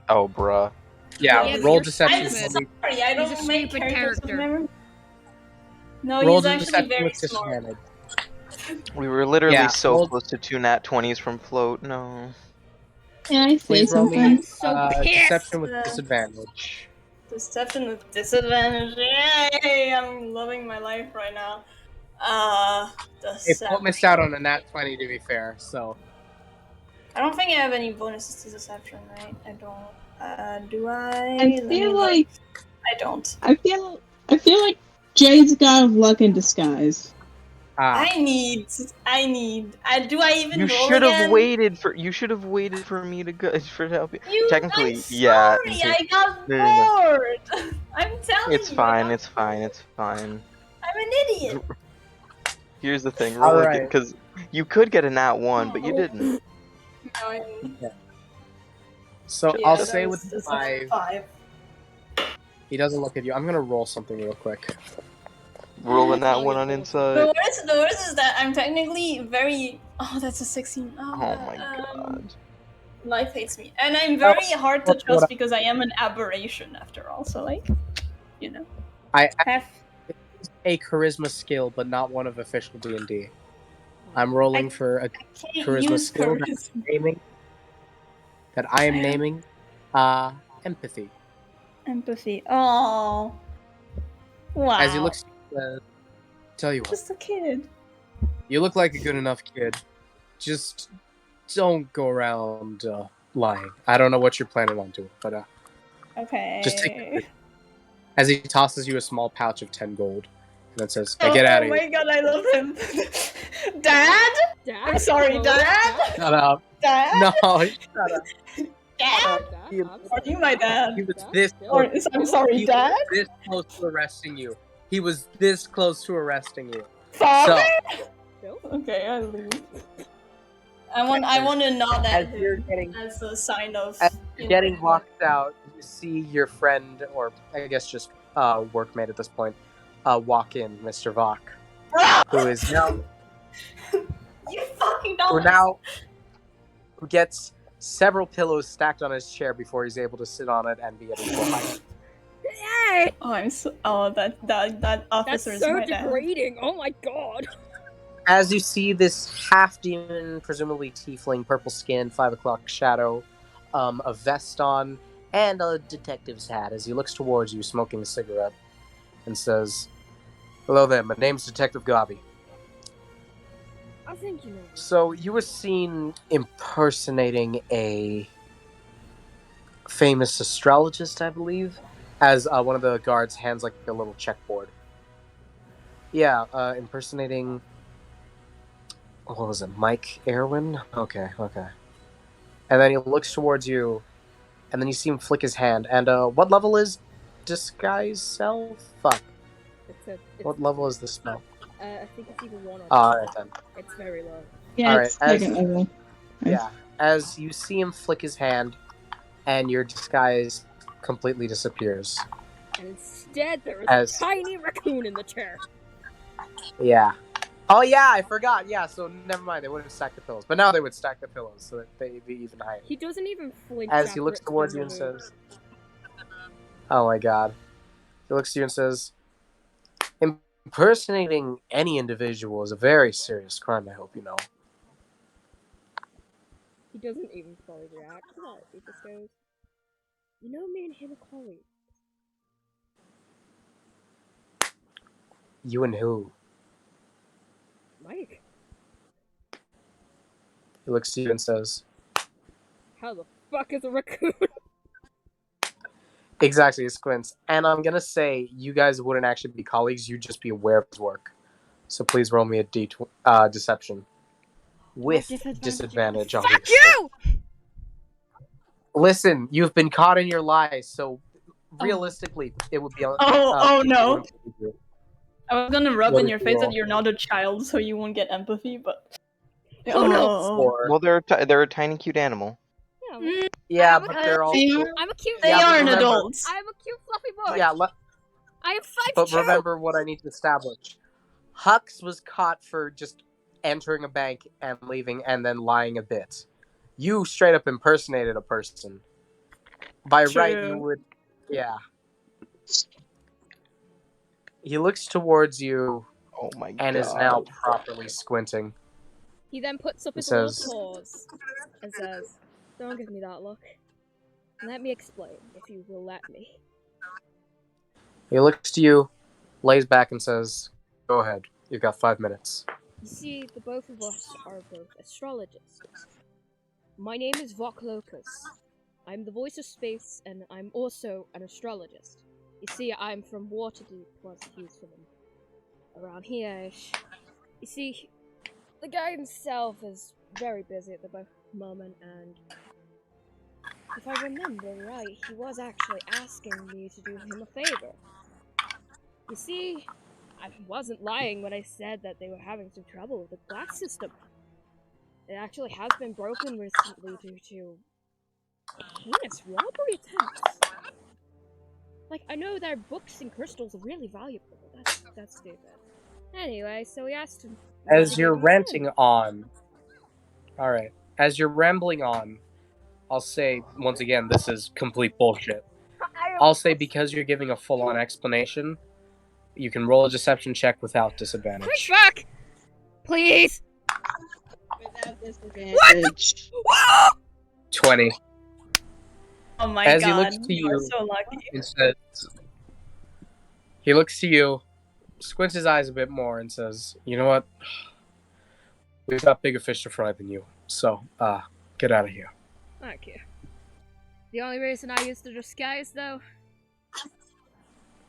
Oh, bruh. Yeah, Yeah, but roll you're deception. I'm stupid. sorry, I He's don't a make stupid characters with character. memory. No, Roll he's actually deception very with smart. disadvantage. We were literally Yeah, so roll- close to 2 nat 20s from float. No. Can I say Please roll me something? So pissed. deception with Uh, disadvantage. Deception with disadvantage. Yay! I'm loving my life right now. Hey, Float missed out on a nat 20 to be fair, so. I don't think I have any bonuses to deception, right? I don't. Do I? I Let me feel look. like I don't. I feel like Jay's got luck in disguise. I need. Do I even You roll should again? have waited for. You should have waited for me to go for to help you. You, Technically, I'm yeah. sorry, I got No, no, no. bored. I'm telling It's you. fine. I got It's fine. bored. It's fine. I'm an idiot. Here's the thing. Roll again, Alright. because you could get a nat 1, but you didn't. So Yeah, I'll that say was with deception 5, he doesn't look at you. I'm gonna roll something real quick. Rolling that Tell one your on boss. inside. The worst is that I'm technically very. Oh, that's a 16. Oh my god. Life hates me, and I'm very hard to what- trust what- because I am an aberration after all. So like, you know, I have a charisma skill, but not one of official D&D. I'm rolling for a can't charisma use skill charisma. that I am naming empathy. Empathy. Oh, wow. As he looks, tell you what, just a kid. you look like a good enough kid. Just don't go around lying. I don't know what you're planning on doing, but Okay. just take it. As he tosses you a small pouch of 10 gold, and then says, "Now get out of Oh here." my god, I love him. Dad? Dad? I'm sorry, Hello? Dad? Shut up. Dad? No, shut up. Dad? He- Are you my dad? He was this Or, close. I'm sorry, He Dad? was this close to arresting you. He was this close to arresting you. Father? So, Okay, I leave. I want to nod as at you're him getting as a sign of as you know, getting walked out, you see your friend, or I guess just workmate at this point, walk in, Mr. Vok, who is now fucking Who dollars. now gets several pillows stacked on his chair before he's able to sit on it and be at equal height. Yay! Oh, I'm so. Oh, that That's officer is so my dad. degrading. Oh my god. As you see this half-demon, presumably tiefling, purple skin, 5 o'clock shadow, a vest on, and a detective's hat as he looks towards you smoking a cigarette and says, "Hello there, my name's Detective Gavi. I think you know. So you were seen impersonating a famous astrologist, I believe, as one of the guards hands like a little checkboard. Yeah, impersonating... What was it, Mike Erwin? Okay. And then he looks towards you, and then you see him flick his hand. And what level is disguise self? Fuck. What level is the spell? I think it's either 1 or 2. Alright then. It's very low. Yeah, Alright, it's second level. Yeah, as you see him flick his hand, and your disguise completely disappears. And instead, there is As- a tiny raccoon in the chair. Yeah. Oh yeah, I forgot. Yeah, so never mind. They wouldn't stack the pillows, but now they would stack the pillows so that they'd be even higher. He doesn't even flinch As after he looks it's been towards you and removed. says, "Oh my god." He looks to you and says, "Impersonating any individual is a very serious crime. I hope you know." He doesn't even fully react to that. He just goes, "You know, me and him are colleagues." You and who? Mike, He looks to you and says, how the fuck is a raccoon? "Exactly, he squints." And I'm gonna say you guys wouldn't actually be colleagues. You'd just be aware of his work. So please roll me a deception with disadvantage. Fuck Obviously. you! Listen, you've been caught in your lies, so realistically, it would be. Oh no! You. I was gonna rub What in did your you face roll? that you're not a child, so you won't get empathy. But Oh, no. Or- Well, they're a tiny, cute animal. Yeah, Mm, yeah, I'm but a- they're all. I'm a cute. they Yeah, but aren't remember- adults. I'm a cute fluffy boy. Yeah, I am 5'2". but remember what I need to establish. Huxx was caught for just entering a bank and leaving, and then lying a bit. You straight up impersonated a person. By right, you True. would. Yeah. He looks towards you Oh my god. and is now properly squinting. He then puts up He his says- little paws and says, "Don't give me that look. Let me explain, if you will let me." He looks to you, lays back, and says, "Go ahead. You've got 5 minutes." You see, the both of us are both astrologists. My name is Vok Locus. I'm the voice of space, and I'm also an astrologist. You see, I'm from Waterdeep, plus he's from around here-ish. You see, the guy himself is very busy at the moment, and if I remember right, he was actually asking me to do him a favor. You see, I wasn't lying when I said that they were having some trouble with the glass system. It actually has been broken recently due to heinous robbery attempts. Like, I know their books and crystals are really valuable, but that's stupid. Anyway, so we asked him... As you're ranting on. Alright. As you're rambling on, I'll say, once again, this is complete bullshit. I'll say because you're giving a full-on explanation, you can roll a deception check without disadvantage. Quick fuck! Please! Without disadvantage. 20. Oh my As god! he looks to you are you- so lucky. It says, he looks to you, squints his eyes a bit more, and says, "You know what? We've got bigger fish to fry than you. So, get out of here." Thank you. The only reason I used the disguise, though,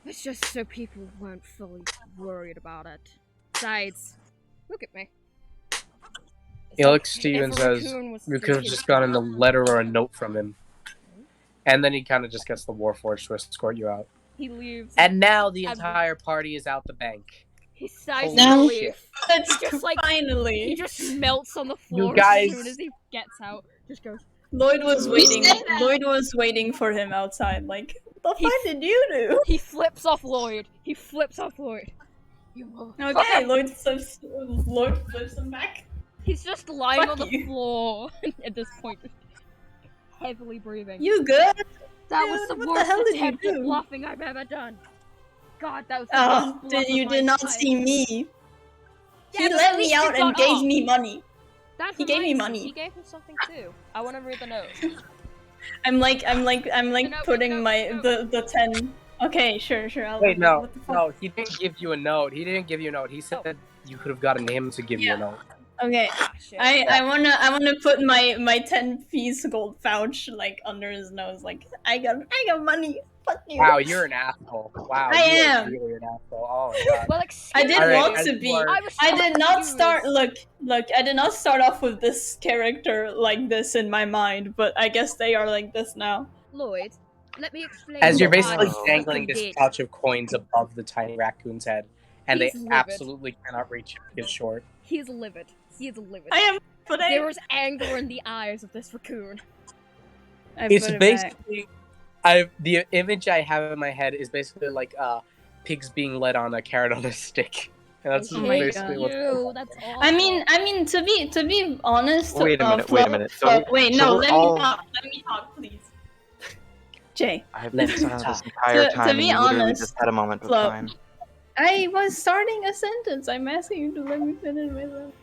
was just so people weren't fully worried about it. Besides, look at me. It's He like looks to you if and a says, raccoon was "You could have freaking- just gotten a letter or a note from him." And then he kind of just gets the Warforged to escort you out. He leaves. And now the I'm- entire party is out the bank. He sighs Holy No. relief. shit. That's just like- finally. He just melts on the floor guys- as soon as he gets out. Just goes. Lloyd was You waiting. said that. Lloyd was waiting for him outside. Like, what the He- fuck did you do? He flips off Lloyd. He flips off Lloyd. You motherfucker. Okay, Lloyd flips him back. He's just lying Fuck on the you. floor at this point, just heavily breathing. You good? That was Dude, the what the worst hell did you attempt at do? bluffing I've ever done. God, that was the Oh, worst bluff you of my did not entire- see me. Yeah, He but let at me least out you and got gave off. me money. That He gave me reminds money. He gave me something too. I want to read the note. I'm like No, putting my no. the 10. Okay, sure. I'll Wait, no, what the fuck? no, he didn't give you a note. He didn't give you a note. He said you could have gotten him to give you a note. Okay. Ah, shit. I wanna put my 10-piece gold pouch like under his nose, like I got money. Fuck you. Wow, you're an asshole. Wow, I you am. are really an asshole. Oh my god. Well, I did Alright, want as to you be. are- I did not confused. start. Look. I did not start off with this character like this in my mind, but I guess they are like this now. Lloyd, let me explain. As you're what basically I dangling fucking this did. pouch of coins above the tiny raccoon's head, and He's they livid. absolutely cannot reach him. It's short. He's livid. I am, but There was anger in the eyes of this raccoon. It's basically, the image I have in my head is basically like pigs being led on a carrot on a stick. And that's I Oh my basically God. what's going You, on. that's awful. I mean, to be honest. Wait a minute, wait a minute. Wait, So no. we're Let all- me talk. Let me talk, please. Jay, I've Let been me silent this talk. entire To time, be and you literally honest, just had a moment of Flo, time. I was starting a sentence. I'm asking you to let me finish my sentence.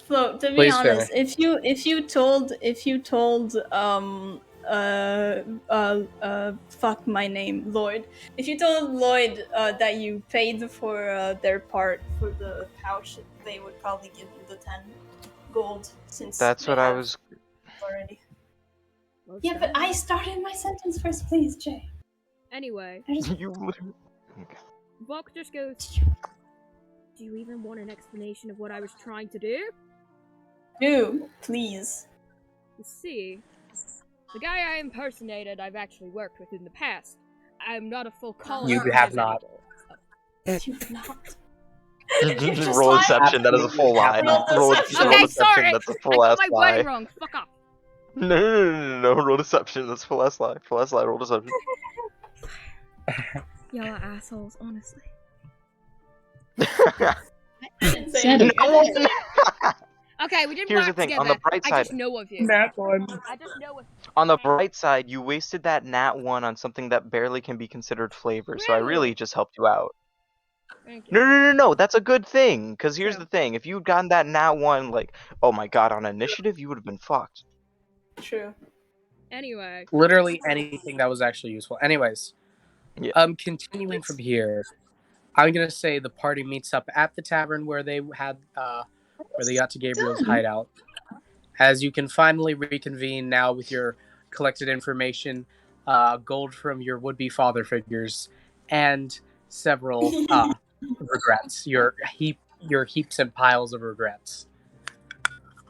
Flo, to be Please honest, if you told fuck my name, Lloyd. If you told Lloyd that you paid for their part for the pouch, they would probably give you the 10 gold since That's they what I have was. already. Most Yeah, but I definitely. started my sentence first, please, Jay. Anyway, I just You literally. Vok just goes, do you even want an explanation of what I was trying to do? do, please. You see, the guy I impersonated I've actually worked with in the past. I'm not a full colonist. You have not. You've not. Roll deception. That is a full lie. Roll deception. Okay, Roll sorry. That's a I full got ass my lie. wording wrong. Fuck off. No. Roll deception. That's full ass lie. Full ass lie. Roll deception. Y'all are assholes, honestly. I didn't say Said anything. I didn't say Okay, we didn't Here's the work thing, together. on the bright I side- just know of you. That one. I just know of On the bright side, you wasted that nat 1 on something that barely can be considered flavor, so I really just helped you out. Thank you. No, that's a good thing, because here's True. the thing, if you'd gotten that nat 1, like, oh my god, on initiative, you would have been fucked. True. Anyway, Literally anything that was actually useful. Anyways, Yeah. continuing from here, I'm gonna say the party meets up at the tavern where they had where they got to Gabriel's Done. hideout. As you can finally reconvene now with your collected information, gold from your would-be father figures, and several regrets. Your heaps and piles of regrets.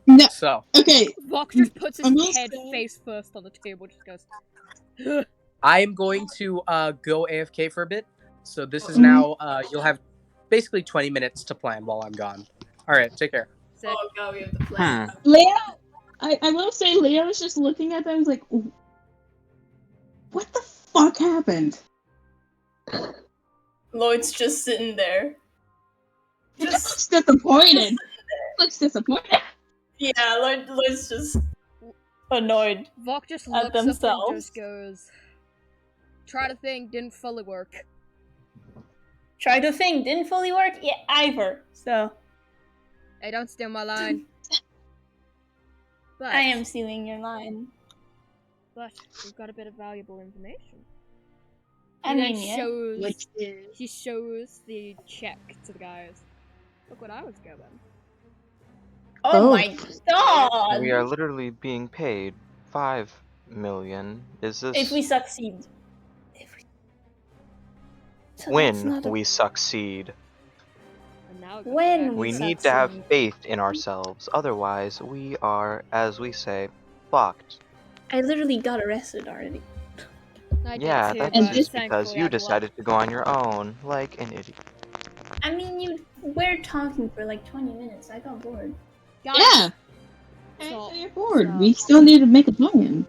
No. So Okay. Vok just puts his I will head say- face first on the table, just goes, I am going to go AFK for a bit. So this is Mhm. now you'll have basically 20 minutes to plan while I'm gone. All right, take care. sick. Oh god, we have the plan. Leo, I will say Leo was just looking at them and was like, what the fuck happened? Lloyd's just sitting there. Looks disappointed. Looks disappointed. Yeah, Lloyd's just annoyed. Vok just At looks up and themselves. just goes, try to think, didn't fully work. Tried to think, didn't fully work. Yeah, either. So Hey, don't steal my line. But, I am stealing your line. but we've got a bit of valuable information. I He then mean, yeah. shows, Which is he shows the check to the guys. Look what I was given. Oh Oh. my god! We are literally being paid 5 million. Is this If we succeed. So that's when not a- we succeed? And now it got When back. We we need to have succeed. faith in ourselves, otherwise we are, as we say, fucked. I literally got arrested already. I did Yeah, too, that's And but just thankfully because you I've left. decided to go on your own, like an idiot. I mean, we're talking for like 20 minutes. I got bored. Guys, yeah. So- You're bored. so- We still need to make a plan.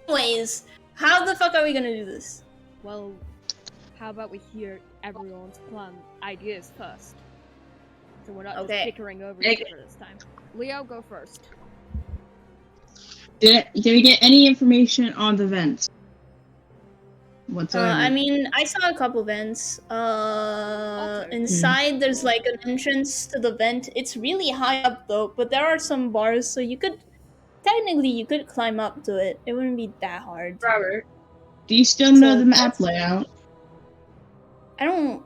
Anyways, how the fuck are we gonna do this? Well, how about we hear everyone's plan ideas first? So we're not Okay. just bickering over each other this time. Leo, go first. Did we get any information on the vents? Whatsoever. I mean, I saw a couple vents. Inside there's like an entrance to the vent. It's really high up though, but there are some bars, so you could climb up to it. It wouldn't be that hard. Robert, do you still know the map layout? I don't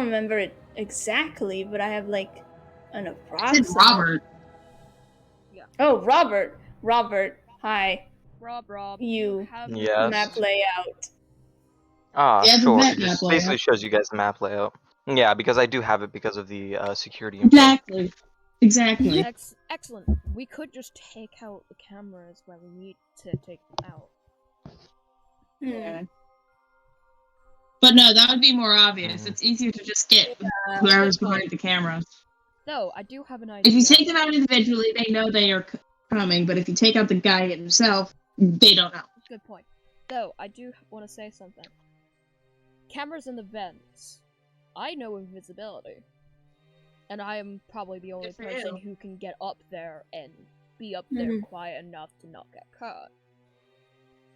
remember it exactly, but I have like an I approximate. said Robert. Oh, Robert. Robert. Hi. Rob, You have Yes. map layout. Ah, Yeah, the sure. map It just layout. basically shows you guys the map layout. Yeah, because I do have it because of the security info. Exactly. Excellent. We could just take out the cameras where we need to take them out. Yeah. But no, that would be more obvious. It's easier to just get whoever's behind the cameras. Though, I do have an If idea. you take them out individually, they know they are coming, but if you take out the guy himself, they don't know. Good point. Though, I do want to say something. Cameras in the vents. I know invisibility. And I am probably the only Good for person you. who can get up there and be up there quiet enough to not get caught.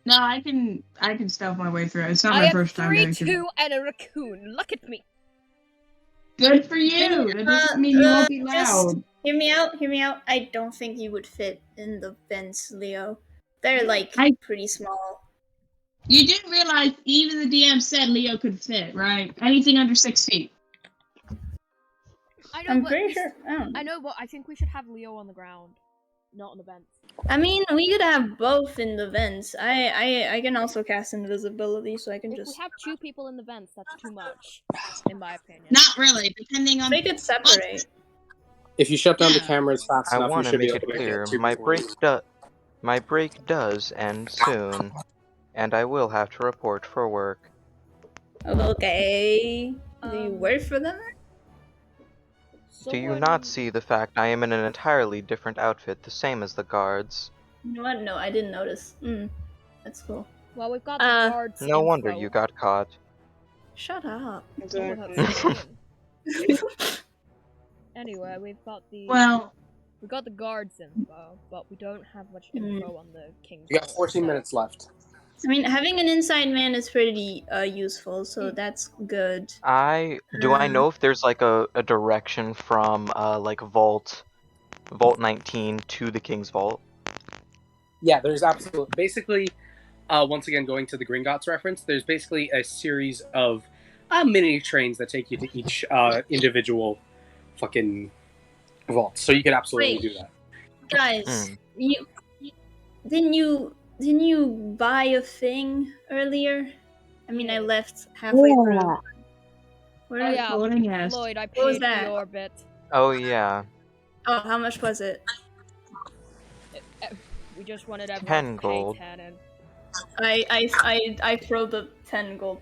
No, I can stealth my way through it. It's not I my have first time doing it. 3-2 and a raccoon. Look at me. Good for you! That doesn't mean you won't be just- loud. Hear me out. I don't think you would fit in the vents, Leo. They're like pretty small. You do realize even the DM said Leo could fit, right? Anything under 6 feet. I know, I'm but pretty we sure. I know, but I think we should have Leo on the ground, not on the vents. I mean, we could have both in the vents. I can also cast invisibility, so I can If just. we have 2 people in the vents, that's too much, in my opinion. Not really, depending on. They could separate. If you shut down the Yeah. cameras fast I enough, you want to should be make able it to clear, get two my people. break does end soon, and I will have to report for work. Okay. Do you work for them? Do you not see the fact I am in an entirely different outfit, the same as the guards? You know what? No, I didn't notice. That's cool. Well, we've got the guards. No wonder you got caught. Shut up. Anyway, we've got the we got the guards info, but we don't have much info on the king's. You got 14 minutes left. I mean, having an inside man is pretty useful, so that's good. Do I know if there's like a direction from like Vault 19 to the King's Vault? Yeah, there's absolutely. Basically, once again, going to the Gringotts reference, there's basically a series of mini trains that take you to each individual fucking vault. So you could absolutely do that. Guys, didn't you buy a thing earlier? I mean, I left halfway through. Oh yeah, Lloyd, I What was paid that? the orbit. Oh yeah. Oh, how much was it? We just wanted everyone 10 to pay gold. 10 and... I throw the 10 gold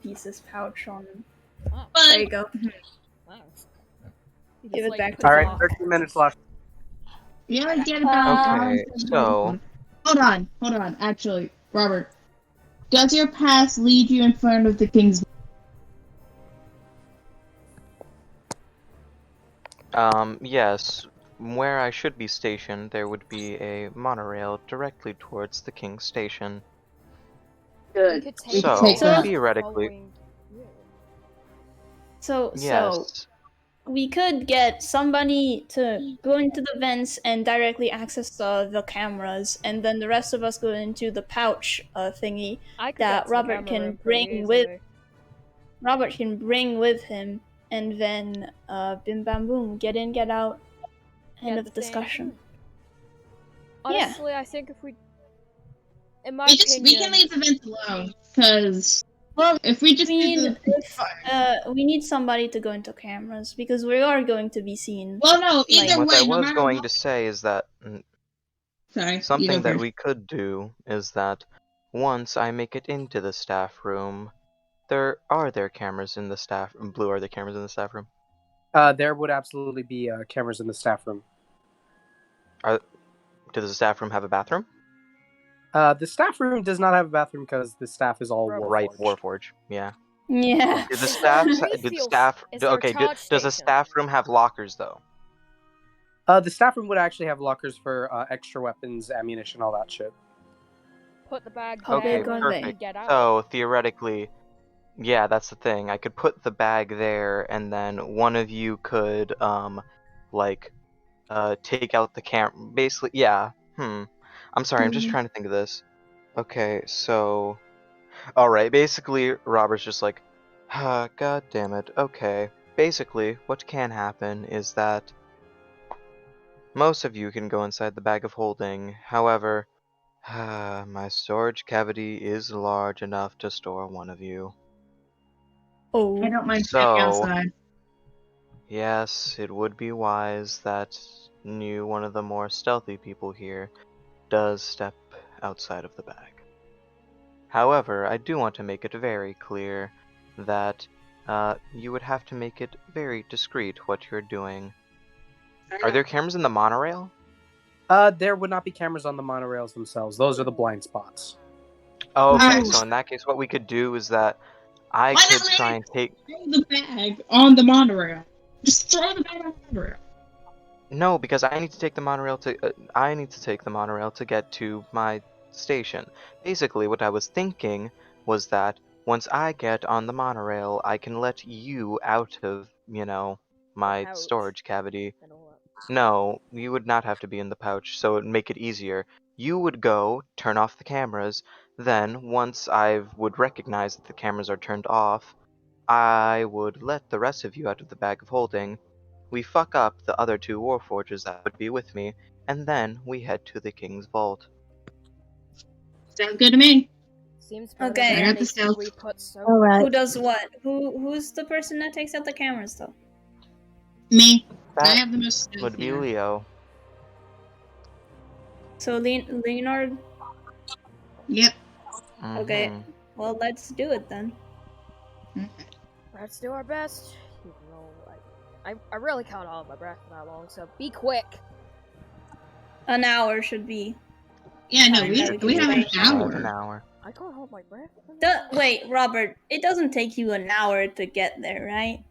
pieces pouch on. Wow. There you go. Wow. Give it back to All the right, 13 minutes left. Yeah, get about. Okay, so Hold on. Actually, Robert, does your path lead you in front of the king's? yes, where I should be stationed, there would be a monorail directly towards the King's Station. We could take So, take that. theoretically, So yes. we could get somebody to go into the vents and directly access the cameras, and then the rest of us go into the pouch thingy I could that get to the Robert camera can room pretty bring with. easily. Robert can bring with him, and then bim bam boom, get in, get out, end Get of the thing. discussion. Honestly, I think if we... In my We opinion... can leave the vents alone, because Well, if we just we do need we need somebody to go into cameras because we are going to be seen. well, no, either What way, I no was matter going what. to say is that Sorry, you something go that first. we could do is that once I make it into the staff room, are there cameras in the staff Blue, are there cameras in the staff room? There would absolutely be cameras in the staff room. Does the staff room have a bathroom? The staff room does not have a bathroom because the staff is all Right, Warforged. Warforge. Yeah. Yeah. Did the staff? We Did feel staff? it's our Okay. charge Does a station. staff room have lockers though? The staff room would actually have lockers for extra weapons, ammunition, all that shit. Put the bag How there big are when they? we get out. So theoretically, yeah, that's the thing. I could put the bag there, and then one of you could like take out the camera. Basically, yeah. I'm sorry. I'm just trying to think of this. Okay, so all right. Basically, Robert's just like, God damn it. Okay. Basically, what can happen is that most of you can go inside the bag of holding. However, my storage cavity is large enough to store one of you. Oh. I don't mind staying So, outside. yes, it would be wise that one of the more stealthy people here does step outside of the bag. However, I do want to make it very clear that you would have to make it very discreet what you're doing. Are there cameras in the monorail? There would not be cameras on the monorails themselves. Those are the blind spots. Oh, okay, Nice. so in that case, what we could do is that I Why could not try and take... Throw the bag on the monorail. Just throw the bag on the monorail. No, because I need to take the monorail to get to my station. Basically, what I was thinking was that once I get on the monorail, I can let you out of, my Pouch. storage cavity. And all that. No, you would not have to be in the pouch, so it would make it easier. You would go, turn off the cameras, then, once I would recognize that the cameras are turned off, I would let the rest of you out of the bag of holding. We fuck up the other two warforges that would be with me, and then we head to the King's Vault. Sounds good to me. Seems better Okay. than I got the anything stealth. we put so Alright. Who does what? Who's the person that takes out the cameras though? Me. I That have the most stealth would be here. Leo. So Leonard. Yep. Okay. Mhm. Well, let's do it then. Let's do our best. Even though I really can't hold my breath for that long, so be quick. An hour should be. Yeah, no, Fine, we that we would have be an fine. Have an hour. hour. I can't hold my breath. Wait, Robert. It doesn't take you an hour to get there, right?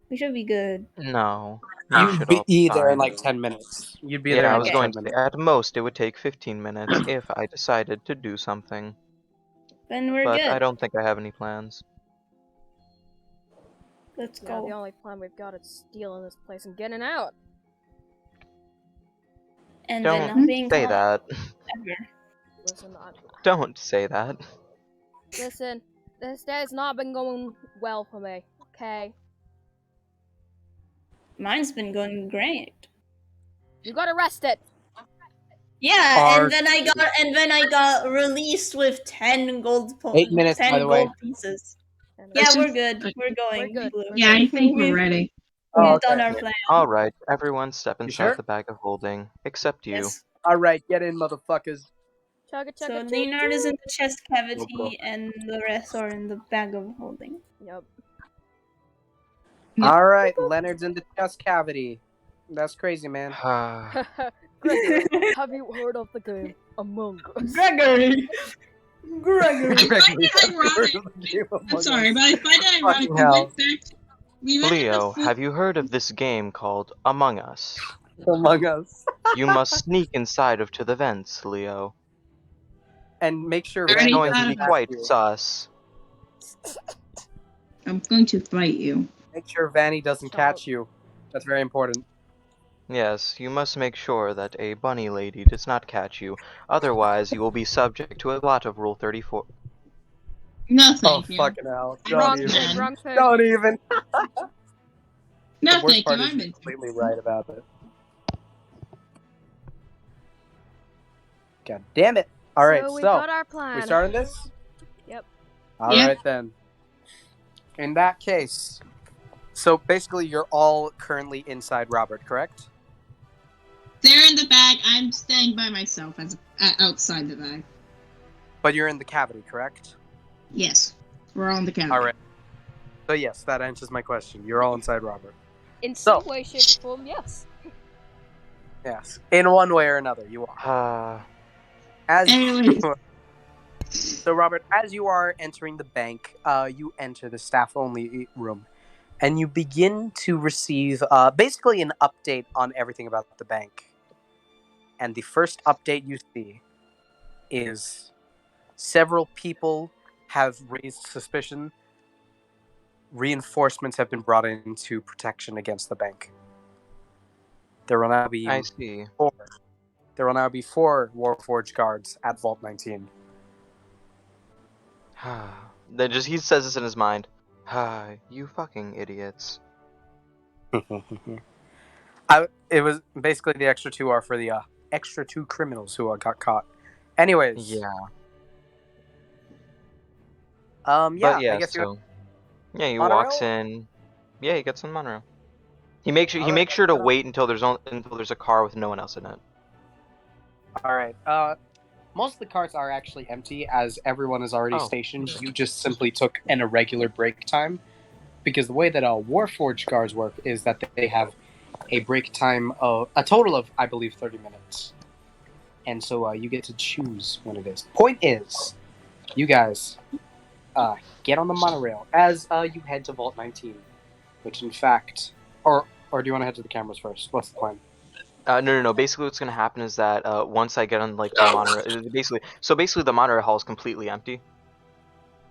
We should be good. No. You'd should all be be there in fine. like 10 minutes. You'd be Yeah, there I in was like Okay. going 10 to say, minutes. at most it would take 15 minutes if I decided to do something. Then we're But good. I don't think I have any plans. Let's Yeah, the go. only plan we've got is stealing this place and getting out. And then Don't not being say caught that. ever. Listen, Don't say that. listen. This day's not been going well for me. Okay, Mine's been going great. you got arrested. Yeah, Are- and then I got released with 10 gold 8 minutes, by 10 the way. gold pieces. And Yeah, Let's we're just- good. We're going. We're good. Blue. Yeah, I think we're We've- ready. Oh, We've okay. done our plan. Alright, everyone step You inside sure? the bag of holding, except you. Yes. Alright, get in, motherfuckers. chugga So chugga Leonard is in the chest Go, cavity, and the rest are in the bag of holding. Yep. Alright, Leonard's in the chest cavity. That's crazy, man. Gregory, have you heard of the game Among Us? Gregory. I Gregory. find it ironic. I'm sorry, but I find it ironic. Fucking hell. We went Leo, to have you heard of this game called Among Us? Among Us. You must sneak inside to the vents, Leo. And make sure Alright, It's Vanny going to doesn't be catch quite you. sus. I'm going to fight you. Make sure Vanny doesn't Shut catch up. you. That's very important. Yes, you must make sure that a bunny lady does not catch you. Otherwise, you will be subject to a lot of Rule 34. No, Oh, thank you. fucking hell. Wrong Don't thing, even. wrong thing. Don't even. No, The worst thank you. part is I'm you're in. completely right about it. God damn it. Alright, So we so got our plan. we starting this? Yep. Alright then. In that case, so basically you're all currently inside Robert, correct? They're in the bag. I'm staying by myself outside the bag. But you're in the cavity, correct? Yes, we're on the couch. Alright. So yes, that answers my question. You're all inside Robert. In So- some way, shape, or form, yes. Yes. In one way or another, you are. Uh, As Anyways. So, Robert, as you are entering the bank, you enter the staff-only room, and you begin to receive basically an update on everything about the bank. And the first update you see is several people have raised suspicion. Reinforcements have been brought into protection against the bank. There will now be I see. 4. There will now be 4 Warforged guards at Vault 19. Then he says this in his mind. You fucking idiots. It was basically the extra 2 are for the extra 2 criminals who got caught. Anyways. Yeah. Yeah, But yeah, I guess so he Monorail? walks in. Yeah, he gets on monorail. He makes sure Alright, to wait until there's a car with no one else in it. All right. Most of the cars are actually empty, as everyone is already stationed. You just simply took an irregular break time, because the way that Warforged cars work is that they have a break time of a total of, I believe, 30 minutes, and so you get to choose when it is. Point is, you guys get on the monorail as you head to Vault 19, which in fact, or do you want to head to the cameras first? What's the plan? No. Basically, what's gonna happen is that once I get on the monorail, basically the monorail hall is completely empty.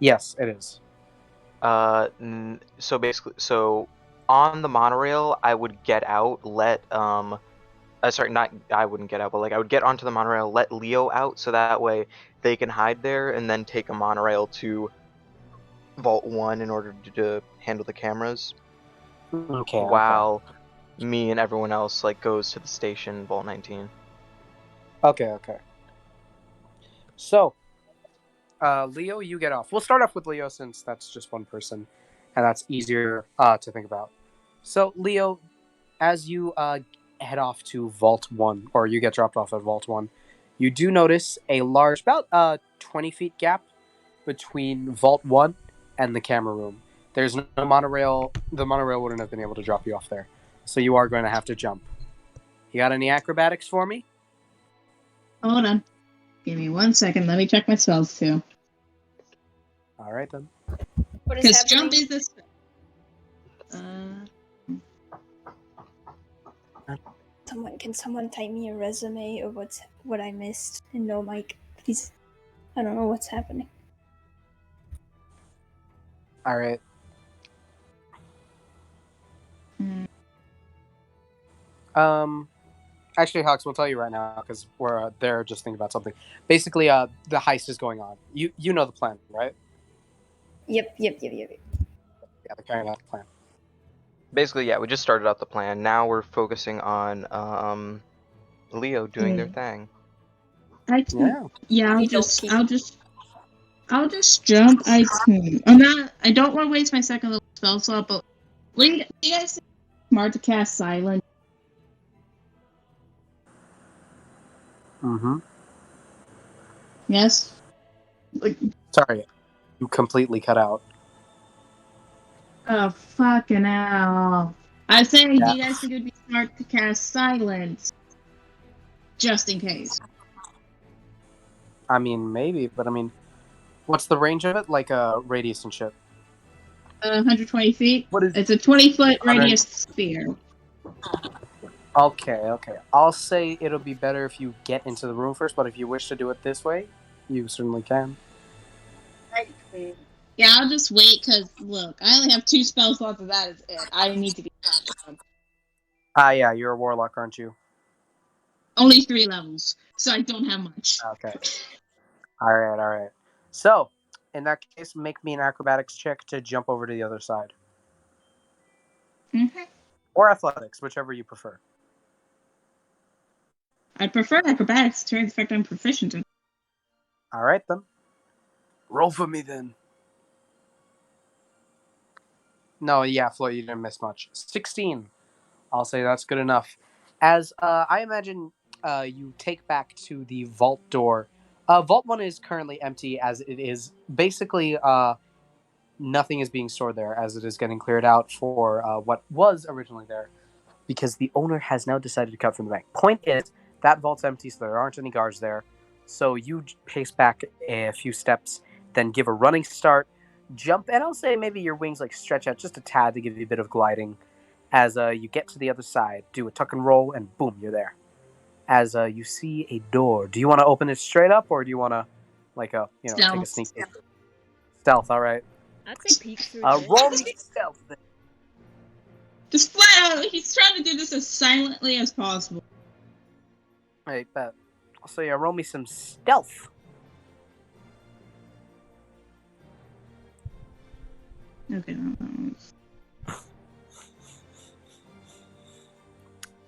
Yes, it is. So on the monorail, I would get out, I wouldn't get out, but like I would get onto the monorail, let Leo out, so that way they can hide there, and then take a monorail to Vault 1 in order to handle the cameras. Okay. While me and everyone else goes to the station, Vault 19. Okay. So, Leo, you get off. We'll start off with Leo since that's just one person, and that's easier to think about. So, Leo, as you head off to Vault 1, or you get dropped off at Vault 1, you do notice a large, about 20 feet gap between Vault 1 and the camera room. There's no monorail. The monorail wouldn't have been able to drop you off there. So you are going to have to jump. You got any acrobatics for me? Hold on. Give me 1 second. Let me check my spells too. All right then. What is Because happening? jump is this. Can someone type me a resume of what I missed? And no, Mike, please. I don't know what's happening. All right. Actually, Huxx, we'll tell you right now because we're there just thinking about something. Basically, the heist is going on. You know the plan, right? Yep. Yeah, they're carrying out the plan. Basically, yeah, we just started out the plan. Now we're focusing on Leo doing their thing. I'll just jump. I don't want to waste my second level spell slot, but do you guys think it's smart to cast silence? Mm-hmm. Yes. Sorry, you completely cut out. Oh, fucking hell. I was saying, Yeah. do you guys think it would be smart to cast silence? Just in case. I mean, maybe, but I mean, what's the range of it? Like a radius and shit. 120 feet? What is? It's a 20-foot radius sphere. Okay. I'll say it'll be better if you get into the room first, but if you wish to do it this way, you certainly can. Yeah, I'll just wait, because, look, I only have 2 spell slots, and that is it. I need to be... Yeah, you're a warlock, aren't you? Only 3 levels, so I don't have much. Okay. Alright. So, in that case, make me an acrobatics check to jump over to the other side. Mm-hmm. Or athletics, whichever you prefer. I prefer acrobatics, to the fact I'm proficient in. Alright then. Roll for me then. No, yeah, Flo, you didn't miss much. 16. I'll say that's good enough. As I imagine you take back to the vault door. Vault 1 is currently empty, as it is basically nothing is being stored there, as it is getting cleared out for what was originally there, because the owner has now decided to cut from the bank. Point is, that vault's empty, so there aren't any guards there. So you pace back a few steps, then give a running start, jump, and I'll say maybe your wings like stretch out just a tad to give you a bit of gliding. As you get to the other side, do a tuck and roll, and boom, you're there. As you see a door, do you want to open it straight up, or do you want to, like, take a Stealth. sneak in? Stealth, all right. I'd say peek through this. Roll me stealth. Then. Just flat out, he's trying to do this as silently as possible. I bet. So yeah, roll me some stealth. Okay.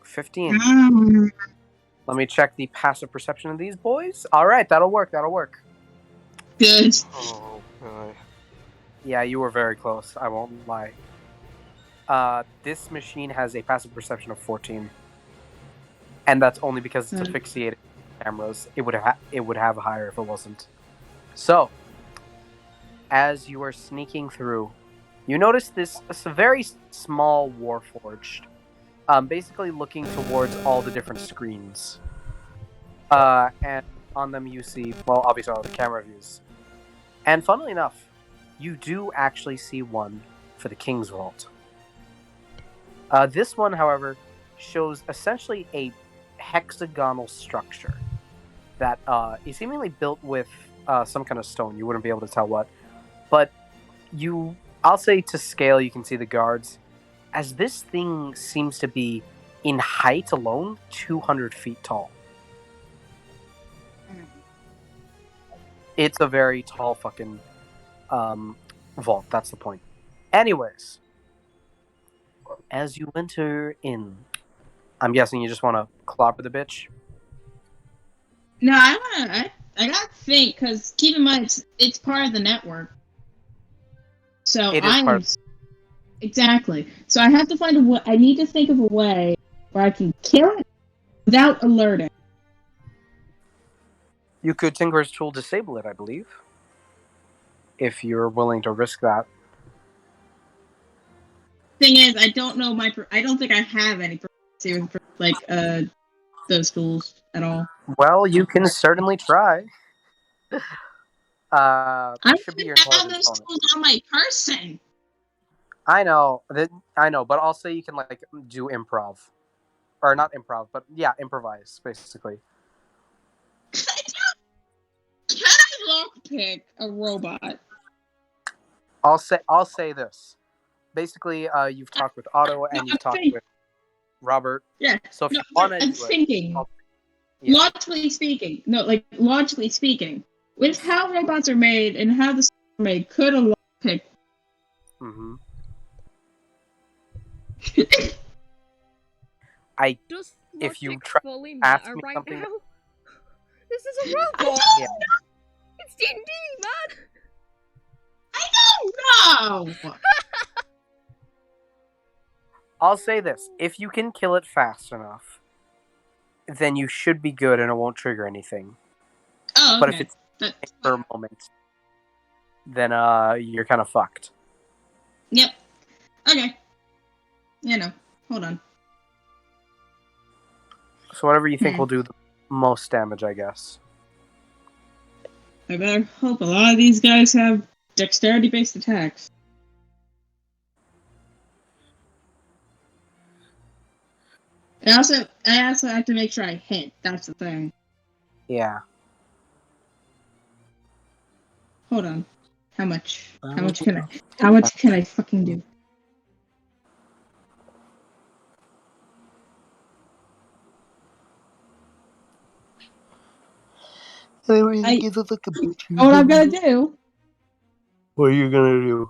15. Let me check the passive perception of these boys. All right, that'll work. Good. Oh, God. Yeah, you were very close. I won't lie. This machine has a passive perception of 14, and that's only because it's asphyxiated cameras. It would have higher if it wasn't. So, as you are sneaking through, you notice this a very small warforged, basically looking towards all the different screens. And on them you see, well, obviously all the camera views. And funnily enough, you do actually see one for the King's Vault. This one, however, shows essentially a hexagonal structure that is seemingly built with some kind of stone. You wouldn't be able to tell what. But I'll say to scale, you can see the guards. As this thing seems to be, in height alone, 200 feet tall. It's a very tall fucking vault. That's the point. Anyways, as you enter in, I'm guessing you just want to clobber the bitch? No, I gotta think, because keep in mind, it's part of the network. So It is part of... Exactly. So I have to find a way. I need to think of a way where I can kill it without alerting. You could Tinker's Tool disable it, I believe. If you're willing to risk that. Thing is, I don't know I don't think I have any proficiency with those tools at all. Well, you can certainly try. I should be your have those tools on my person. I know, but I'll say you can do improv, or not improv, but yeah, improvise basically. Can I lockpick a robot? I'll say this. Basically, you've talked with Otto and you've talked with Robert. Yeah. So if you want to, I'm thinking. Logically speaking, with how robots are made and how the are made, could a lockpick? Mm-hmm. Does if you logic try fully ask matter me right something now? This is a robot. Yeah. It's D&D, man. I don't know. I'll say this: if you can kill it fast enough, then you should be good and it won't trigger anything. Oh, okay. But if it's for a moment, then you're kind of fucked. Yep. Okay. Hold on. So whatever you think will do the most damage, I guess. I better hope a lot of these guys have dexterity-based attacks. I also have to make sure I hit. That's the thing. Yeah. Hold on. How much can I fucking do? What I'm gonna do? What are you gonna do?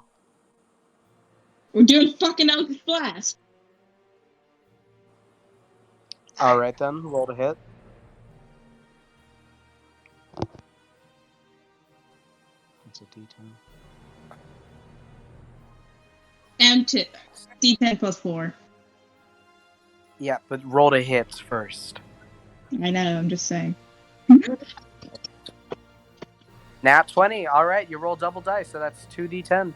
We're doing fucking Eldritch Blast. Alright then, roll to hit. It's a D10. And D10 plus 4. Yeah, but roll to hit first. I know, I'm just saying. Nat 20. Alright, you roll double dice, so that's 2d10.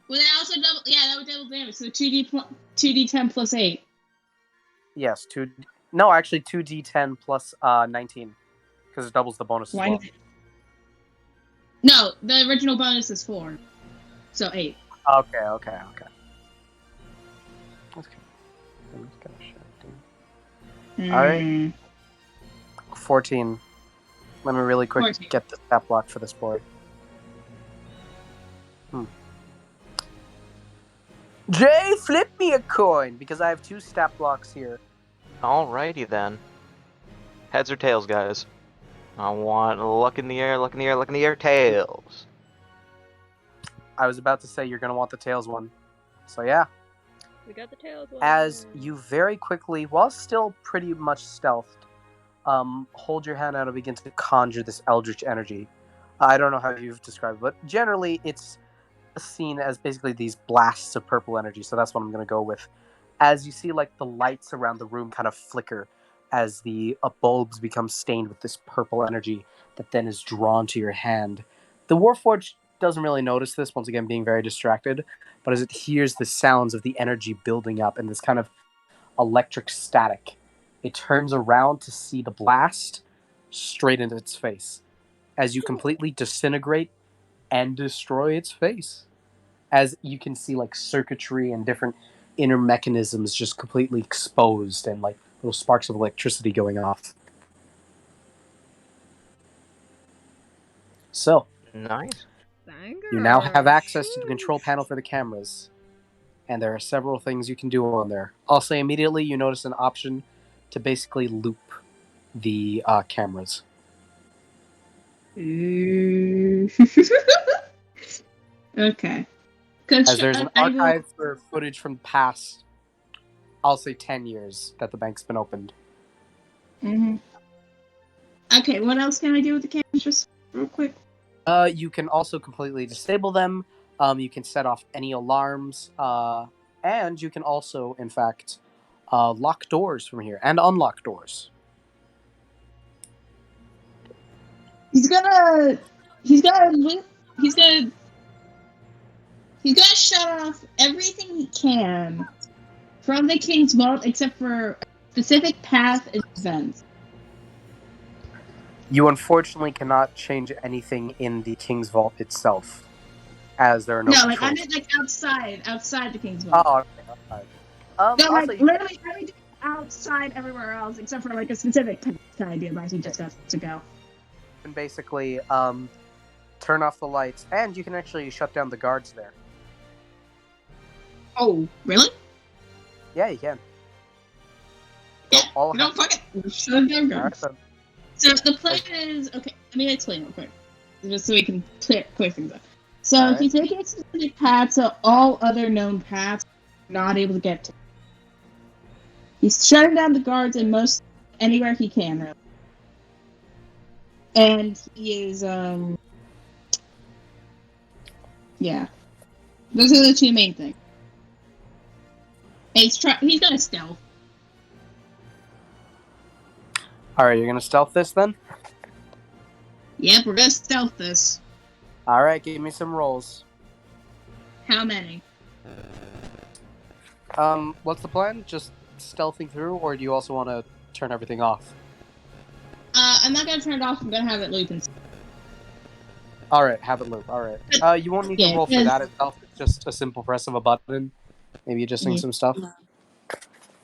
Well, that also that would double damage, so 2d10 plus 8. Yes, 2d10 plus 19. because it doubles the bonus as Why well. did it? No, the original bonus is 4. So 8. Okay. Alright. Mm. 14. Let me really quick 14. get the stat block for this boy. Jay, flip me a coin, because I have 2 stat blocks here. Alrighty then. Heads or tails, guys? I want luck in the air, luck in the air, luck in the air, tails. I was about to say you're going to want the tails one. So yeah. We got the tails one. As you very quickly, while still pretty much stealthed, hold your hand out and begin to conjure this eldritch energy. I don't know how you've described it, but generally it's seen as basically these blasts of purple energy, so that's what I'm going to go with. As you see, like, the lights around the room kind of flicker as the bulbs become stained with this purple energy that then is drawn to your hand. The Warforged doesn't really notice this, once again being very distracted, but as it hears the sounds of the energy building up and this kind of electric static, it turns around to see the blast straight into its face as you completely disintegrate and destroy its face. As you can see, like, circuitry and different inner mechanisms just completely exposed and like little sparks of electricity going off. So, Nice. you now have access to the control panel for the cameras, and there are several things you can do on there. I'll say immediately you notice an option to basically loop the cameras. Okay. As there's an archive for footage from the past, I'll say 10 years that the bank's been opened. Mm-hmm. Okay, what else can I do with the cameras, just real quick? You can also completely disable them. You can set off any alarms. And you can also, in fact, lock doors from here and unlock doors. He's gonna shut off everything he can from the King's Vault except for a specific path and events. You unfortunately cannot change anything in the King's Vault itself, as there are no I controls. meant like outside the King's Vault. Oh, okay. No, like literally everything outside everywhere else except for like a specific path kind of device he just got to go. You can basically turn off the lights, and you can actually shut down the guards there. Oh, really? Yeah, you can. Yeah, all you don't fuck it. Shut down guards. Right, So the plan is, okay, let me explain real quick, just so we can clear things up. So Alright. he's taking a specific path, so all other known paths are not able to get to. He's shutting down the guards in most anywhere he can, really. And he is, yeah. Those are the two main things. And he's gonna stealth. Alright, you're gonna stealth this then? Yep, we're gonna stealth this. Alright, give me some rolls. How many? What's the plan? Just stealthing through, or do you also want to turn everything off? I'm not gonna turn it off, I'm gonna have it looping. Alright, have it loop. Alright. You won't need to roll for that itself. It's just a simple press of a button. Maybe adjusting some stuff.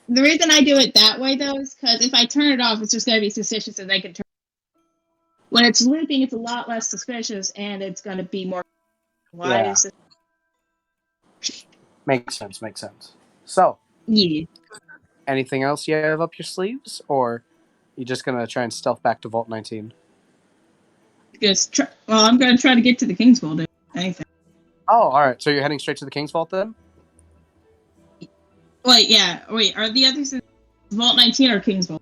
The reason I do it that way, though, is because if I turn it off, it's just going to be suspicious and they can turn. When it's looping, it's a lot less suspicious, and it's going to be more. Why is it? Makes sense. So, Yeah. anything else you have up your sleeves, or you just going to try and stealth back to Vault 19? I'm going to try to get to the King's Vault. Anything. Oh, alright. So you're heading straight to the King's Vault then? Wait, yeah. Wait, are the others in Vault 19 or King's Vault?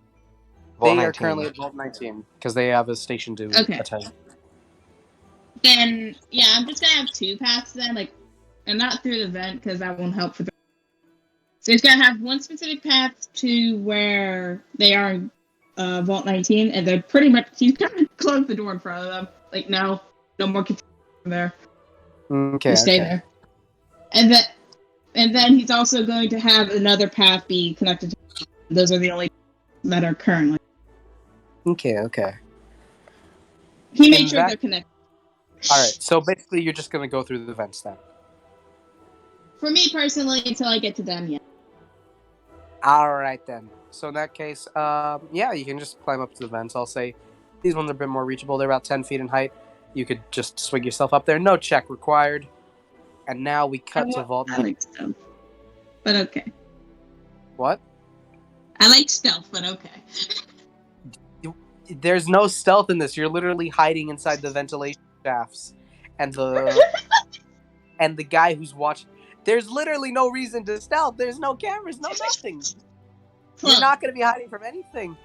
Vault They 19. are currently at Vault 19, because they have a station to attend. Then, yeah, I'm just going to have two paths then, and not through the vent, because that won't help for the. So he's going to have one specific path to where they are in Vault 19, and they're pretty much. He's going to close the door in front of them. Like, no more control from there. Okay. Stay there. And then he's also going to have another path be connected to. Those are the only that are currently. Okay. He made In sure that- they're connected. All right, so basically you're just gonna go through the vents then. For me personally, until I get to them, yeah. All right then. So in that case, yeah, you can just climb up to the vents. I'll say these ones are a bit more reachable. They're about 10 feet in height. You could just swing yourself up there. No check required. And now we cut to Vault I 9. like stealth, but okay. What? I like stealth, but okay. There's no stealth in this. You're literally hiding inside the ventilation shafts, and the guy who's watching. There's literally no reason to stealth. There's no cameras, no nothing. You're not gonna be hiding from anything.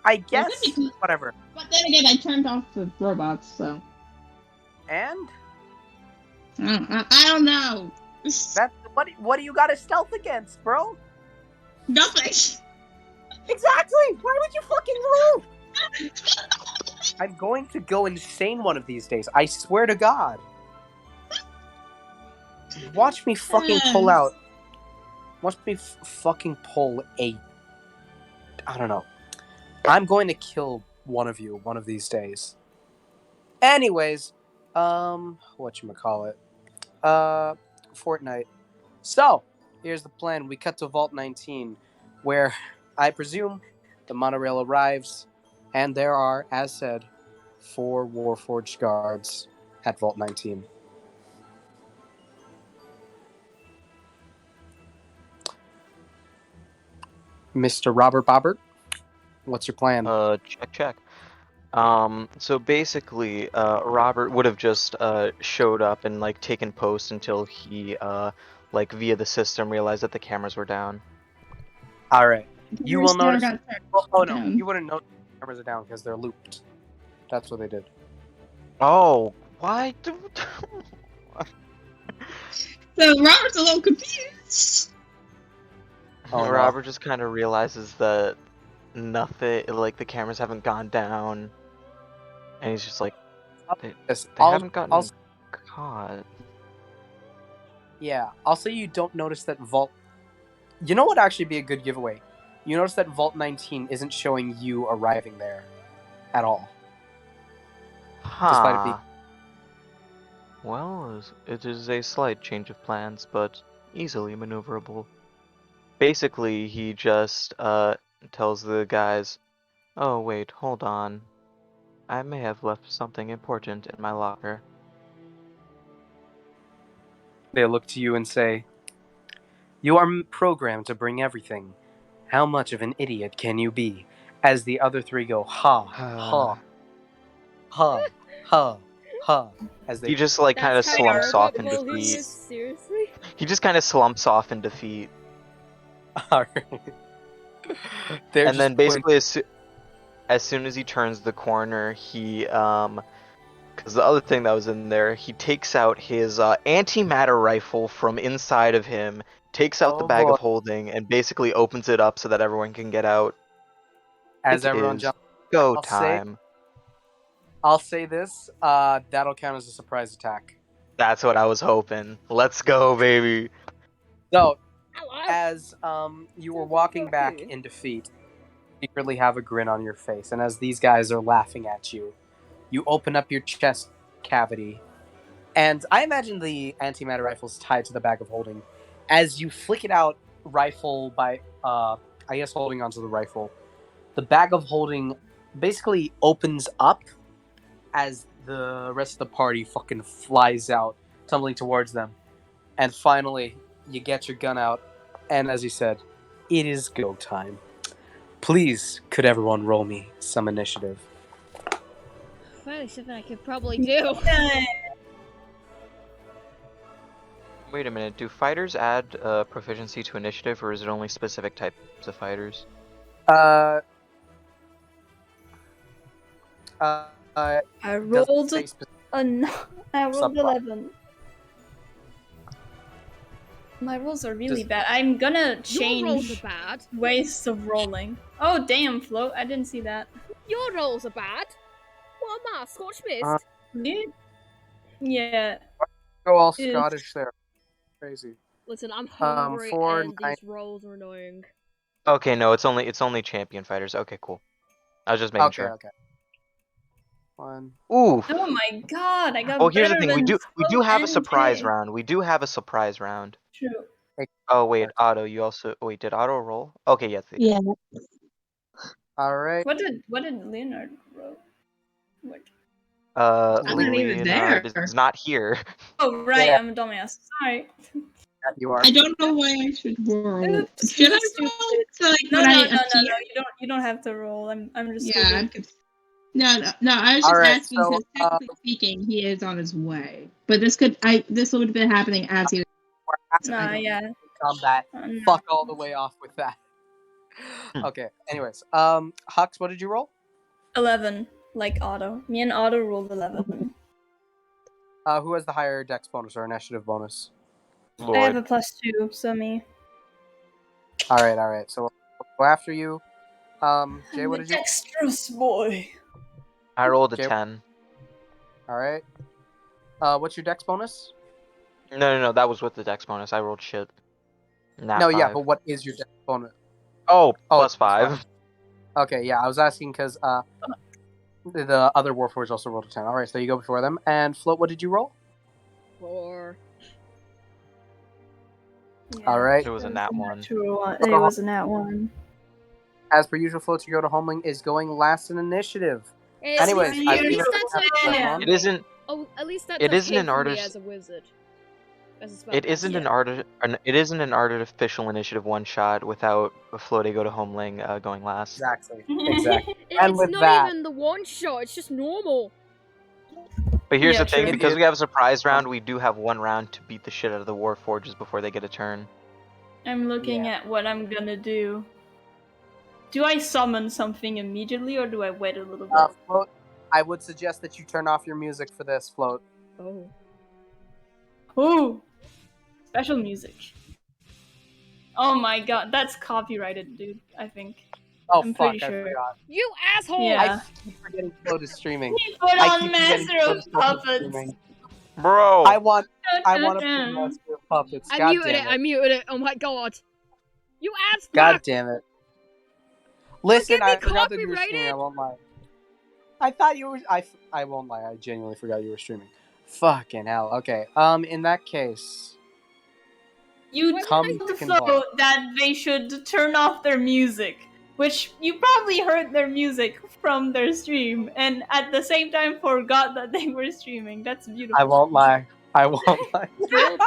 I guess. Whatever. But then again, I turned off the robots, so. And I don't know. that's what do you got to stealth against, bro? Nothing. Exactly. Why would you fucking move? I'm going to go insane one of these days. I swear to God. Watch me fucking pull out. Watch me fucking pull a. I don't know. I'm going to kill one of you one of these days. Anyways, whatchamacallit? Fortnite. So, here's the plan. We cut to Vault 19, where I presume the monorail arrives, and there are, as said, 4 Warforged guards at Vault 19. Mr. Robert Bobbert, what's your plan? Check. So basically, Robert would have just showed up and like taken post until he like via the system realized that the cameras were down. All right. You will notice. Oh no, down. you wouldn't notice the cameras are down because they're looped. That's what they did. Oh, why? So Robert's a little confused. Oh, no. Robert just kind of realizes that nothing, like the cameras haven't gone down, and he's just like, they haven't gotten caught. Yeah, I'll say you don't notice that Vault. You know what would actually be a good giveaway? You notice that Vault 19 isn't showing you arriving there at all. Despite it being... Well, it is a slight change of plans, but easily maneuverable. Basically, he just tells the guys, "Oh wait, hold on. I may have left something important in my locker." They look to you and say, "You are programmed to bring everything. How much of an idiot can you be?" As the other three go, ha, ha, ha, ha, ha. As they He just like kind of That's how slumps off in Robert will defeat. use, seriously? He just kind of slumps off in defeat. All right. And then basically as soon as he turns the corner, he because the other thing that was in there, he takes out his antimatter rifle from inside of him, takes out the bag of holding, and basically opens it up so that everyone can get out. As It everyone is jumps, go I'll time. I'll say this: that'll count as a surprise attack. That's what I was hoping. Let's go, baby. So, Hello. as you were walking back in defeat, you secretly have a grin on your face, and as these guys are laughing at you, you open up your chest cavity, and I imagine the antimatter rifle's tied to the bag of holding. As you flick it out, rifle by, I guess holding onto the rifle, the bag of holding basically opens up as the rest of the party fucking flies out, tumbling towards them. And finally, you get your gun out, and as you said, it is go time. Please, could everyone roll me some initiative? Finally, something I could probably do. Wait a minute. Do fighters add proficiency to initiative, or is it only specific types of fighters? I Doesn't rolled say specific. I rolled Subplot. 11. My rolls are really bad. I'm gonna Your rolls change are bad. ways of rolling. Oh damn, Float! I didn't see that. Your rolls are bad. What am I, Scotch Mist? Dude. Yeah. Go all Is- Scottish there. Crazy. Listen, I'm hungry 4, and 9. these rolls are annoying. Okay, no, it's only champion fighters. Okay, cool. I was just making Okay, sure. okay. 1. Ooh. Oh my god, I got Well, here's the better thing. We than do have a Flo surprise and Jay. round. We do have a surprise round. True. Oh wait, Otto, you also did Otto roll? Okay, yes. Yeah. All right. What did Leonard wrote? What? I'm not even Leonard there. is not here. Oh right, Yeah. I'm a dumbass. Sorry. You are. I don't know why I should roll. Oops, Should I stupid. roll? So, like, No, when no, I no, no, appear? no. You don't have to roll. I'm just Yeah, I'm stupid. confused. No. I was All just right, asking so, because technically speaking, he is on his way. But this would have been happening as he. Nah, yeah. Combat. No. Fuck all the way off with that. Okay. Anyways, Huxx, what did you roll? 11, like Otto. Me and Otto rolled 11. Who has the higher dex bonus or initiative bonus? I have Lloyd. a +2, so me. All right. So we'll go after you. Jay, what I'm a did you? dexterous boy. I rolled a Jay- 10. All right. What's your dex bonus? No, that was with the dex bonus. I rolled shit. Nat No, yeah, 5. but what is your dex bonus? Oh, Oh, plus 5. Okay, yeah, I was asking because the other Warforged also rolled a 10. All right, so you go before them. And Float, what did you roll? 4. Yeah, All right. It was a nat 1. It was a nat 1. As per usual, Float to go to Homling is going last in initiative. It's Anyways, at I least believe that's everyone okay. has one. It isn't. Oh, at least that's It isn't okay an for me artist- as a wizard. As a spellcaster. It isn't It isn't an artificial initiative one shot without Floaty go to Homeling going last. Exactly. Exactly. And It's with not that- even the one shot. It's just normal. But here's Yeah, the thing: true. because we have a surprise round, we do have one round to beat the shit out of the Warforges before they get a turn. I'm looking at what I'm gonna do. Do I summon something immediately, or do I wait a little bit? Float, I would suggest that you turn off your music for this, Float. Oh. Ooh! Special music. Oh my god, that's copyrighted, dude, I think. Oh, I'm fuck, pretty I sure. forgot. You asshole! Yeah. I keep forgetting Float is streaming. He put I on keep forgetting Master Float of is Puppets! streaming. Bro! I want to play Master of Puppets. I God muted damn it. I muted it. Oh my god. You ass God fuck! damn it. Listen, gonna I be forgot that you were streaming. copyrighted? I won't lie. I thought you were. I won't lie. I genuinely forgot you were streaming. Fucking hell. Okay. In that case, You Why come would told the fucking flow ball. that they should turn off their music, which you probably heard their music from their stream, and at the same time forgot that they were streaming. That's beautiful. I won't lie. I won't lie. Still,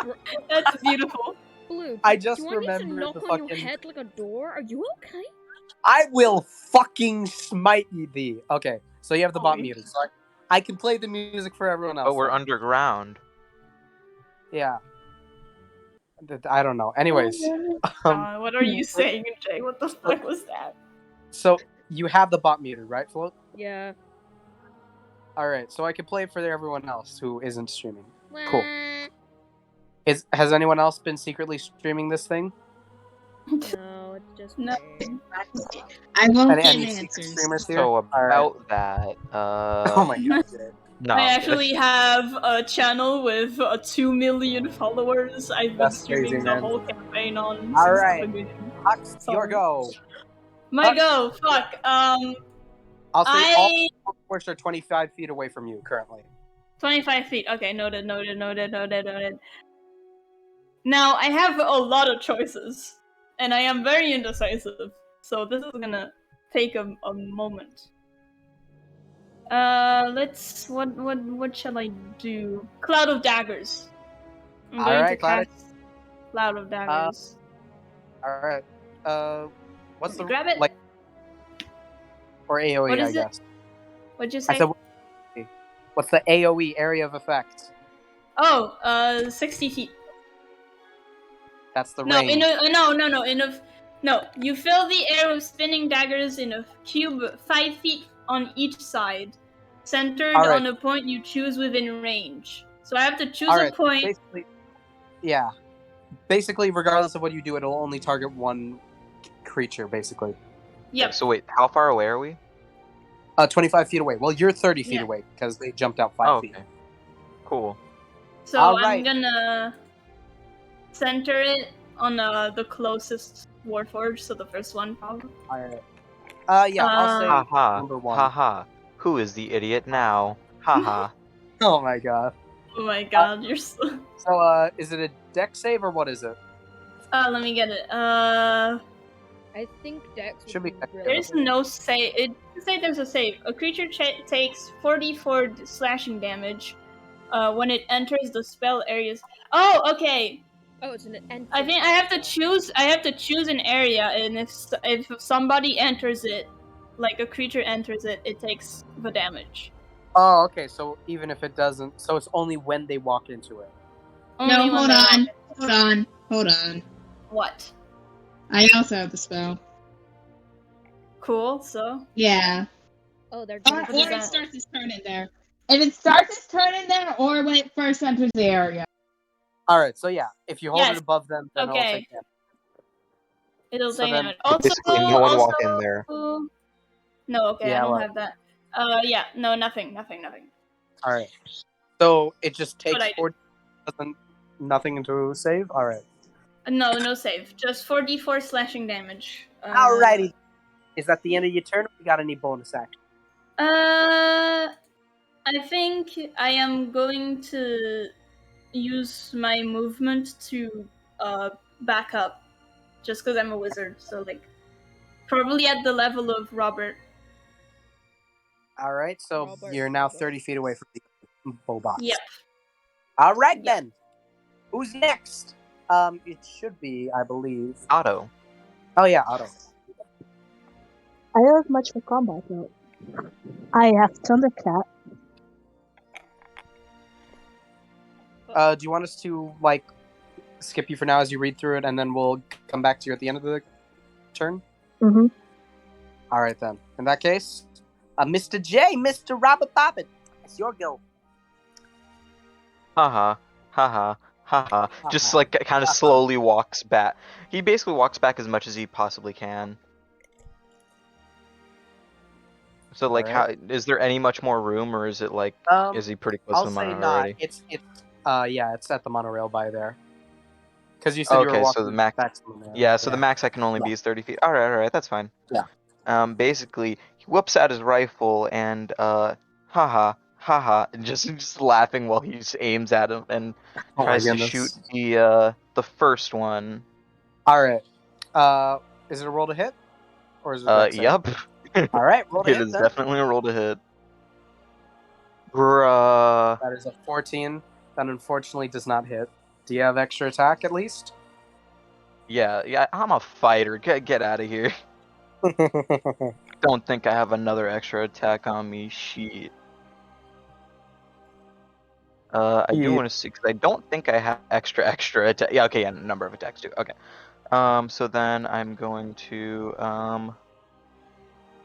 That's beautiful. Blue, I do just you want me to remembered knock the on your fucking- head like a door? Are you okay? I will fucking smite thee. Okay, so you have the bot Holy muted. So I can play the music for everyone else. But we're then. underground. Yeah. I don't know. Anyways, What are you saying, Jay? What the fuck was that? so you have the bot muted, right, Float? Yeah. All right, so I can play it for everyone else who isn't streaming. Cool. Wah. Has anyone else been secretly streaming this thing? No, it's just No. me. I won't Any get secret answers. streamers here? So All right. about that, Oh my god. Jay. no. I I'm actually have a channel with 2 million followers. I've been That's streaming crazy, the man. whole campaign on All since right. the beginning. Huxx, your Sorry. go. My Huxx. go, fuck. I'll say I all force are 25 feet away from you currently. 25 feet. Okay, noted. Now I have a lot of choices, and I am very indecisive. So this is gonna take a moment. Let's. What shall I do? Cloud of Daggers. I'm going Alright, to cast Cloud of Daggers. All right. What's the Grab it. like or AOE? What I is it? guess. What'd you say? I said, what's the AOE, area of effect? 60 feet. That's the No, range. no. You fill the air with spinning daggers in a cube 5 feet on each side, centered Alright. on a point you choose within range. So I have to choose All a right, point. basically, yeah. Basically, regardless of what you do, it'll only target one creature. Basically, Yep. So wait, how far away are we? 25 feet away. Well, you're 30 feet Yeah. away because they jumped out 5 Oh, feet. okay. Cool. So Alright. I'm gonna center it on the closest Warforge, so the first one probably. All right. Yeah, I'll say Haha. number one. Haha. Who is the idiot now? Haha. Oh my god. Oh my god, you're so. So, is it a deck save or what is it? Let me get it. I think Dex would Should be- be really There's good. no save. It doesn't say there's a save. A creature takes 44 slashing damage when it enters the spell areas. Oh, okay. Oh, it's an entrance. I think I have to choose. I have to choose an area, and if somebody enters it, like a creature enters it, it takes the damage. Oh, okay. So even if it doesn't, so it's only when they walk into it. Only No, when hold they- on. Hold on. What? I also have the spell. Cool. So. Yeah. Oh, they're Or, doing is it that? starts its turn in there. If it starts its turn in there, or when it first enters the area. All right. So yeah, if you hold Yes. it above them, then it'll Okay. take damage. It'll So take then- damage. Also, Basically, no one walk in there. No, okay, Yeah, I don't what? have that. Yeah, no, nothing. All right. So it just What takes I did. 4. Nothing to save. All right. No save. Just 4d4 slashing damage. Alrighty. Is that the end of your turn? Or you got any bonus action? I think I am going to use my movement to back up, just because I'm a wizard. So like, probably at the level of Robert. All right. So Robert, you're now Robert. 30 feet away from the Bobot. Yep. All right Yep. then. Who's next? It should be, I believe. Otto. Oh yeah, Otto. I don't have much for combat though. I have Thunderclap. Do you want us to like skip you for now as you read through it, and then we'll come back to you at the end of the turn? Mm-hmm. All right then. In that case, Mr. J, Mr. Robert Bobbin, it's your go. Haha. Haha. Haha. Just like kind of slowly walks back. He basically walks back as much as he possibly can. So like, Alright. how is there any much more room, or is it like, is he pretty close I'll to the say monorail not. already? It's at the monorail by there. Because you said you were Okay, walking so the max. back to the monorail. Yeah, so the max I can only be is 30 feet. All right, that's fine. Yeah. Basically, he whips out his rifle and haha, and just laughing while he just aims at him and Oh my tries to goodness. shoot the first one. All right. Is it a roll to hit, or is it? a dex save? Yep. All right, roll to It hit is then. definitely a roll to hit. Bruh. That is a 14. That unfortunately does not hit. Do you have extra attack at least? Yeah, I'm a fighter. Get out of here. Don't think I have another extra attack on me. Shit. I do Yeah. want to see, because I don't think I have extra attack. Yeah, okay, yeah, number of attacks too. Okay. So then I'm going to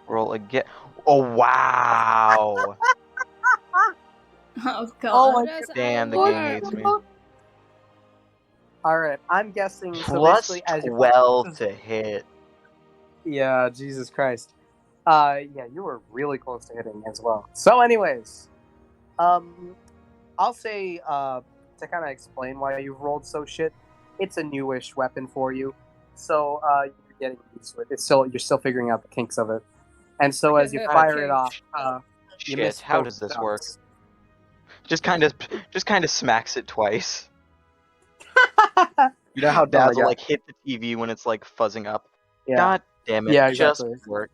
roll again. Oh wow! Oh god. Oh, That's Damn, the how it game hates me. works. All right, I'm guessing. So Plus basically, as you 12 to hit. Yeah, Jesus Christ. Yeah, you were really close to hitting as well. So, anyways, I'll say to kind of explain why you've rolled so shit. It's a newish weapon for you, so you're getting used to it. You're still figuring out the kinks of it, and so as you fire it off, you Shit, miss. how both does this shots. work? Just kind of smacks it twice. You know how dads will God. like hit the TV when it's like fuzzing up? Yeah. God damn it. Yeah, exactly. Just work.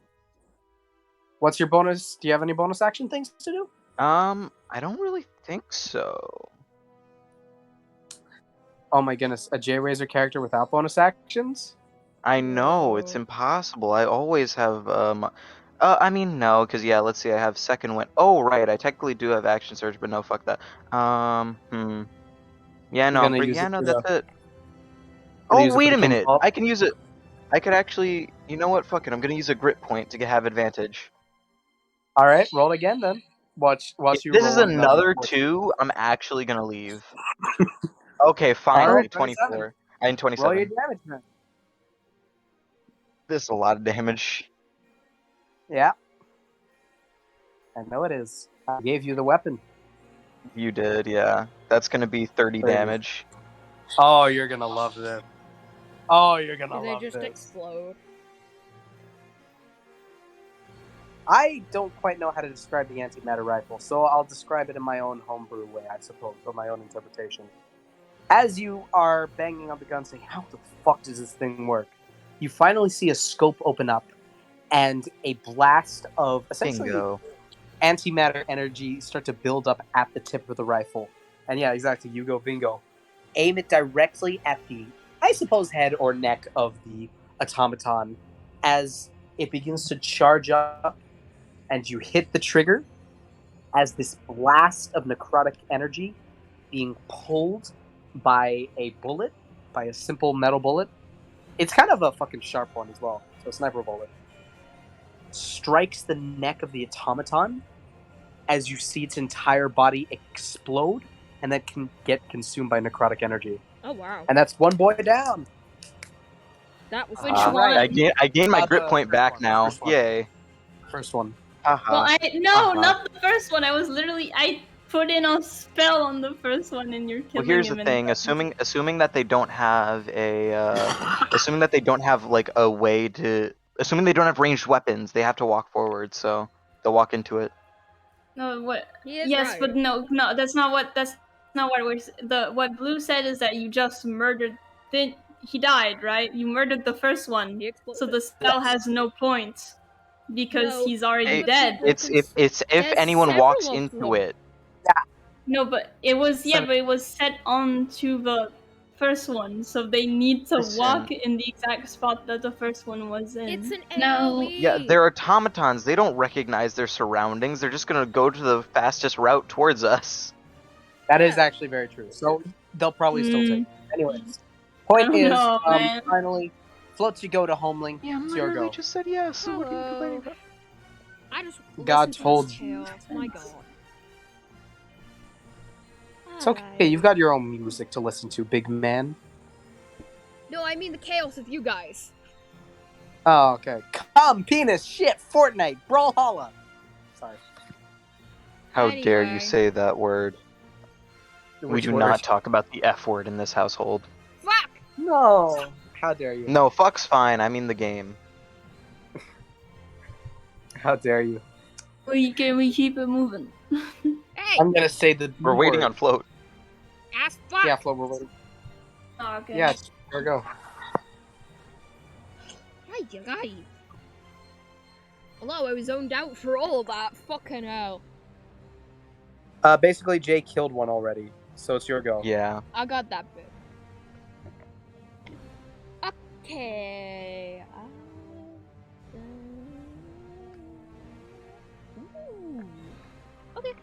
What's your bonus? Do you have any bonus action things to do? I don't really think so. Oh my goodness, a J-Razor character without bonus actions? I know, it's No. impossible. I always have, I mean, no, because, yeah, let's see, I have second wind. Oh, right, I technically do have action surge, but no, fuck that. Yeah, no, gonna use it no, to, that's it. gonna Oh, use it wait for a the king minute. ball? I can use it. I could actually, you know what, fuck it, I'm gonna use a grit point to have advantage. All right, roll again then. Watch If you this roll is another another 14. 2, I'm actually gonna leave. Okay, fine, All right, 24. I mean, Roll your 27. damage then. This is a lot of damage. Yeah. I know it is. I gave you the weapon. You did, yeah. That's gonna be 30 30. damage. Oh, you're gonna love this. Oh, you're gonna Do they love just this. explode? I don't quite know how to describe the antimatter rifle, so I'll describe it in my own homebrew way, I suppose, or my own interpretation. As you are banging on the gun saying, how the fuck does this thing work? You finally see a scope open up, and a blast of essentially Bingo. antimatter energy start to build up at the tip of the rifle. And yeah, exactly, you go bingo. Aim it directly at the, I suppose, head or neck of the automaton as it begins to charge up, and you hit the trigger as this blast of necrotic energy being pulled by a bullet, by a simple metal bullet. It's kind of a fucking sharp one as well, so a sniper bullet. Strikes the neck of the automaton as you see its entire body explode and then can get consumed by necrotic energy. Oh wow. And that's one boy down. That was Which fun. one? I gained my grip The point first back one, now. first one. Yay. First one. Haha. Well, Uh-huh. not the first one. I put in a spell on the first one, and you're killing Well, here's him. the thing. Assuming that they don't have assuming that they don't have like a way to, assuming they don't have ranged weapons, they have to walk forward. So they'll walk into it. No, what? He is Yes, right. but no, that's not what what Blue said is that you just murdered. He died, right? You murdered the first one, He exploded. so the spell has no points because No, he's already Hey, dead. It's if There's anyone walks several of into them. it. No, but it was So- but it was set onto the first one, so they need to Listen. walk in the exact spot that the first one was in. It's an No. AoE. Yeah, they're automatons. They don't recognize their surroundings. They're just gonna go to the fastest route towards us. That is Yeah. actually very true. So they'll probably still take it. Anyways, I point don't is, know, man. finally, floats you go to Homling. Yeah, It's your go. just said yes. So what are you Hello. complaining about? I just God listened to told this you. chaos. My god. It's okay. You've got your own music to listen to, big man. No, I mean the chaos of you guys. Oh, okay. Come, penis, shit, Fortnite, Brawlhalla. Sorry. How dare you Anyway. say that word? We Which do word? not talk about the F word in this household. Fuck! No. How dare you? No, fuck's fine. I mean the game. How dare you? Can we keep it moving? Hey! I'm gonna say the. We're waiting word. on float. Ass fuck! Yeah, Flo, we're waiting. Oh, okay. Yes, there we go. Hey, you guys. Although I was zoned out for all of that. Fucking hell. Basically, Jay killed one already, so it's your go. Yeah. I got that bit. Okay. Ooh. Okay.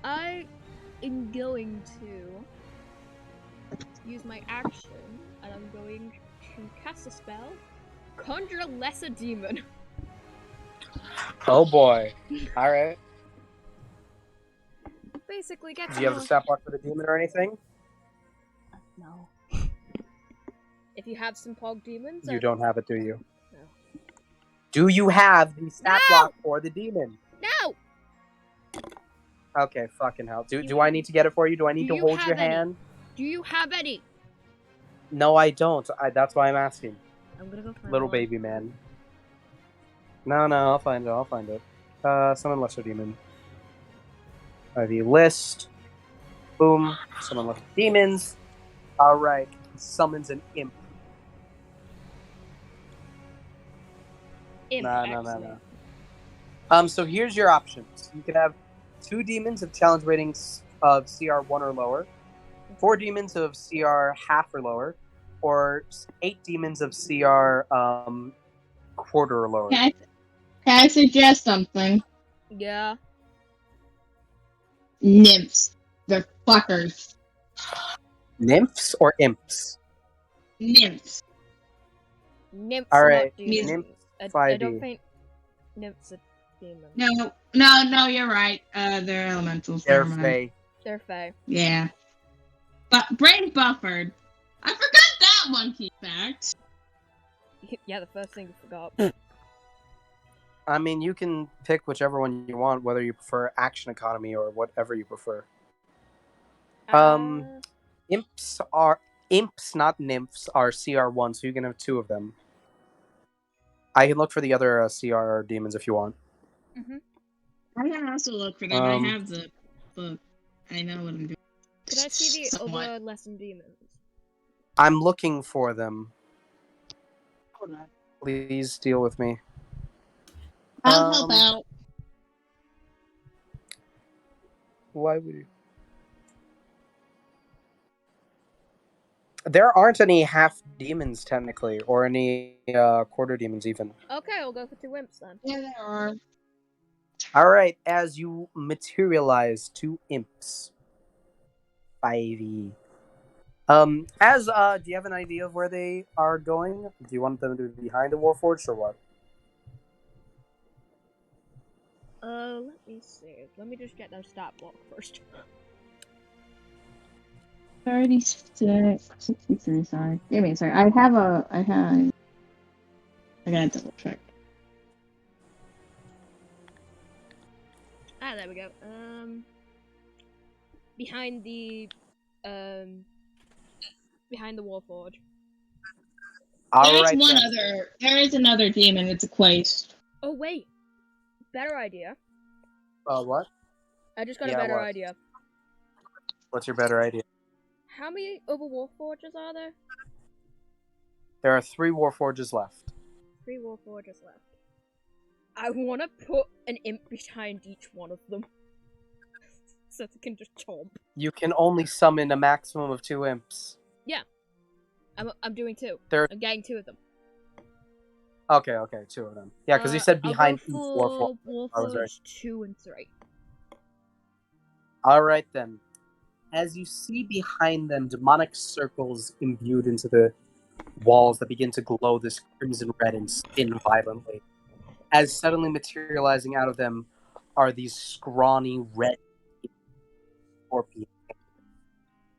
I am going to use my action, and I'm going to cast a spell. Conjure a lesser demon. Oh boy. All right. Basically, get Do you have the stat block for the demon or anything? No. If you have some pog demons, You don't have it, do you? No. Do you have the stat No! block for the demon? No. Okay, fucking hell. You Do I have- need to get it for you? Do I need Do to you hold have your any? hand? Do you have any? No, I don't. That's why I'm asking. I'm gonna go find Little one. baby man. No, I'll find it. Summon lesser demon. The list. Boom. Summon lesser demons. Alright. Summons an imp. Imp, No. actually. So here's your options. You can have 2 demons of challenge ratings of CR 1 or lower, 4 demons of CR half or lower, or 8 demons of CR quarter or lower. Can I suggest something? Yeah. Nymphs. They're fuckers. Nymphs or imps? Nymphs. Nymphs All are right, not demons. nymphs, I 5e. don't think nymphs are demons. No, you're right. They're elementals. They're Never mind. fey. They're fae. Yeah. But brain buffered. I forgot that one key fact. Yeah, the first thing you forgot. I mean, you can pick whichever one you want, whether you prefer action economy or whatever you prefer. Imps, not nymphs, are CR1, so you can have 2 of them. I can look for the other CR demons if you want. I can also look for them. I have the book. I know what I'm doing. Could I see the Somewhat. other lesson demons? I'm looking for them. Hold on. Please deal with me. I'll help out. Why would you? There aren't any half demons technically, or any quarter demons even. Okay, I'll go for 2 imps then. Yeah, there are. All right, as you materialize 2 imps, 5e. Do you have an idea of where they are going? Do you want them to be behind the Warforged or what? Let me see. Let me just get their stat block first. 36, 63, sorry. Give me a second. I gotta double check. Ah, there we go. Behind the Warforge. There is another demon. It's a quest. Oh wait, better idea. What? I just got a Yeah, better what? idea. What's your better idea? How many other Warforges are there? There are 3 Warforges left. 3 Warforges left. I want to put an imp behind each one of them. So they can just chomp. You can only summon a maximum of 2 imps. I'm doing 2. There. I'm getting 2 of them. Okay, 2 of them. Yeah, because you said behind each I'll go Warforge. for Warforge 2 and 3. All right then. As you see behind them, demonic circles imbued into the walls that begin to glow this crimson red and spin violently. As suddenly materializing out of them are these scrawny red scorpions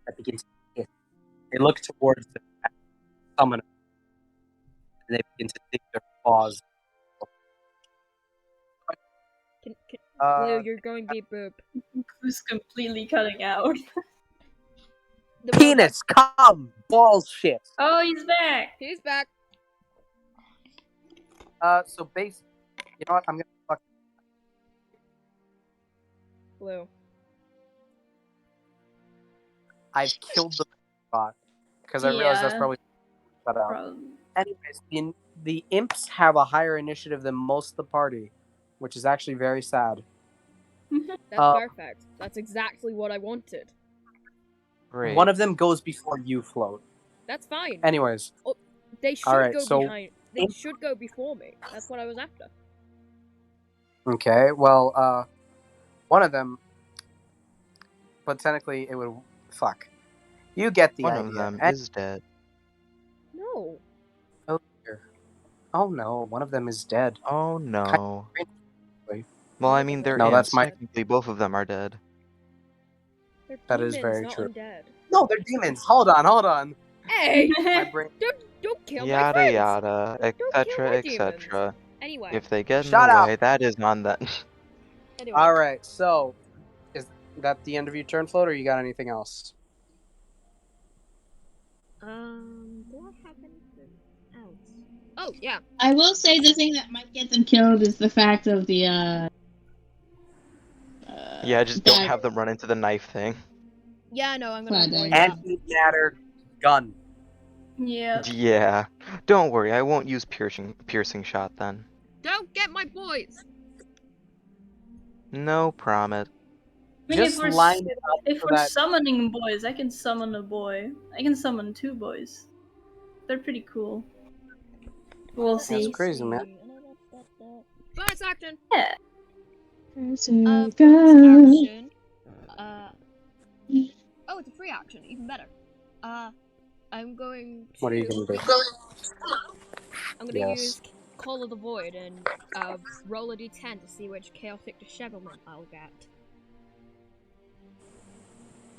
that begin to hiss. They look towards the summoner, and they begin to dig their claws. Leo, you're going to be boop. Who's completely cutting out? The Penis, cum, balls, shit. Oh, he's back. He's back. So basically, you know what? I'm gonna fuck. Blue. I've killed the bot because I realized that's Yeah. probably cut out. Anyways, the imps have a higher initiative than most of the party, which is actually very sad. That's perfect. That's exactly what I wanted. Great. One of them goes before you, Float. That's fine. Anyways. They should Alright, go so behind. They should go before me. That's what I was after. Okay, well, one of them, but technically it would, fuck. You get the One idea. of them And- is dead. No. Oh dear. Oh no, one of them is dead. Oh no. Wait. Well, I mean, they're No, that's imps. my- Technically, both of them are dead. They're That is demons, very not true. undead. No, they're demons. Hold on. Hey! My brain. Don't kill my Yada friends! yada, Don't kill etc. my demons. etc. Anyway. If they get in Shut the up. way, that is on them. Anyway. Alright, so, is that the end of your turn, Float, or you got anything else? Do I have anything else? Oh, yeah. I will say the thing that might get them killed is the fact of the Yeah, just don't dagger. have them run into the knife thing. Yeah, no, I'm gonna Fine, avoid then. that. Antimatter gun. Yeah. Yeah. Don't worry, I won't use piercing shot then. Don't get my boys! No promise. I mean, Just line it up if so we're that... summoning boys, I can summon a boy. I can summon 2 boys. They're pretty cool. We'll see. That's crazy, man. Bonus action! Yeah. Bonus Go. action. Oh, it's a free action, even better. I'm going to... What are you gonna do? I'm gonna Yes. use Call of the Void and roll a d10 to see which chaotic dishevelment I'll get.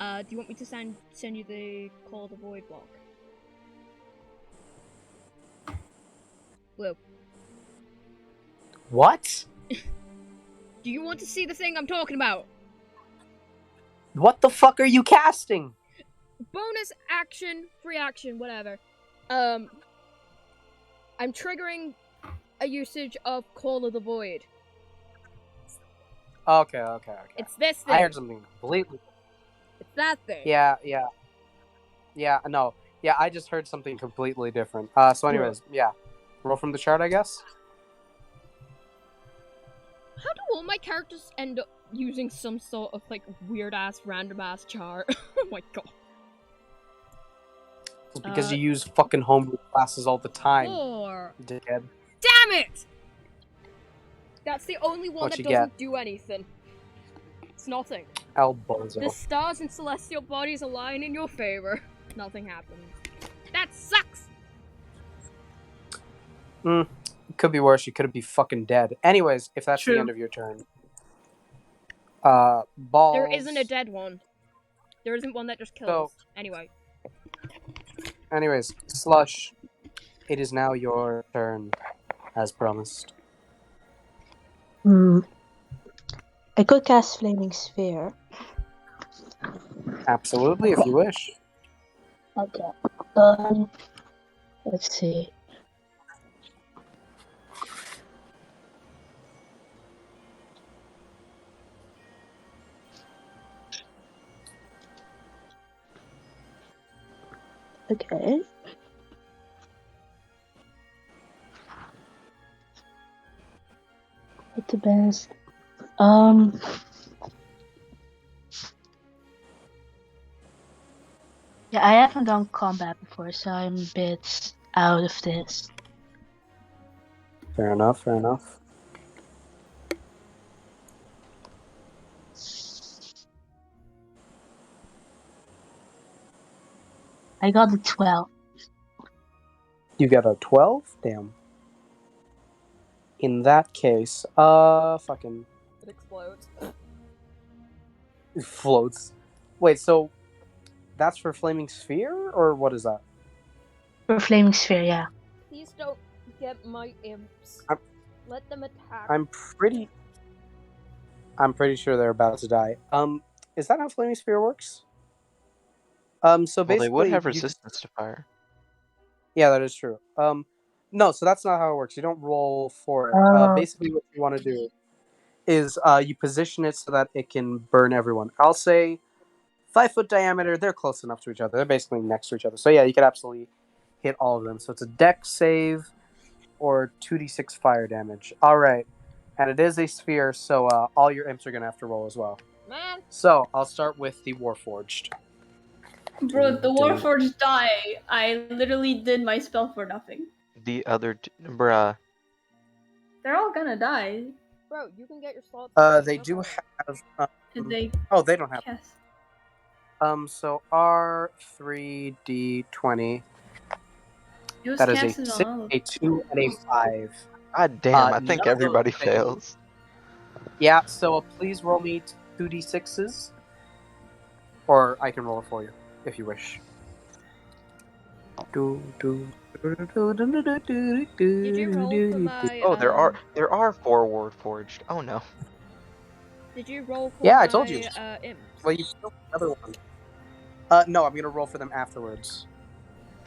Do you want me to send you the Call of the Void block? Blue. What? Do you want to see the thing I'm talking about? What the fuck are you casting? Bonus action, free action, whatever. I'm triggering a usage of Call of the Void. Okay. It's this thing. I heard something completely. It's that thing. Yeah. No. Yeah, I just heard something completely different. So, anyways, yeah. Roll from the chart, I guess. How do all my characters end up using some sort of like weird ass random ass chart? Oh my god. It's because you use fucking homebrew classes all the time. 4. Dickhead. Damn it! That's the only one What that you doesn't do anything. It's nothing. Bozo. The stars and celestial bodies align in your favor. Nothing happens. That sucks! It could be worse. You could be fucking dead. Anyways, if that's True. the end of your turn. Balls. There isn't a dead one. There isn't one that just kills. Anyway. Anyways, Slush, it is now your turn, as promised. I could cast Flaming Sphere. Absolutely, if you wish. Okay. Let's see. Okay. What's the best? Yeah, I haven't done combat before, so I'm a bit out of this. Fair enough. I got a 12. You got a 12? Damn. In that case, fucking... It explodes. It floats. Wait, so... That's for Flaming Sphere, or what is that? For Flaming Sphere, yeah. Please don't get my imps. Let them attack. I'm pretty sure they're about to die. Is that how Flaming Sphere works? So basically... Well, they would have resistance to fire. Yeah, that is true. No, so that's not how it works. You don't roll for it. Basically, what you want to do is you position it so that it can burn everyone. I'll say 5-foot diameter. They're close enough to each other. They're basically next to each other. So yeah, you could absolutely hit all of them. So it's a dex save or 2d6 fire damage. All right, and it is a sphere, so all your imps are gonna have to roll as well. Man. So I'll start with the Warforged. Bro, the Warforged die. I literally did my spell for nothing. The other... bruh. They're all gonna die. Bro, you can get your slots. They do have... Did they Oh, they don't have... cast? So R3D20. It was That is a casted 6, on all of a 2, and a 5. God damn, I think none of everybody those fail. fails. Yeah, so please roll me 2d6s. Or I can roll it for you, if you wish. Did you roll for my... Oh, there are 4 Warforged. Oh no. Did you roll for Yeah, my, I told you. imps? Well, you killed another one. No, I'm gonna roll for them afterwards.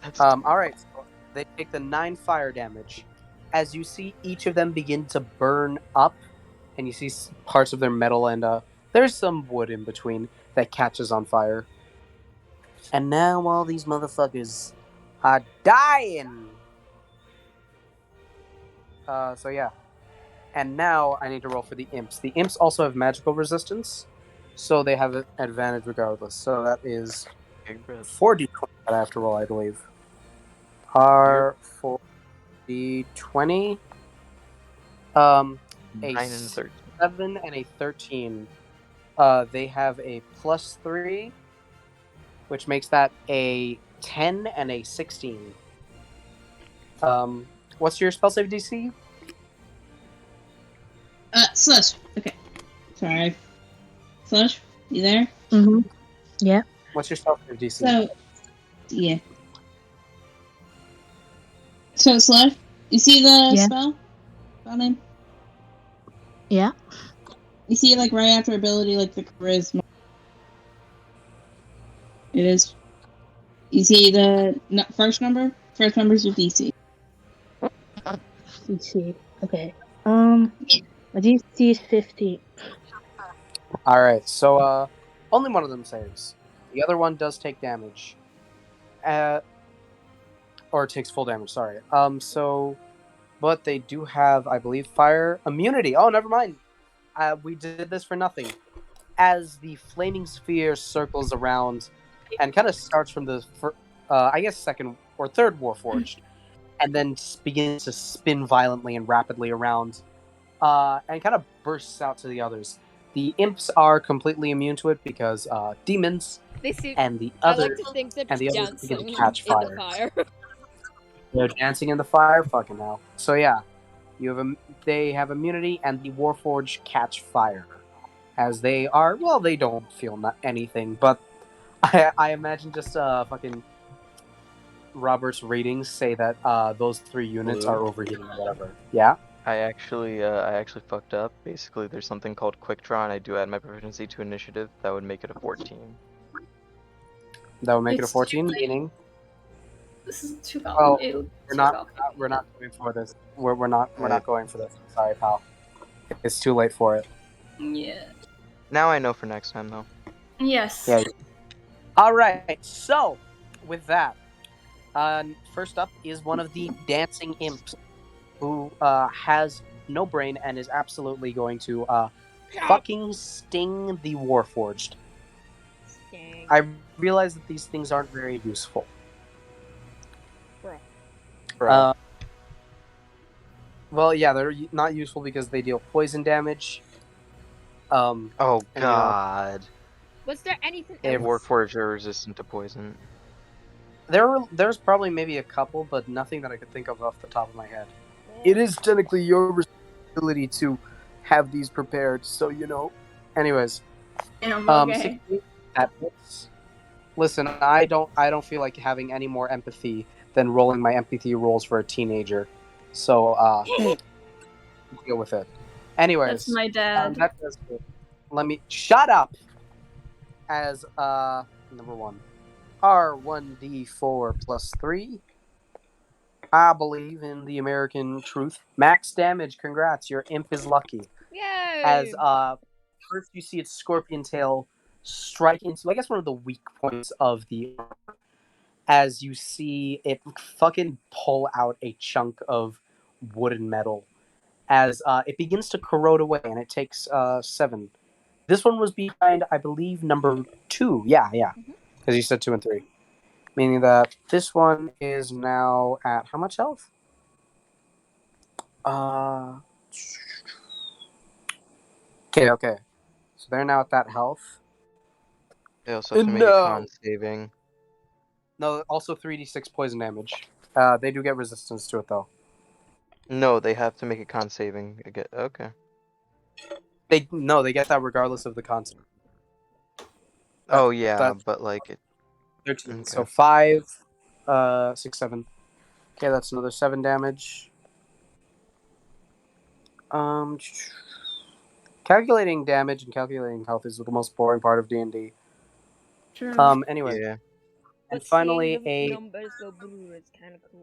That's Alright, so they take the 9 fire damage. As you see each of them begin to burn up, and you see parts of their metal, and there's some wood in between that catches on fire. And now all these motherfuckers are dying! So yeah. And now I need to roll for the imps. The imps also have magical resistance, so they have an advantage regardless. So that is 4d20 that I have to roll, I believe. R4d20. A 9 and 13. 7 and a 13. They have a +3, which makes that a 10 and a 16. What's your spell save DC? Slush. Okay. Sorry. Slush, you there? Mm-hmm. Yeah. What's your spell save DC? So, yeah. So, Slush, you see the Yeah. spell? Spell name? Yeah. You see, like, right after ability, like, the charisma. It is. You see the first number? First number is your DC. DC. Okay. My DC is 15. All right. So only one of them saves. The other one does take damage. Or takes full damage. Sorry. But they do have, I believe, fire immunity. Oh, never mind. We did this for nothing. As the flaming sphere circles around and kind of starts from the, I guess, second or third Warforged, and then begins to spin violently and rapidly around, and kind of bursts out to the others. The imps are completely immune to it because demons, They seem. and the I others like to think they're and just the others begin dancing to catch in the fire. fire. They're dancing in the fire, fucking hell. So yeah, they have immunity, and the Warforged catch fire, as they are. Well, they don't feel anything, but I imagine just fucking Robert's ratings say that those 3 units Blue. are overheating or whatever. Yeah. I actually fucked up. Basically, there's something called quick draw, and I do add my proficiency to initiative. That would make it a 14. That would make it a It's 14, too late. meaning This is too Well, complicated. we're not going for this. We're not going for this. Sorry, pal. It's too late for it. Yeah. Now I know for next time, though. Yes. Yeah. All right. So, with that, first up is one of the dancing imps, who has no brain and is absolutely going to fucking sting the Warforged. Dang. I realize that these things aren't very useful. Bro. Well, yeah, they're not useful because they deal poison damage. Oh and, you know, god. Was there anything Hey, else? Warforged are resistant to poison. there's probably maybe a couple, but nothing that I could think of off the top of my head. It is technically your responsibility to have these prepared, so you know. Anyways, Okay. 16, that hits. Listen, I don't feel like having any more empathy than rolling my empathy rolls for a teenager. So deal with it. Anyways, That's my dad. that does it. Let me shut up. As number 1, R1D4 plus 3. I believe in the American truth. Max damage. Congrats, your imp is lucky. Yay! As first you see its scorpion tail strike into, I guess, one of the weak points of the armor, as you see it fucking pull out a chunk of wood and metal, as it begins to corrode away, and it takes 7. This one was behind, I believe, number 2. Yeah, because you said 2 and 3, meaning that this one is now at how much health? Okay. So they're now at that health. They also have to make a con saving. No, also 3d6 poison damage. They do get resistance to it, though. No, they have to make a con saving. Okay. They get that regardless of the concept. Oh yeah, but like it. 13. Okay. So 5, 6, 7. Okay, that's another 7 damage. Calculating damage and calculating health is the most boring part of D&D. True. Anyway. Yeah. And But finally, seeing the numbers go blue is kind of cool.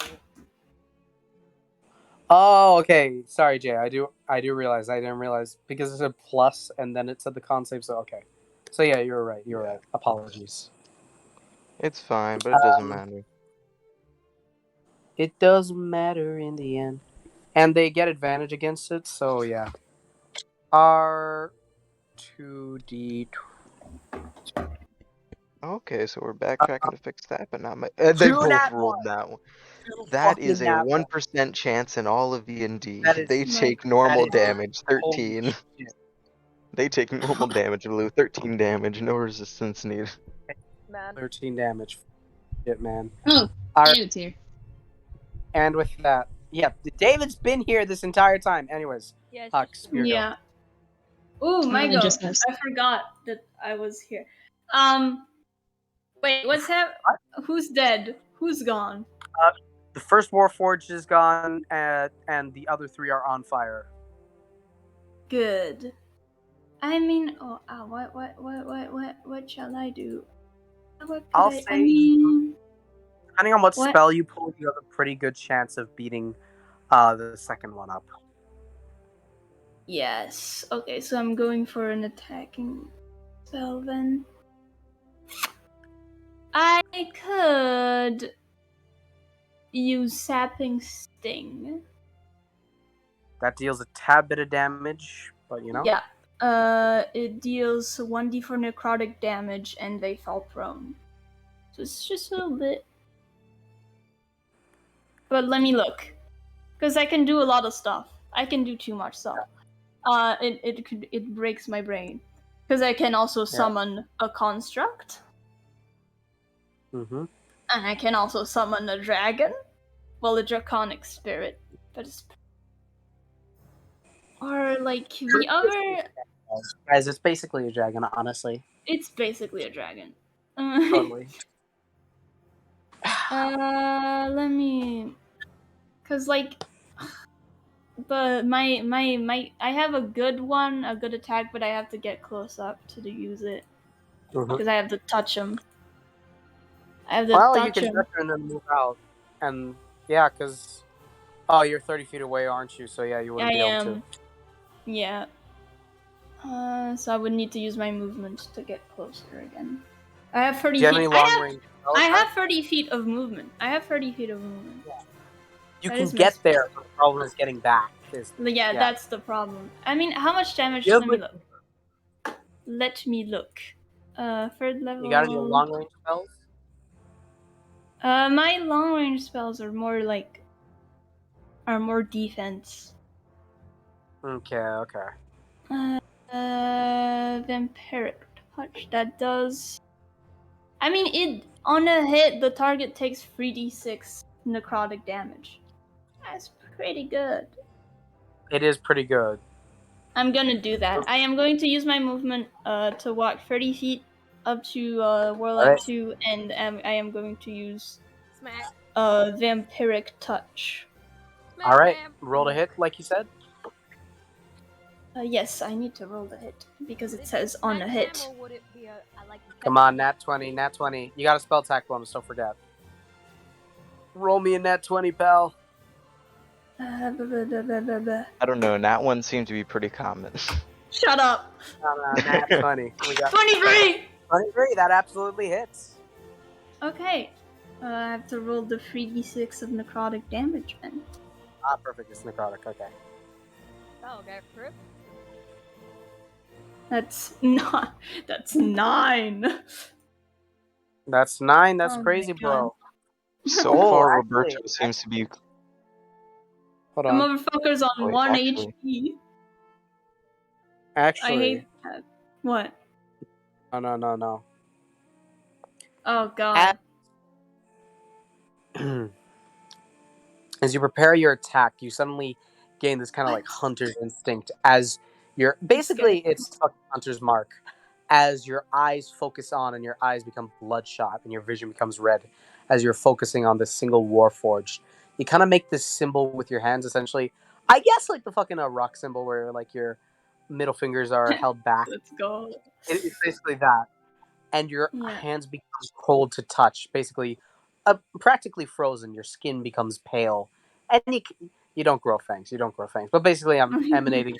Oh, okay. Sorry, Jay. I do realize. I didn't realize because it said plus and then it said the con save. So okay. So yeah, you were right. You were right. Apologies. It's fine, but it doesn't matter. It doesn't matter in the end, and they get advantage against it. So yeah. R2D. Okay, so we're backtracking to fix that, but not my. They both rolled that one. That is a 1% chance in all of D&D. They take normal damage, 13. They take normal damage, Blue. 13 damage, no resistance needed. Man. 13 damage. Shit, man. Oh, David's here. And with that, yeah, David's been here this entire time. Anyways, Yeah. Huxx, your go. Yeah. Ooh, my Really go. just us. I forgot that I was here. Wait, what's happening? Who's dead? Who's gone? The first Warforged is gone, and the other 3 are on fire. Good. I mean, what shall I do? I'll say, I mean, depending on what What? spell you pull, you have a pretty good chance of beating The second one up. Yes. Okay, so I'm going for an attacking spell then. I could use Sapping Sting. That deals a tad bit of damage, but you know. Yeah. It deals 1d4 necrotic damage and they fall prone. So it's just a little bit. But let me look. Because I can do a lot of stuff. I can do too much stuff. It breaks my brain. Because I can also summon a construct. Mm-hmm. And I can also summon a dragon. Well, a draconic spirit. But it's... Or, like, the other... Guys, it's basically a dragon, honestly. It's basically a dragon. Totally. Let me... Because, like... But my I have a good one, a good attack, but I have to get close up to use it. Because I have to touch him. Well, you can touch her and then move out. And, yeah, because... Oh, you're 30 feet away, aren't you? So, yeah, you wouldn't be able to. Yeah. So I would need to use my movement to get closer again. I have 30 Do you have feet. any long range spells? I have 30 feet of movement. Yeah. You That can is get my there, but the problem is getting back. Yeah, that's the problem. I mean, how much damage? Let me look. Third level. You got any long range spells? My long range spells are more defense. Okay. Vampiric touch. That does. I mean, it on a hit, the target takes 3d6 necrotic damage. That's pretty good. It is pretty good. I'm gonna do that. I am going to use my movement to walk 30 feet up to Warlock 2, and I am going to use Vampiric Touch. Alright, roll to hit, like you said. Yes, I need to roll the hit, because it says on a hit. Come on, nat 20. You got a spell attack bonus, don't forget. Roll me a nat 20, pal. I don't know, nat 1 seemed to be pretty common. Shut up! Nat 20. We got 23! 23, that absolutely hits. Okay. I have to roll the 3d6 of necrotic damage then. Ah, perfect, it's necrotic, okay. Oh, okay, Crip. That's 9. That's 9, that's crazy, bro. So far, Roberto seems to be... Hold The on. motherfucker's on 1 HP. Actually... I hate that. What? No. Oh, God. As you prepare your attack, you suddenly gain this kind of like hunter's instinct as you're... Basically, it's fucking hunter's mark. As your eyes focus on and your eyes become bloodshot and your vision becomes red as you're focusing on this single warforged. You kind of make this symbol with your hands, essentially. I guess like the fucking rock symbol where like your middle fingers are held back. Let's go. It's basically that. And your hands become cold to touch, basically practically frozen. Your skin becomes pale. And you don't grow fangs. But basically I'm emanating...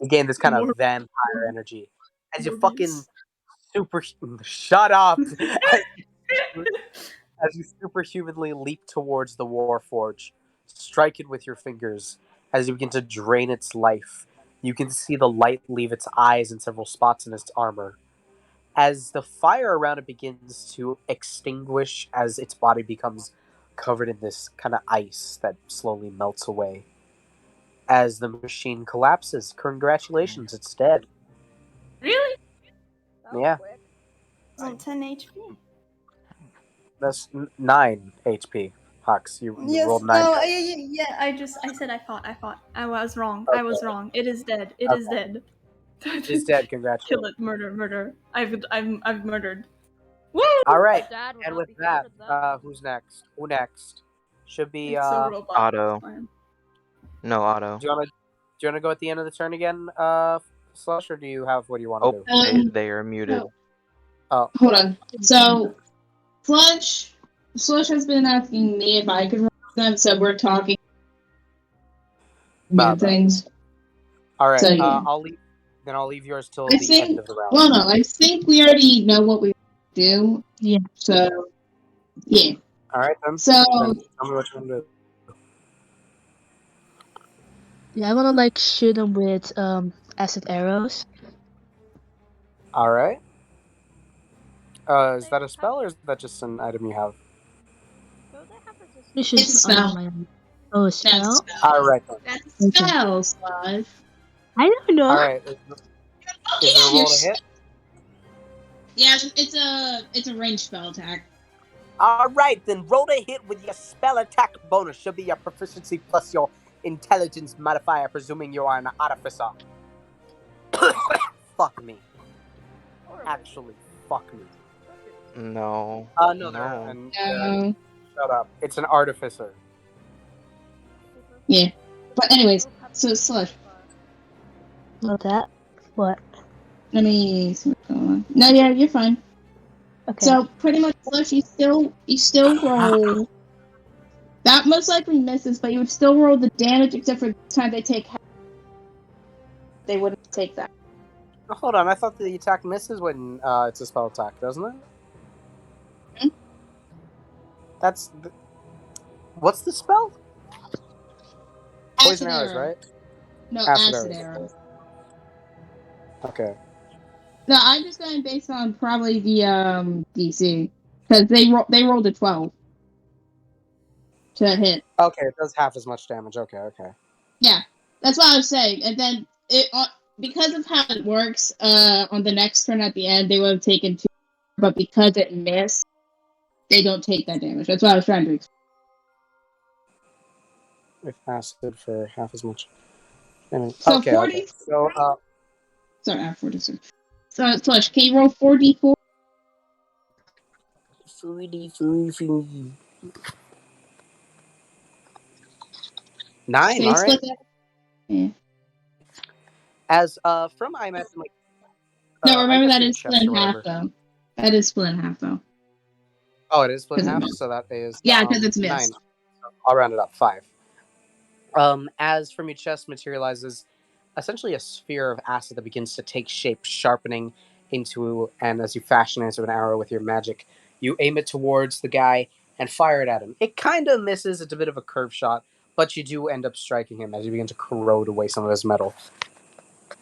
You gain this kind of vampire energy. As you fucking shut up! As you superhumanly leap towards the Warforge, strike it with your fingers. As you begin to drain its life, you can see the light leave its eyes in several spots in its armor. As the fire around it begins to extinguish, as its body becomes covered in this kind of ice that slowly melts away. As the machine collapses, congratulations, it's dead. Really? Yeah. Oh, 10 HP. That's 9 HP, Huxx. You rolled 9. Oh, yeah. I said I fought. I was wrong. Okay. I was wrong. It is dead. It is dead. It's dead. Congratulations. Kill it. Murder. I've murdered. Woo! All right. And with that, who's next? Who next? Should be Otto. No, Otto. Do you want to go at the end of the turn again, Slush, or do you have what do you want to do? They are muted. No. Oh, hold on. So, Slush has been asking me if I could run them, so we're talking. weird things. All right. So, yeah. I'll leave yours till I the think. end of the round. Well, no, I think we already know what we do. Yeah. So, yeah. All right then. So, Then tell me what you want to do. Yeah, I wanna like shoot him with acid arrows. All right. Is that a spell or is that just an item you have? This is It's an spell. item. Oh, a spell? All right then. that's a spell, Slush. I don't know. All right. Is it a roll to hit? Yeah, it's a ranged spell attack. All right, then roll to hit with your spell attack bonus. Should be your proficiency plus your intelligence modifier, presuming you are an artificer. Fuck me. Actually, fuck me. No. No. No. Shut up. It's an artificer. Yeah. But anyways, so Slush. What that? What? Let me see what's going on. No, yeah, you're fine. Okay. So pretty much, Slush, you still roll. That most likely misses, but you would still roll the damage, except for this time they take half. They wouldn't take that. Hold on, I thought the attack misses when it's a spell attack, doesn't it? Hmm? What's the spell? Acid Poison arrows, arrow. right? No, Acid acid arrows. arrow. Okay. No, I'm just going based on probably the DC, because they rolled a 12 to hit. Okay, it does half as much damage. Okay. Yeah, that's what I was saying. And then it because of how it works, on the next turn at the end they would have taken 2, but because it missed, they don't take that damage. That's what I was trying to explain. If acid for half as much damage. So Okay. 40. Okay. So Sorry, I have 40. So Slush, can you roll 4d4? 9. So you All split right. that. Yeah. As from I imagine like. No, remember I guess that your is chest split in or half whatever. though. That is split in half though. Oh, it is split in 'Cause it half, missed. so that is Yeah, because it's 9. missed. I'll round it up 5. As from your chest materializes essentially a sphere of acid that begins to take shape, sharpening into, and as you fashion it into an arrow with your magic, you aim it towards the guy and fire it at him. It kind of misses. It's a bit of a curve shot, but you do end up striking him as you begin to corrode away some of his metal.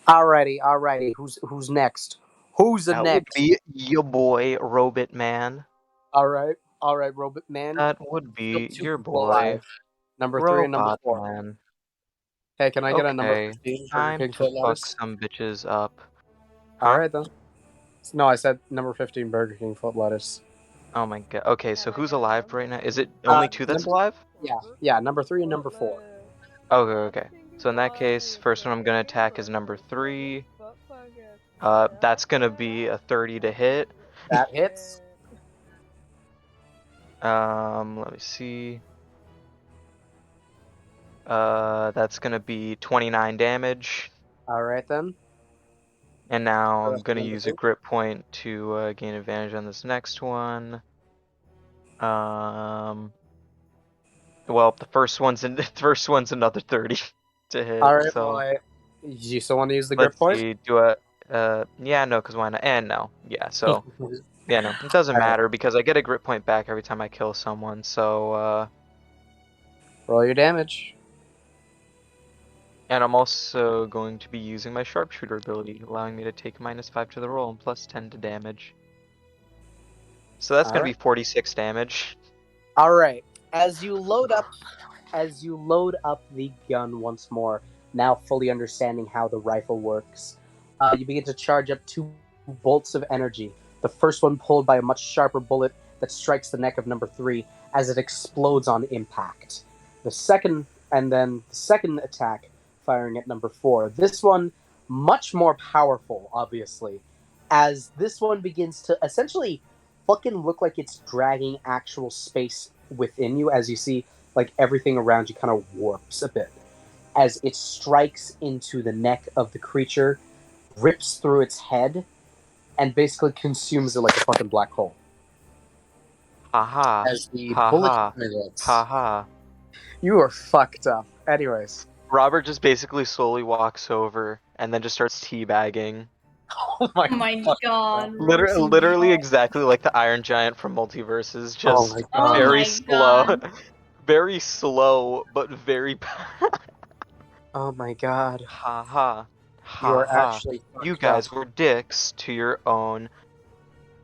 Alrighty. Who's next? Who's the That next? would be your boy, Robot Man. All right, Robot Man. That would be Still 2 your people boy, alive. Number 3 and number Robot 4. Man. Hey, can I get a number Okay, 15 for time King to Foot fuck Lettuce? some bitches up. All right then. No, I said number 15 Burger King Foot Lettuce. Oh my god. Okay, so who's alive right now? Is it only 2 that's alive? Yeah, number 3 and number 4. Okay. So in that case, first one I'm gonna attack is number 3. That's gonna be a 30 to hit. That hits. Let me see. That's gonna be 29 damage. All right then. And now I'm That's gonna number use a 2. grip point to gain advantage on this next one. Well, the first one's another 30 to hit. All right, so boy. You still want to use the grip let's point? see. Do I? Yeah, no, because why not? And no, yeah. So yeah, no, it doesn't Alright. matter because I get a grip point back every time I kill someone. So Roll your damage. and I'm also going to be using my sharpshooter ability, allowing me to take -5 to the roll and +10 to damage. So that's gonna be 46 damage. All right. As you load up the gun once more, now fully understanding how the rifle works, you begin to charge up 2 bolts of energy. The first one pulled by a much sharper bullet that strikes the neck of number 3 as it explodes on impact. The second attack firing at number 4. This one much more powerful, obviously, as this one begins to essentially fucking look like it's dragging actual space within you, as you see like everything around you kind of warps a bit as it strikes into the neck of the creature, rips through its head, and basically consumes it like a fucking black hole. Haha. As the Ha bullet ha. hits, Haha. you are fucked up. Anyways, Robert just basically slowly walks over and then just starts teabagging. Oh my, Oh my fuck. god. Literally exactly like the Iron Giant from Multiverses, Oh just my god. very my slow. God. Very slow, but very Oh my god. ha ha. Ha You're ha. actually You fucked guys up. were dicks to your own.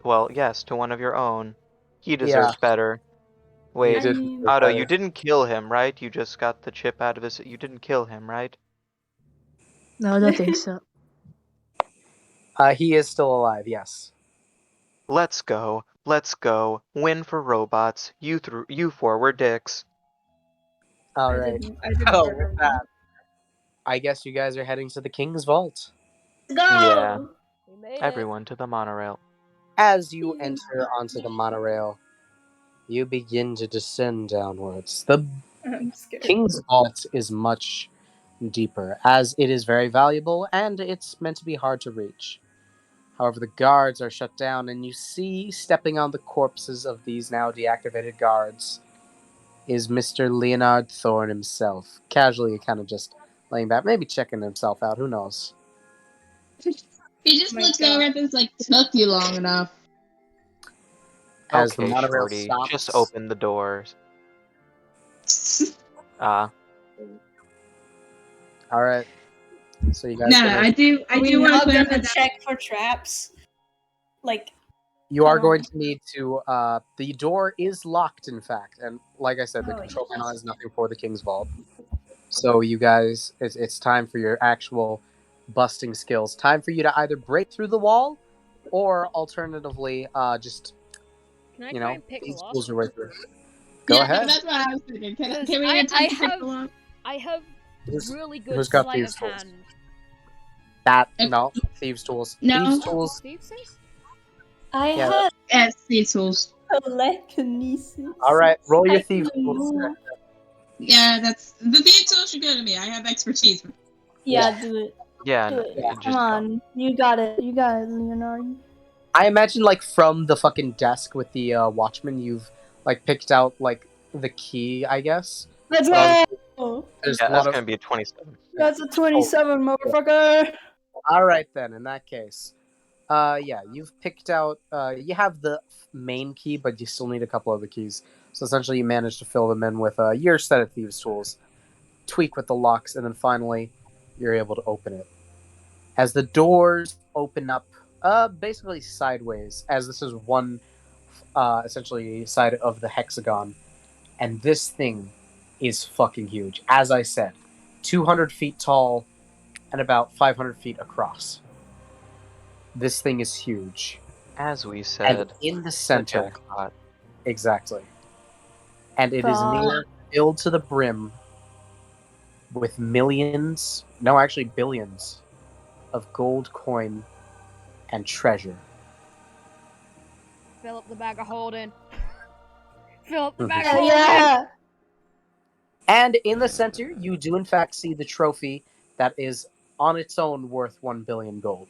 Well, yes, to one of your own. He Yeah. deserves better. You Wait, did mean- Otto, better. you didn't kill him, right? You just got the chip out of his. You didn't kill him, right? No, I don't think so. He is still alive, yes. Let's go. Let's go. Win for robots. You four were dicks. Alright. I didn't So, murder with that, I guess you guys are heading to the King's Vault. him. Go! Yeah. We made it. Everyone to the monorail. As you enter onto the monorail, you begin to descend downwards. The I'm scared. King's Vault is much deeper, as it is very valuable and it's meant to be hard to reach. However, the guards are shut down, and you see, stepping on the corpses of these now deactivated guards, is Mr. Leonard Thorne himself, casually kind of just laying back, maybe checking himself out, who knows. He just My looks God. over at this like, took you long enough. As the Okay, monorail shorty, stops, just open the doors. Alright. So you guys No, gonna- I do Are we want not to gonna clarify that. check for traps? Like, You are Come going on. to need to. The door is locked, in fact, and like I said, the Oh, control yes. panel has nothing for the King's Vault. So you guys, it's time for your actual busting skills. Time for you to either break through the wall, or alternatively, just Can I you try know, and pick these a lock? tools your way through. Go Yeah, ahead. that's what I was thinking. Because Can we I attempt to have- pick the lock? I have Who's- really good who's got sleight these of tools? hand. That Okay. no thieves tools. No. Thieves tools. Steve says? I Yeah. had Yes, these tools. telekinesis. All right, roll your I thieves can tools. move. Yeah, that's the thieves tools should go to me. I have expertise. Yeah, do it. Yeah, Do no, it. just Come go. on. You got it. You got it, Leonard. I imagine, like, from the fucking desk with the watchman, you've like picked out like the key, I guess. Let's Um, go! There's Yeah, a that's lot gonna of. be a 27. That's a 27, motherfucker! All right then. In that case, yeah, you've picked out. You have the main key, but you still need a couple other keys. So essentially, you manage to fill them in with your set of thieves' tools, tweak with the locks, and then finally, you're able to open it. As the doors open up, basically sideways, as this is one, essentially side of the hexagon, and this thing is fucking huge. As I said, 200 feet tall and about 500 feet across. This thing is huge. As we And said, in the the center, jackpot. exactly. And it is God. near filled to the brim with millions, no, actually billions, of gold coin and treasure. Fill up the bag of holding. Fill up the Mhm. bag of Hell holding. yeah! And in the center, you do in fact see the trophy that is on its own worth 1 billion gold.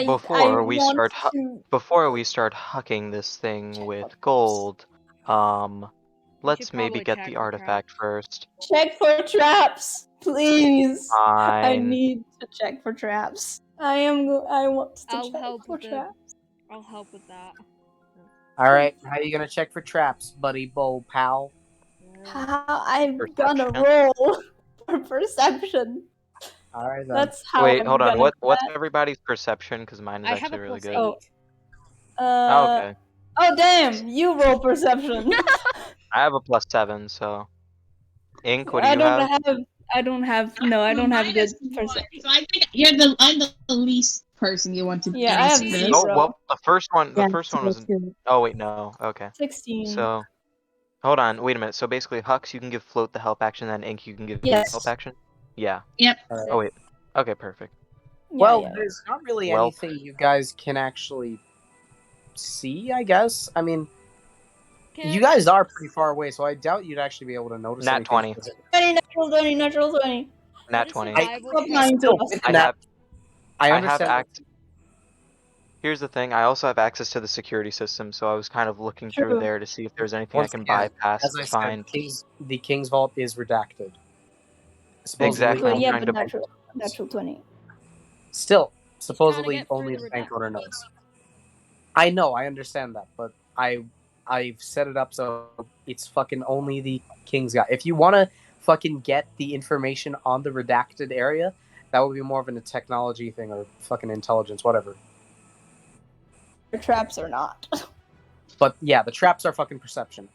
Before we want start to Before we start hucking this thing with gold, let's should maybe probably get check the for artifact first. check for traps, please. I Fine. need to check for traps. I want to I'll check help for with the- traps. I'll help with that. Alright, how are you gonna check for traps, buddy Bo Pal? How I'm Perception. gonna roll for perception. Alright then. That's how Wait, I'm hold on. gonna do What's that. everybody's perception? Because mine is I have actually a really plus good. 8. Oh. Okay. Oh damn! You roll perception. I have a plus 7, so. Ink, what do I you don't have? have. I don't have. No, I don't have Mine good is one. perception. So I think I'm the least person you want to Yeah, be I have this. zero. Oh, well, the first one Yeah, was. too. Oh, wait, no. Okay. 16. So. Hold on, wait a minute. So basically, Huxx, you can give Float the help action, and Ink, you can give Yes. help action? Yeah. Yep. Oh, wait. Okay, perfect. Yeah, Well, yeah. there's not really Well- anything you guys can actually see, I guess. I mean, you guys are pretty far away, so I doubt you'd actually be able to notice Nat anything 20. specific. 20, natural 20, natural 20. Nat What is 20. survival Stop check? lying to Still, us. with I that, have. I have understand. Here's the thing. I also have access to the security system, so I was kind of looking through True. there to see if there's anything I Once can again, bypass as to I find. said, the King's Vault is redacted. Supposedly Exactly. Well, I'm yeah, trying but to- natural 20. Still, supposedly get through only the the bank owner redacted. knows. I know, I understand that, but I've set it up so it's fucking only the king's guy. If you want to fucking get the information on the redacted area, that would be more of a technology thing or fucking intelligence, whatever. The traps are not. But yeah, the traps are fucking perception.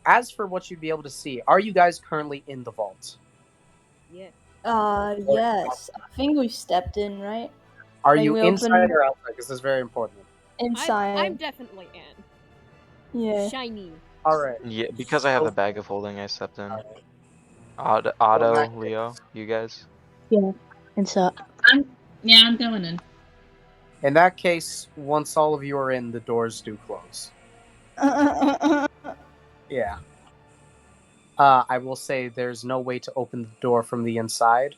As for what you'd be able to see, are you guys currently in the vault? Yeah. Yes. I think we stepped in, right? Are Like, you we inside opened- or outside? Because this is very important. Inside. I'm definitely in. Yeah. Shiny. All right. Yeah, because I have the bag of holding, I stepped in. Otto, Leo, you guys. And so, I'm going in. In that case, once all of you are in, the doors do close. Yeah. I will say there's no way to open the door from the inside.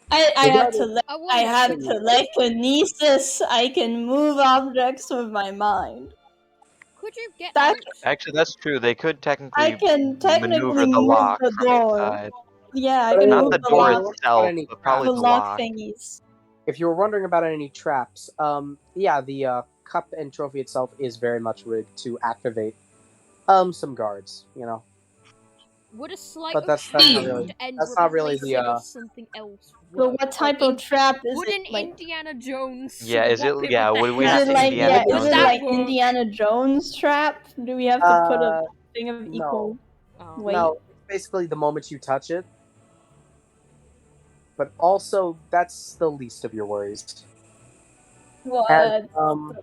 I have wouldn't- telekinesis. I can move objects with my mind. Could you get That- out? Actually, that's true. They could I technically can technically maneuver the move lock the from door. inside. Yeah, I can Not move the the door lock. itself, but probably The the lock lock. thingies. If you were wondering about any traps, yeah, the cup and trophy itself is very much rigged to activate some guards, you know. Would a slight But that's not really- end that's not really replace the, it with something else? But work? what type Like of trap is Wouldn't it? Like, Indiana Jones? Yeah, is it? swap with Yeah, the would we hat? have is it to like Indiana is Jones it Would it? like that work? Indiana Jones trap? Do we have to put a thing of no. equal Oh. weight? No, basically the moment you touch it. But also, that's the least of your worries. What? As, Oh,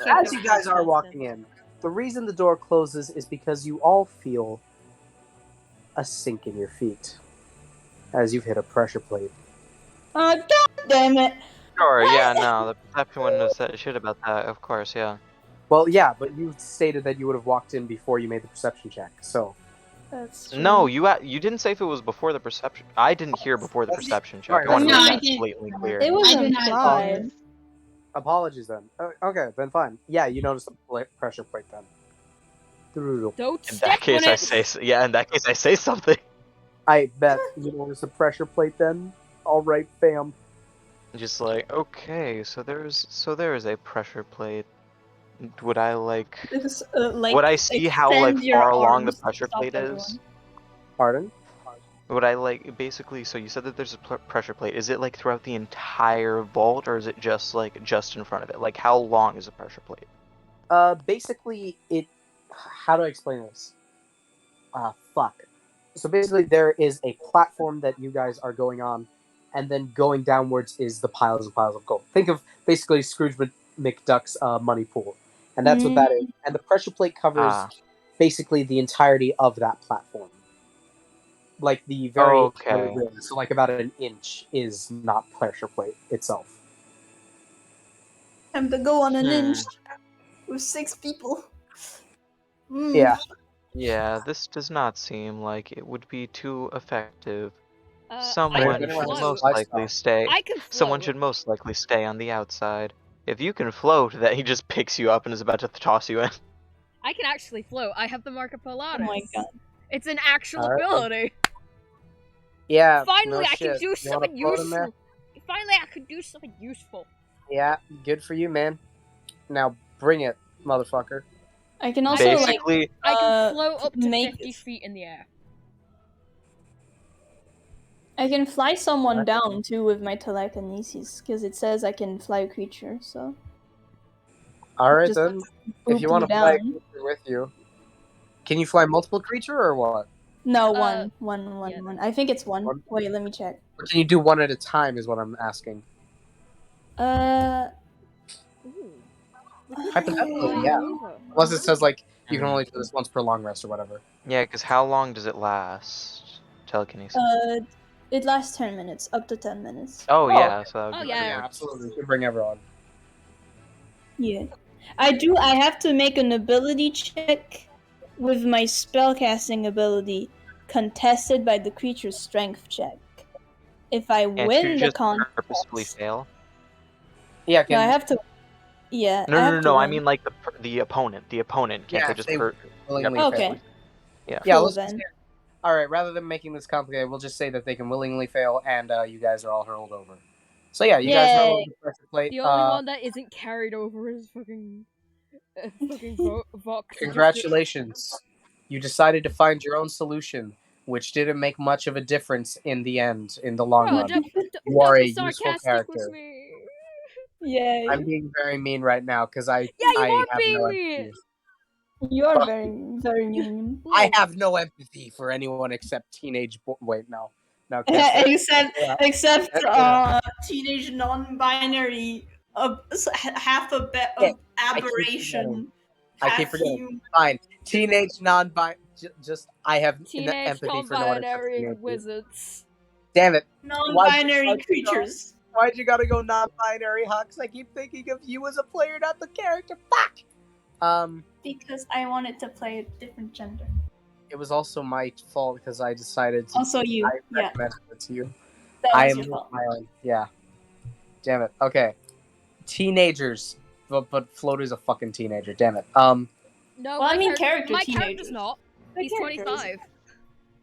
as you guys are walking in, the reason the door closes is because you all feel a sink in your feet as you've hit a pressure plate. God damn it! Sure, yeah, no, the perception wouldn't have said shit about that, of course, yeah. Well, yeah, but you stated that you would have walked in before you made the perception check, so... That's true. No, you didn't say if it was before the perception. I didn't hear before the perception check. Sorry, I want to no, make I that didn't. blatantly clear. It was I did not. implied. Apologies then. Okay, then fine. Yeah, you noticed the pressure plate then. Don't In step that case, on I it. say, yeah, in that case, I say something. I bet you noticed the pressure plate then. Alright, fam. Just like, okay, so there is a pressure plate. Would I like? It's, like, Would I see how like extend your far along the arms to pressure stop plate everyone. is? Pardon? Would I like basically? So you said that there's a pressure plate. Is it like throughout the entire vault, or is it just like just in front of it? Like how long is a pressure plate? Basically, how do I explain this? Fuck. So basically, there is a platform that you guys are going on, and then going downwards is the piles and piles of gold. Think of basically Scrooge McDuck's money pool, and that's what that is. And the pressure plate covers basically the entirety of that platform. Like the very Okay. rim, so like about an inch is not pressure plate itself. Time to go on an inch with 6 people. Yeah. Yeah, this does not seem like it would be too effective. I Someone can should float. most likely stay. I can float. Someone should most likely stay on the outside. If you can float, that he just picks you up and is about to toss you in. I can actually float. I have the Marca Polaris. Oh my god. It's an actual Alright. ability. Yeah. Finally, no I can shit. do You wanna something float in there? useful. Finally, I can do something useful. Yeah, good for you, man. Now bring it, motherfucker. I can also Basically, I can float up to make 50 feet in the air. I can fly someone down too with my telekinesis because it says I can fly a creature. So All right Just then. boop If you want to them fly a down. creature with you, can you fly multiple creature or what? No, Uh, one. yeah. I think it's one. One? Wait, let me check. Or can you do one at a time? Is what I'm asking. Ooh. Hypothetically, yeah. Unless it says like you can only do this once per long rest or whatever. yeah, because how long does it last? Telekinesis. It lasts 10 minutes, up to 10 minutes. Oh yeah, so that would Oh, be yeah. Yeah, absolutely. You can bring everyone. Yeah. I have to make an ability check with my spellcasting ability contested by the creature's strength check. If I Can't win you the just contest, purposefully fail? Yeah, no, I have to. Yeah. I have to No. I win. mean like the opponent. The opponent can't Yeah, they just they willingly Okay. fail. Yeah. Yeah, Cool, let's then. All right. Rather than making this complicated, we'll just say that they can willingly fail, and you guys are all hurled over. So yeah, you guys roll Yay. the pressure plate. The only one that isn't carried over is fucking Vox. Congratulations. You decided to find your own solution, which didn't make much of a difference in the end, in the long Bro, run. don't You are a be useful sarcastic character. with me. Yay. I'm being very mean right now because I Yeah, you I are have being no mean. empathy. You are Fuck very, very mean. I have no empathy for anyone except teenage. Wait, no, can't say that. except Yeah. teenage non-binary, half a bit Yeah, of aberration. I keep half forgetting. human. Fine, teenage non-binary. Just I have Teenage empathy for no one except non-binary teenagers. wizards. Damn it! Non-binary why'd you creatures. Why'd you gotta go non-binary, Huxx? I keep thinking of you as a player, not the character. Fuck. Because I wanted to play a different gender. It was also my fault because I decided to. Also you. I Yeah, recommended it to you. that I was am your fault. my own. Yeah. Damn it. Okay. Teenagers, but Floater's a fucking teenager. Damn it. No, Well, I mean character my teenagers. character's not. My He's character is- 25.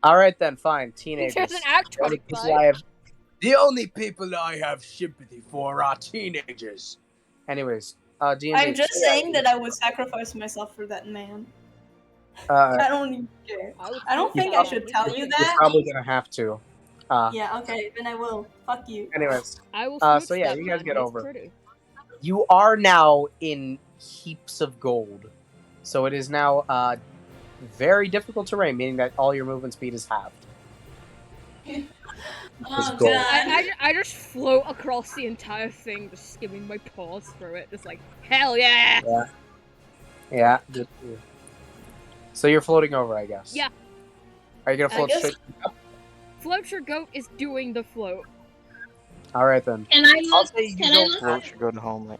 All right then. Fine. He Teenagers. doesn't act The only people 25. the only people I have sympathy for are teenagers. Anyways, D&D. I'm just saying that I would sacrifice myself for that man. Uh, I don't even care. would I don't kill think that I man. should tell you you're that. probably gonna have to. Yeah, okay, then I will. Fuck you. Anyways, I will so smooch yeah, that you guys man. get He's over it. pretty. you are now in heaps of gold, so it is now very difficult terrain, meaning that all your movement speed is halved. Oh gold. god. I just float across the entire thing, just skimming my paws through it, just like, hell yeah! Yeah. So you're floating over, I guess. Yeah. Are you gonna I float guess- straight? Float your goat is doing the float. All right then. Can I I'll look? say you Can I don't look? Float should go to Holmling.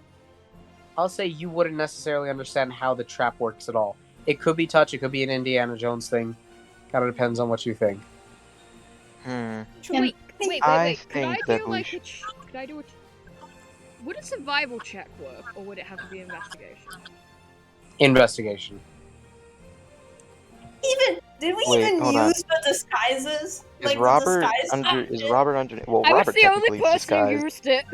I'll say you wouldn't necessarily understand how the trap works at all. It could be touch. It could be an Indiana Jones thing. Kind of depends on what you think. Wait. I Could think I that do we like should- could I do it? Would a survival check work, or would it have to be investigation? Investigation. Did we Wait, even hold on. use the disguises? Is Like Robert the disguise under? Is option? Robert under? Well, I was Robert the only technically is person who disguised used it.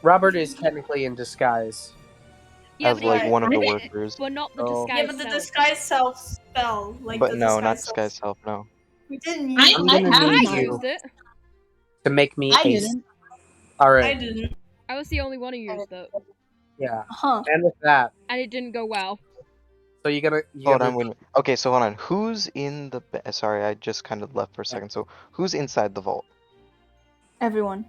Robert is technically in disguise. Yeah, as but like he- one of the but- workers. but not the Oh. disguise. Yeah, but the self. disguise self spell. Like But the no, not self. disguise self. No. We didn't I- use I'm it. gonna I need I you used it. to make me I ace. didn't. All I right. didn't. I was the only one who used it, Yeah. Huh. And with that, and it didn't go well. so you're gonna. Hold on, wait a minute. Okay, so hold on. Who's in the? Sorry, I just kind of left for a second. So who's inside the vault? Everyone.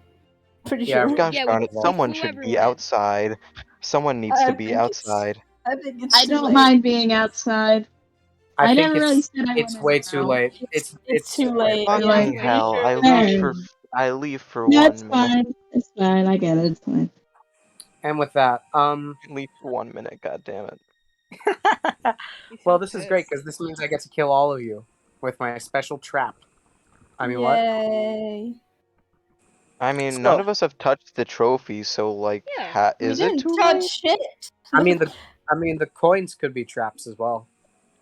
Pretty Yeah, sure. Gosh Yeah, darn we it! Someone flew should everyone be in. outside. Someone needs I to be think it's- outside. I think it's I too don't late. mind being outside. I I think never really it's said I it's wanted way to too go. late. It's too late. Fucking Yeah, I'm Fucking pretty hell! sure I that- leave for No, 1 it's minute. fine. It's fine. I get it. It's fine. And with that, Leave for 1 minute. God damn it! You well, sound this is great pissed. because this means I get to kill all of you with my special trap. I mean, what? Yay. I mean, So- none of us have touched the trophy, so like, Yeah. We is it didn't too touch late? shit. I mean the coins could be traps as well.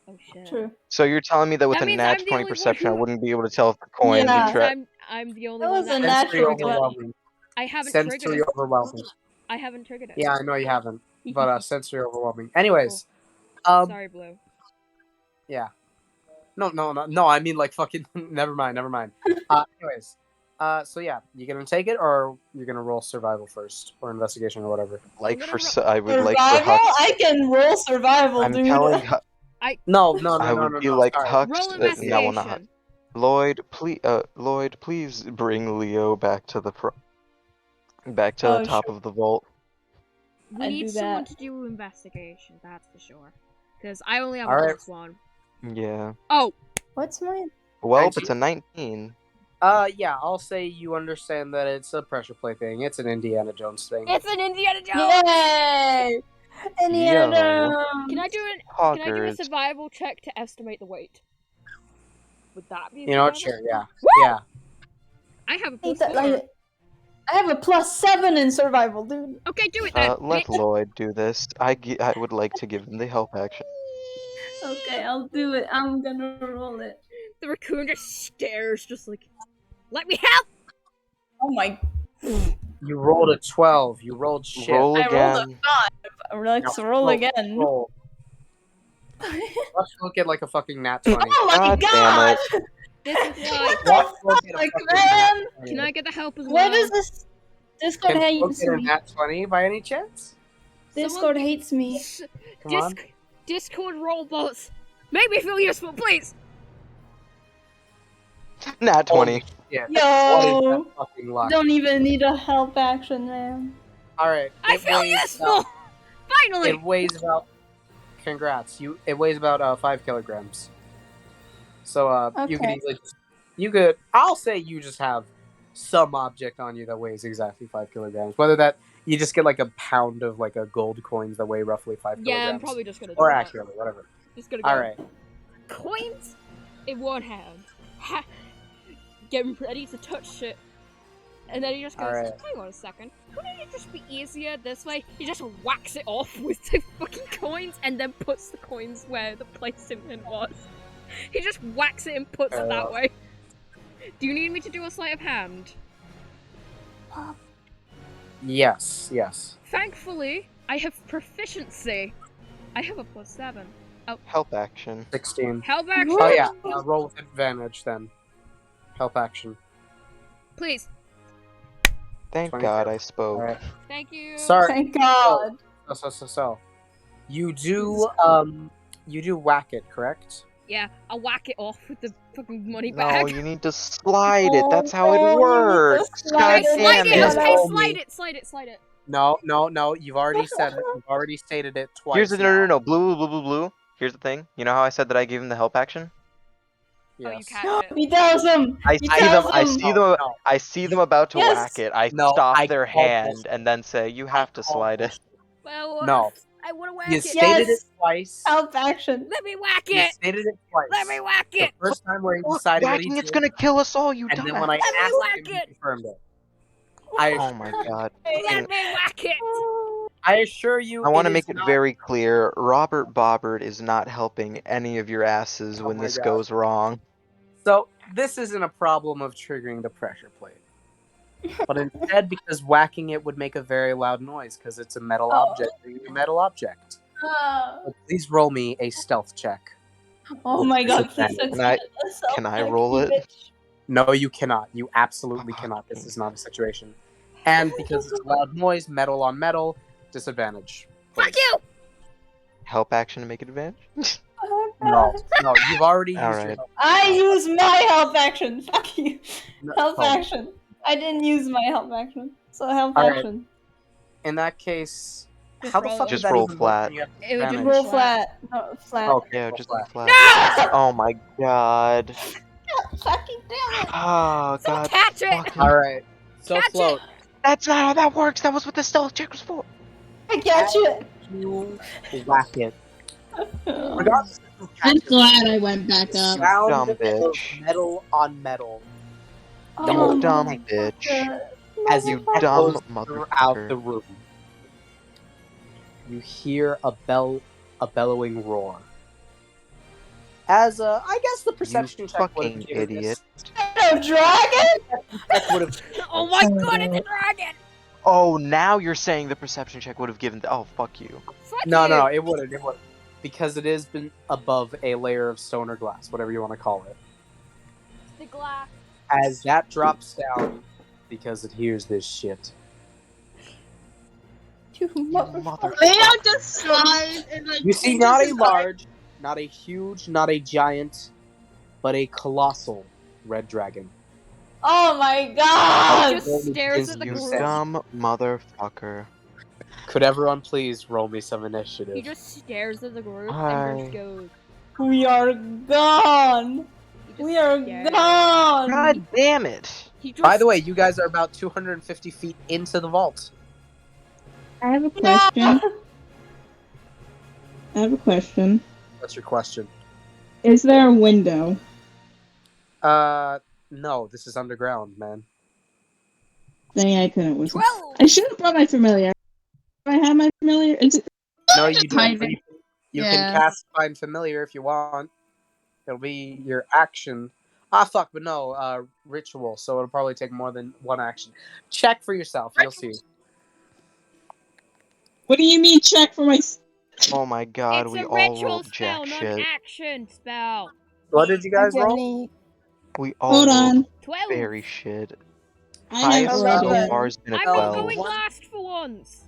Oh shit. True. So you're telling me that with That a means nat I'm the 20 only one perception, I who- wouldn't be able to tell if the coins Yeah. are trap? I'm the only That one was that a hasn't Sensory natural triggered it. overwhelming. I haven't Sensory triggered it. overwhelming. I haven't triggered it. Yeah, I know you haven't, but sensory overwhelming. Anyways, Sorry, Blue. yeah. No. I mean, like, fucking. Never mind. Anyways, so yeah, you gonna take it, or you're gonna roll survival first, or investigation, or whatever. Like gonna for ro- I would like Survival? for Huxx. I can roll survival, I'm dude. telling No. I would be like sorry. Huxx. Roll No, well, not Huxx. investigation. Lloyd, please bring Leo back to the Oh, top of the vault. We I'd need do someone that. to do investigation, that's for sure. Because I only have a Alright. +1. Yeah. Oh! What's my... Well, 19. it's a 19. Yeah, I'll say you understand that it's a pressure play thing. It's an Indiana Jones thing. It's an Indiana Jones! Yay! Indiana Yo. Jones! Can I do a Hoggers. survival check to estimate the weight? Would that be a You know what? survival? Sure, yeah. Woo! Yeah. I have a Ain't +4. that like- I have a +7 in survival, dude. Okay, do it then! Let bitch. Lloyd do this. I would like to give him the help action. Okay, I'll do it. I'm gonna roll it. The raccoon just stares, just like, let me help! Oh my! You rolled a 12. You rolled shit. Roll I rolled a again. 5. Let's No, roll again. Roll. Let's look at like a fucking nat 20. Oh my God damn god! This is why. Let's look at a Like, fucking man! nat 20. Can I get the help as well? Where does this Discord Can you hates look at a me? nat 20 by any chance? Discord hates me. Come on. Discord robots! Make me feel useful, please! Nat 20. Yeah. What is Yo! that fucking luck? Don't even need a help action, man. Alright. I it feel weighs useful! about- Finally! It weighs about. Congrats. It weighs about 5 kilograms. So you could Okay. easily. You could. I'll say you just have some object on you that weighs exactly 5 kilograms. Whether that you just get like a pound of like a gold coins that weigh roughly 5 kilograms. Yeah, I'm probably just gonna do Or that. accurately, whatever. Just gonna go. Alright. Coins in one hand. Getting ready to touch shit. And then he just goes, Alright. hang on a second. Wouldn't it just be easier this way? He just whacks it off with the fucking coins and then puts the coins where the placement was. He just whacks it and puts it that way. Do you need me to do a sleight of hand? Yes. Thankfully, I have proficiency. I have a +7. Help action. 16. Help action! Oh yeah. Roll with advantage then. Help action. Please. Thank 22. God I spoke. Alright. Thank you. Sorry. Thank God. So. You do whack it, correct? Yeah, I'll whack it off with the fucking money No, bag. you need to slide it. That's how Oh, it you need to works. slide God it. damn Slide it! Yes, it. Okay, roll slide me. it, slide it, slide it. No. You've already said it. You've already stated it twice. Here's the now. no. Blue. Here's the thing. You know how I said that I gave him the help action? Oh, you Yes. catch it. He tells him. I He see them. tells I him. see No, them. no. I see them about to Yes. whack it. I No, stop I their called hand bullshit. and then say, "You have to slide it." Well, No. I want to whack You it. stated Yes. it twice. Help action. Let me whack You it. stated it twice. Let me whack The it. first time where he Look, decided what he whacking it's did, gonna kill us all. You and then dumbass. when I Let me asked whack him, he it. confirmed it. Oh my God. Let me whack it. I assure you, I want to is make it not- very clear. Robert Bobbert is not helping any of your asses when my this God. goes wrong. So this isn't a problem of triggering the pressure plate, but instead because whacking it would make a very loud noise because it's a metal object. A metal object. So please roll me a stealth check. Oh my God! Can Please Can I roll it? No, you cannot. You absolutely Oh, cannot. This fucking- is not a situation. And because it's a loud noise, metal on metal, disadvantage. Fuck you. Help action to make it advantage? No, you've already used your Alright. help. I use my help action. Fuck you. No, Help oh, action. I didn't use my help action. So help Alright. action. In that case, Just how the roll fuck it. did Just that roll even work flat. when you have It would just advantage? Roll flat. flat. No, flat. Okay, Yeah, roll just flat. flat. No! Oh my God. Fucking damn it. Oh Someone God. catch it. fucking- All right. So Catch float. That's not how that works. That was what the stealth check was for. I got you. You whack it. Regardless of who I'm catches it, glad I went back the up. sound Dumb of bitch. metal on metal You dumb my bitch. God. as you You dumb echoes throughout motherfucker. the room. You hear a bellowing roar. As I guess the perception You check would have fucking given idiot. No dragon? This would have Oh my God, it's a dragon. Oh, now you're saying the perception check would have given. Oh, fuck you. Fuck no, you. no, it wouldn't. It wouldn't. Because it has been above a layer of stone or glass, whatever you want to call it. The glass. As that drops down, because it hears this shit. You motherfucker. Leo just slides and like. You see not a large, not a huge, not a giant, but a colossal red dragon. Oh my He God! just stares at the You group. dumb motherfucker. Could everyone please roll me some He initiative? just stares at the group and Hi. just goes. We are gone! He just We are stares. gone! God damn it. He just, By the way, you guys are about 250 feet into the vault. I have a question. What's your question? Is there a window? No, this is underground, man. Dang, I couldn't whistle. 12. I should have brought my familiar. Do I have my familiar? Is it? No, you don't. hide but it. You Yeah. can cast Find Familiar if you want. It'll be your action. Ah, fuck, but no, ritual, so it'll probably take more than one action. Check for yourself, you'll see. What do you mean check for my... Oh my god, It's we a all ritual rolled spell, jack not shit. an action spell. What did you guys roll? Me. We all Hold rolled on. 12. very shit. I Highest have so already. far has been a I'm 12. not going One- last for once.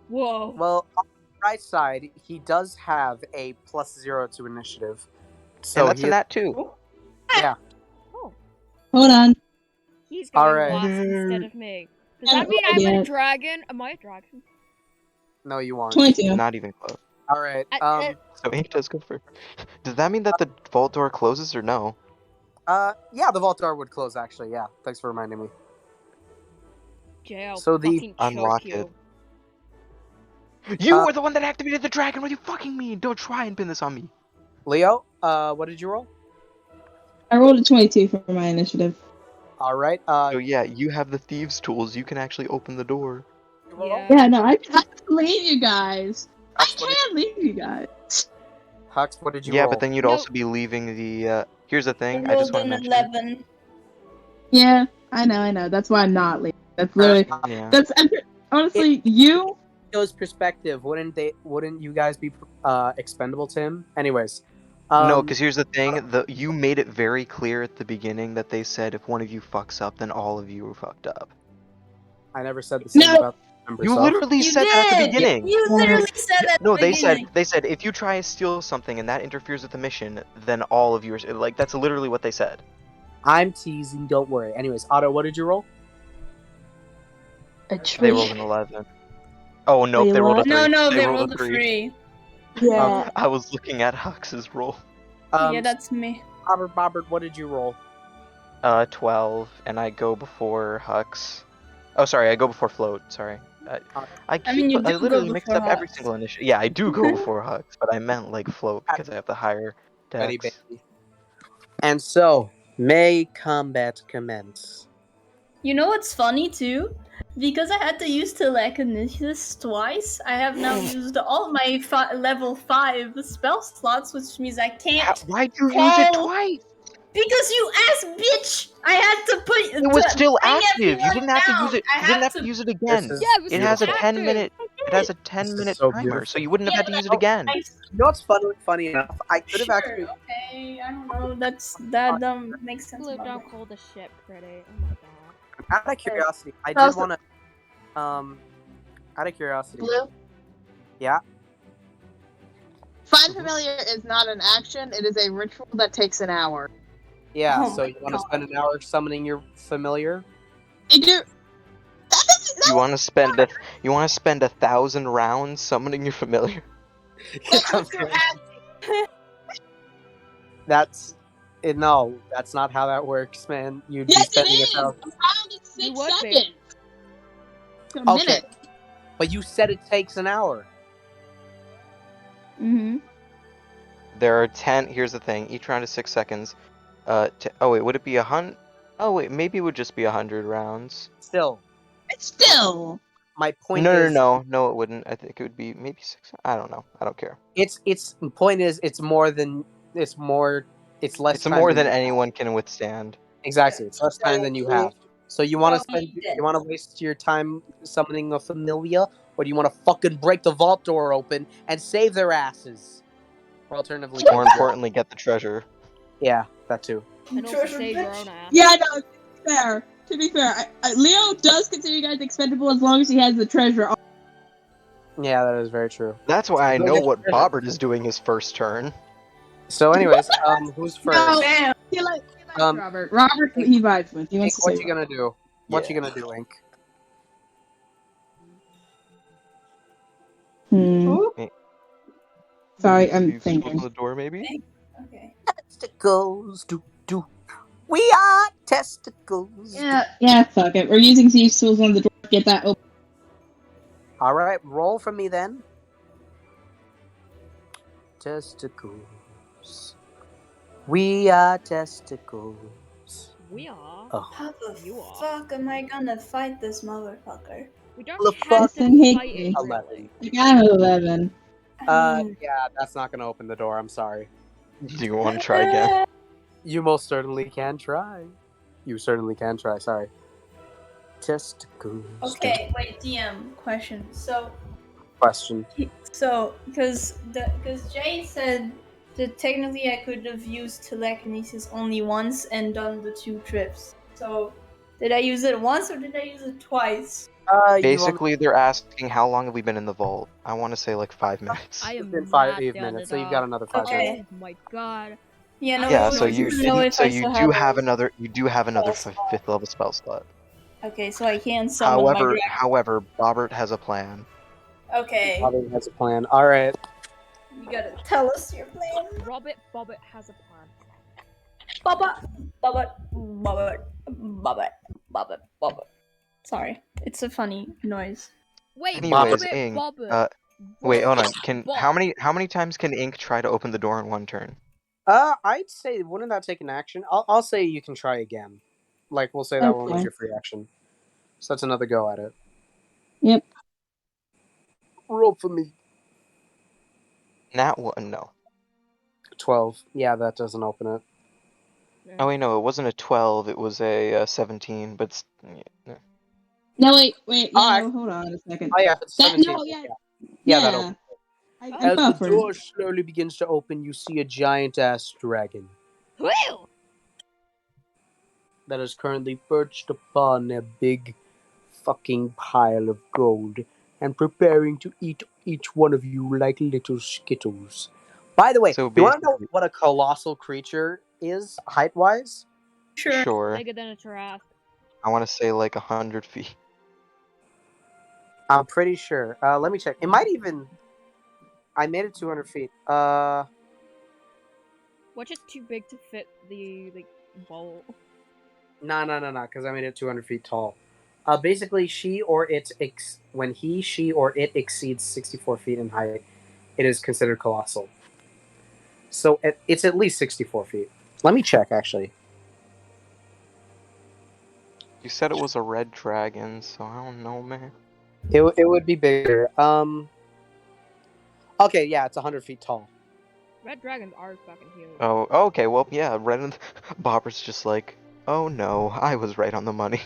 Whoa. Well, on the right side, he does have a +0 to initiative. So And that's he a nat 2. yeah. Oh, Hold on. he's going Alright. last instead of me. Does Yeah, that mean I'm a yeah. dragon? Am I a dragon? No, you aren't. 22. Not even close. All right. So he does go first. Does that mean that the vault door closes or no? Yeah, the vault door would close. Actually, yeah. Thanks for reminding me. Jay, I'll So the- fucking choke Unlock you. You Uh, were the one that activated the dragon. What are you fucking mean? Don't try and pin this on me. Leo, what did you roll? I rolled a 22 for my initiative. All right. So yeah, you have the thieves' tools. You can actually open the door. you roll? Yeah. Yeah, no, I can leave you guys. I Huxx, what can leave you guys. Huxx, what did you Yeah, roll? but then you'd No. also be leaving the. Here's the I thing. I just rolled want to an mention. 11. Yeah, I know. That's why I'm not leaving. That's literally. Yeah. That's honestly you. Leo's perspective, wouldn't you guys be expendable to him? Anyways. No, because here's the thing. You made it very clear at the beginning that they said if one of you fucks up, then all of you are fucked up. I never said the same No. about the member, You so- literally You said that at the did! beginning. You literally said that at No, the they beginning. said if you try to steal something and that interferes with the mission, then all of you are like that's literally what they said. I'm teasing, don't worry. Anyways, Otto, what did you roll? A They tree. rolled an 11. Oh no, Wait, they rolled a what? 3. No, they rolled rolled a a 3. 3. Yeah. I was looking at Hux's roll. Yeah, that's me. Robert, what did you roll? 12, and I go before Huxx. Oh, sorry, I go before Float. Sorry. I mean, you do I go literally mixed before up every Huxx. single initiative. Yeah, I do go before Huxx, but I meant like Float because I have the higher Ready, dex. baby. And so, may combat commence. You know what's funny too? Because I had to use telekinesis twice, I have now used all my level 5 spell slots, which means I can't. Why'd you use it call- twice? Because you ass bitch! I had to put. It was still bring active. You everyone didn't have to down. use it. I You didn't had have to use it again. This is- Yeah, it was It has a still 10 active. minute. It has a 10-minute so timer, beautiful. so you wouldn't have had to use it Yeah, again. You know what's funny enough? I could have Sure, actually. okay, I don't know. That makes sense. Blue, about don't it. call the ship pretty. Oh my god. Out of curiosity, I did Also- want to. Out of curiosity. Blue. Yeah. Find familiar is not an action. It is a ritual that takes an hour. Yeah. Oh so my you want to God. spend an hour summoning your familiar? You do. That doesn't. You want to spend 1,000 rounds summoning your familiar? That's it. No, that's not how that works, man. You'd be Yes, it spending is. A round is You 6 would be. seconds. A Okay. minute. But you said it takes an hour. Mm-hmm. There are 10. Here's the thing. Each round is 6 seconds. Oh wait, would it be 100? Oh wait, maybe it would just be 100 rounds. Still, It's still. my point No, is, no, it wouldn't. I think it would be maybe 6. I don't know. I don't care. It's the point is, it's more than it's more. It's less. It's time more than you have. anyone can withstand. Exactly, it's less time than you have. So you want to Well, spend? you did. You want to waste your time summoning a familiar, or do you want to fucking break the vault door open and save their asses? Or alternatively, More importantly, get the treasure. yeah, that too. And also Treasure save your bitch. own ass. Yeah, no. Fair. To be fair, Leo does consider you guys expendable as long as he has the treasure. Yeah, that is very true. That's why I Go know get what the treasure. Bobbert is doing his first turn. So, anyways, who's first? No. Damn. He likes Um, Robert. Robert, he vibes with. He Ink, wants to what say you gonna do? What you Yeah. gonna do, Ink? Who? Sorry, I'm You thinking. open the door, maybe. Okay. Testicles, do. We are testicles. Yeah, fuck it. We're using thieves' tools on the door to get that open. All right, roll for me then. Testicles. We are testicles. We are. Oh. How the You are. fuck am I gonna fight this motherfucker? We don't The have fucking to hate fight me. it. 11. I got an 11. I mean, Yeah, that's not gonna open the door. I'm sorry. Do you want to try again? You most certainly can try. You certainly can try, sorry. Testicles. Okay, wait, DM question. Question. Because Jay said that technically I could have used telekinesis only once and done the 2 trips. So, did I use it once or did I use it twice? Basically, they're asking how long have we been in the vault. I want to say like 5 minutes. I am It's been not 5 done minutes, it so you've up. got another 5 Okay. minutes. Oh my god. Yeah, no, Yeah, we so wanted you to know if I still have those. you do have another 5th level spell slot. Okay, so I can summon my dragon. However, Bobbert has a plan. Okay, Bobby has a plan. Alright. you gotta tell us your plan. Bobbit has a plan. Bubba. Sorry, it's a funny noise. Wait, Anyways, Bobbit, Ink, Bobbit. wait, hold on. Bob. How many times can Ink try to open the door in one turn? I'd say, wouldn't that take an action? I'll say you can try again. Like, we'll say that one was Okay. your free action. So that's another go at it. Yep. Roll for me. Nat one, no. 12. Yeah, that doesn't open it. Oh wait, no, it wasn't a 12. It was a 17. But yeah. No, wait. Alright. No, hold on a second. Oh yeah, it's That 17. no, yeah, Yeah, that opens. I As the buffered. door slowly begins to open, you see a giant-ass dragon Woo! that is currently perched upon a big fucking pile of gold and preparing to eat each one of you like little skittles. By the way, So you want to know basically- what a colossal creature is, height-wise? Sure. Bigger than a giraffe. I want to say like 100 feet. I'm pretty sure. Let me check. It might even... I made it 200 feet. What's just too big to fit the bowl? No, because I made it 200 feet tall. Basically, when she, or it exceeds 64 feet in height, it is considered colossal. So it's at least 64 feet. Let me check, actually. You said it was a red dragon, so I don't know, man. It would be bigger. Okay, yeah, it's 100 feet tall. Red dragons are fucking huge. Oh, okay, well, yeah, Red and Bobber's just like, oh no, I was right on the money.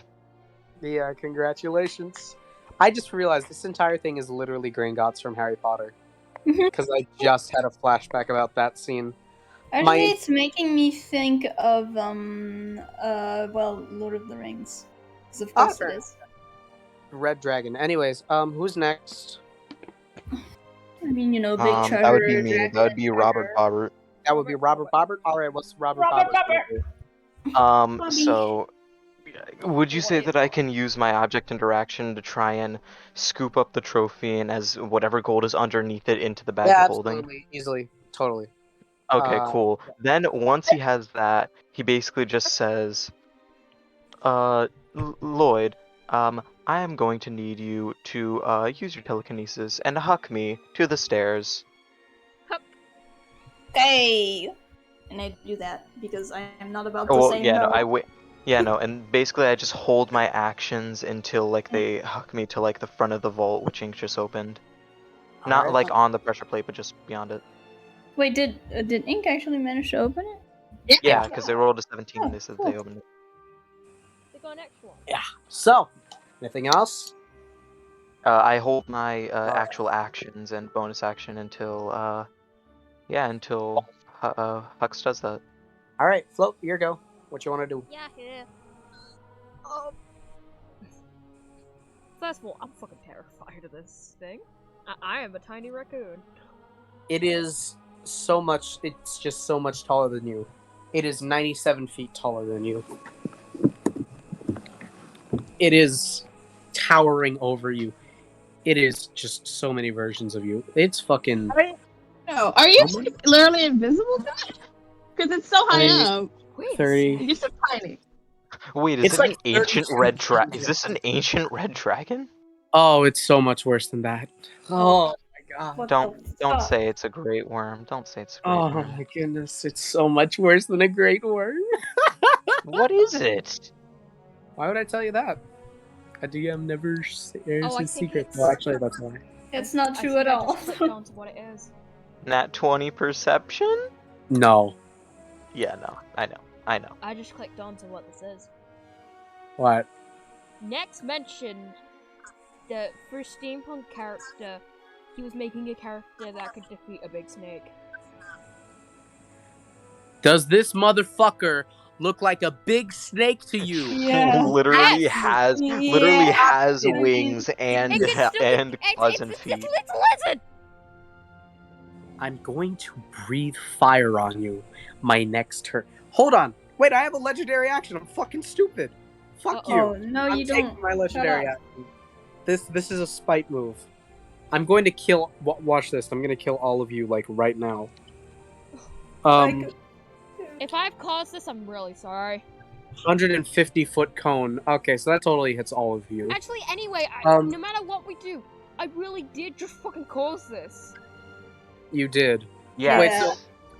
Yeah, congratulations. I just realized this entire thing is literally Gringotts from Harry Potter. Because I just had a flashback about that scene. Actually, it's making me think of Lord of the Rings. Because of course fair it is. Red Dragon. Anyways, who's next? I mean, big treasure. That would be me. dragon, That would be Robert treasure. Bobbert. That would be Robert Bobbert? Alright, what's Robert Robert Bobbert? Bobby. So, would you say that I can use my object interaction to try and scoop up the trophy and as whatever gold is underneath it into the bag Yeah, of holding? absolutely. Easily. Totally. Okay, cool. Then once he has that, he basically just says, Lloyd, I am going to need you to use your telekinesis and huck me to the stairs. Hey! And I do that because I am not about to Oh, well, say yeah, no. no, I wait. Yeah, no, and basically I just hold my actions until like they huck me to like the front of the vault, which Ink just opened. Not Alright. like on the pressure plate, but just beyond it. Wait, did Ink actually manage to open it? Yeah, because they rolled a 17 and they said cool. they opened it. They got an extra one. Yeah. So, anything else? I hold my actual actions and bonus action until Huxx does that. Alright, Float, your go. What you want to do? Yeah. First of all, I'm fucking terrified of this thing. I am a tiny raccoon. It is it's just so much taller than you. It is 97 feet taller than you. It is towering over you. It is just so many versions of you. It's fucking... No, are you literally invisible to it? Because it's so high 20, up. 30... You're so tiny. Wait, is It's it like an ancient 32 red dragon? feet. Is this an ancient red dragon? Oh, it's so much worse than that. Oh my god. What Don't the fuck? say it's a great worm. Don't say it's a great Oh worm. my goodness, it's so much worse than a great worm. What is it? Why would I tell you that? A DM never airs I his think secret. it's- Well, actually, that's why. It's not I true think at I all. just clicked onto what it is. Nat 20 perception? No. Yeah, no, I know. I just clicked on to what this is. What? Next mention that for a steampunk character, he was making a character that could defeat a big snake. Does this motherfucker look like a big snake to you? Yeah. literally Yes! has wings and It can still and claws it's and a feet. lizard! I'm going to breathe fire on you my next turn. Hold on. Wait, I have a legendary action. I'm fucking stupid. Fuck you. Oh, no, I'm you taking don't. my legendary Shut up. action. This is a spite move. I'm going to kill. Watch this. I'm going to kill all of you like right now. If I've caused this, I'm really sorry. 150-foot cone. Okay, so that totally hits all of you. Actually, anyway, no matter what we do, I really did just fucking cause this. You did. Yeah. Wait, so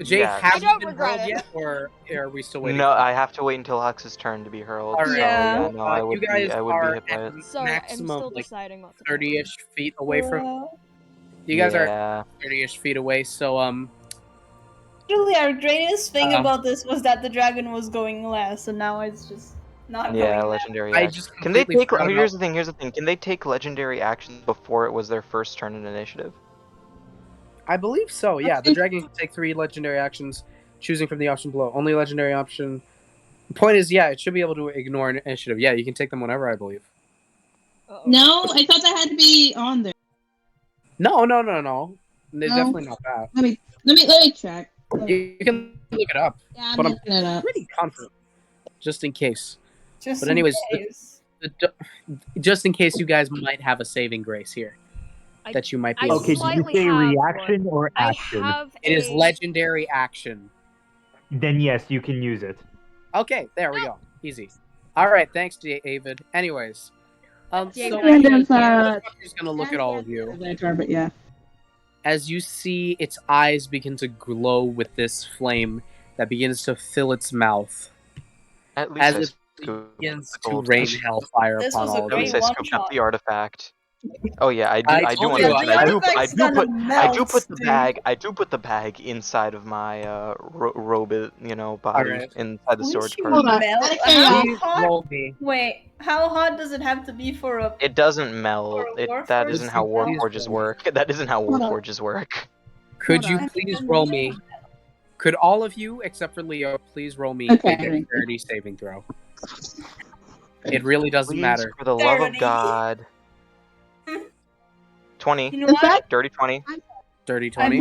Jay Yeah. I hasn't don't been regret hurled it. yet, or are we still waiting? No, for it? I have to wait until Hux's turn to be hurled. All right. So, Yeah. yeah, no, I would you guys be are hit by at it. Sorry, I'm maximum still like deciding what to 30-ish feet away from. Well, You guys are Yeah. 30-ish feet away, so Really, our greatest thing Uh, about this was that the dragon was going last, and now it's just not Yeah, going legendary I action. just Can they completely take? forgot Here's the thing. Can they take legendary actions before it was their first turn in initiative? I believe so. Yeah, the dragon can take 3 legendary actions, choosing from the option below. Only legendary option. The point is, yeah, it should be able to ignore an initiative. Yeah, you can take them whenever, I believe. Uh-oh. No, I thought that had to be on there. No. They're No. definitely not that. Let me check. You can look it up. Yeah, I'm But I'm looking it up. pretty confident, just in case. Just But in anyways, case. Just in case you guys might have a saving grace here, I- that you might be I able Okay, to. did you slightly say have reaction or I action? have It is a- legendary action. Then yes, you can use it. Okay, there we go. Easy. All right, thanks, David. Anyways, so David, anyways, uh, I'm just gonna look at all of you But yeah. as you see its eyes begin to glow with this flame that begins to fill its mouth At least as I it scooped begins the to gold. rain hellfire This upon was a all of At you. least I great scooped up one-shot. the artifact. Oh yeah, I I do told want you to I- mention. I do artifact's put gonna melt, the dude. bag. I do put the bag inside of my robe, body Alright. inside the Wouldn't storage you cart. Hold on. melt? Okay, How Please hot? roll me. Wait, how hot does it have to be for a? It doesn't melt. For a That Warforged isn't how to melt? Warforges work. That isn't how Hold on. Warforges work. Could Hold you on. please roll me? Could all of you, except for Leo, please roll me Okay. a dexterity saving throw? It really doesn't Please, matter. for the love of 30. God. 20. You know Is what? that- Dirty 20. Dirty I'm 20.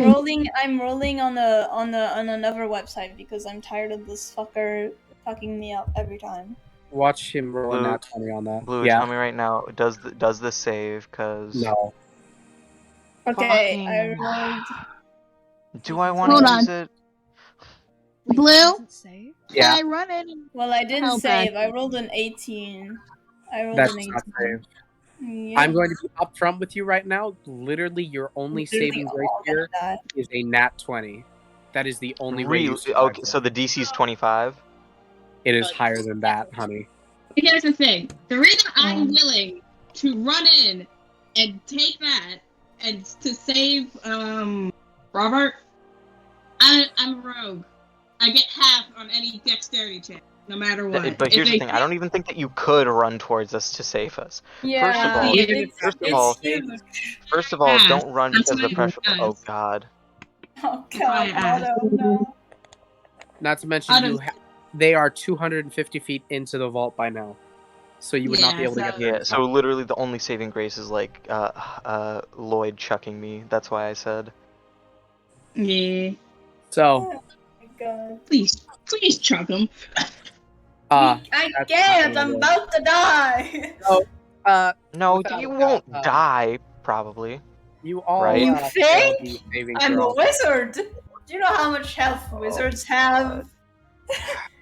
rolling on another website because I'm tired of this fucker fucking me up every time. Watch him roll a Blue. nat 20 on that. Blue, Yeah. tell me right now, does this save? Cause No. Okay, I Fucking- rolled. do I want Hold to on. use it? Blue? Doesn't save? Yeah. Can I run in? Well, I didn't How save. bad? I rolled an 18. I rolled That's an 18. not safe. Yeah. I'm going to be upfront with you right now. Literally, your only Literally saving all grace gonna here die. is a nat 20. That is the only way you Really? survive Okay, this. so the DC's 25. It is higher than that, honey. Here's the thing. The reason I'm willing to run in and take that and to save Robert, I'm a rogue. I get half on any dexterity check, no matter what. But here's If the they thing: I don't even think that you could run towards us to save us. Yeah, all- it's, first of it's all- huge. First of all, Yeah, don't run that's because the what pressure. it Oh does. God. Oh That's why I god, asked. Otto, no. Not to mention, I don't- they are 250 feet into the vault by now. So you would not be Yeah, able to get so- there. Yeah. So literally, the only saving grace is like Lloyd chucking me. That's why I said. Yeah. So, Oh my god. Please chuck him. I that's can't, not I'm gonna about to die. No, Without you a won't doubt, die. Probably. you all Right. You failed think? the saving I'm a throw. wizard. Do you know how much health wizards have?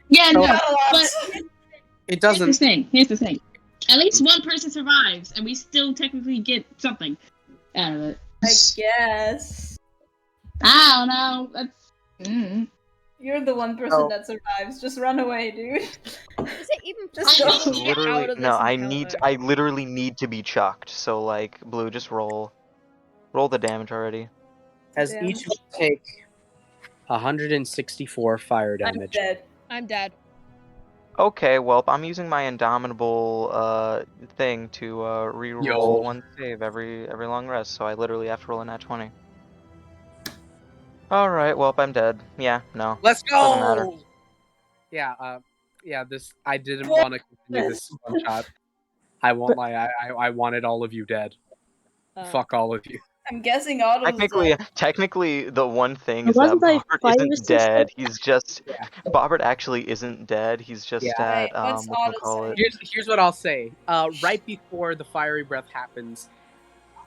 Yeah, So- no. Not a lot. But It here's doesn't. the thing. Here's the thing. At least one person survives, and we still technically get something out of it. I guess. I don't know. That's. You're the one person that survives. Just run away, dude. Is it even Just possible go. to get out Literally, of this no. encounter? I literally need to be chucked. So like, Blue, just roll the damage already. As Damn. each of you take 164 fire I'm damage. dead. I'm dead. Okay, well, I'm using my indomitable thing to reroll Yo. one save every long rest, so I literally have to roll a nat 20. All right, well, I'm dead. Yeah, no. Let's Doesn't matter. go! Yeah, this I didn't want to continue this one shot. I wanted all of you dead. Fuck all of you. I'm guessing Autumn's Technically, the one thing But is that wasn't I Bobbert fire isn't resistant? dead. He's just Yeah. Bobbert actually isn't dead. He's just Yeah. at Right, what's what do you Otto call say? it? Here's what I'll say. Right before the fiery breath happens,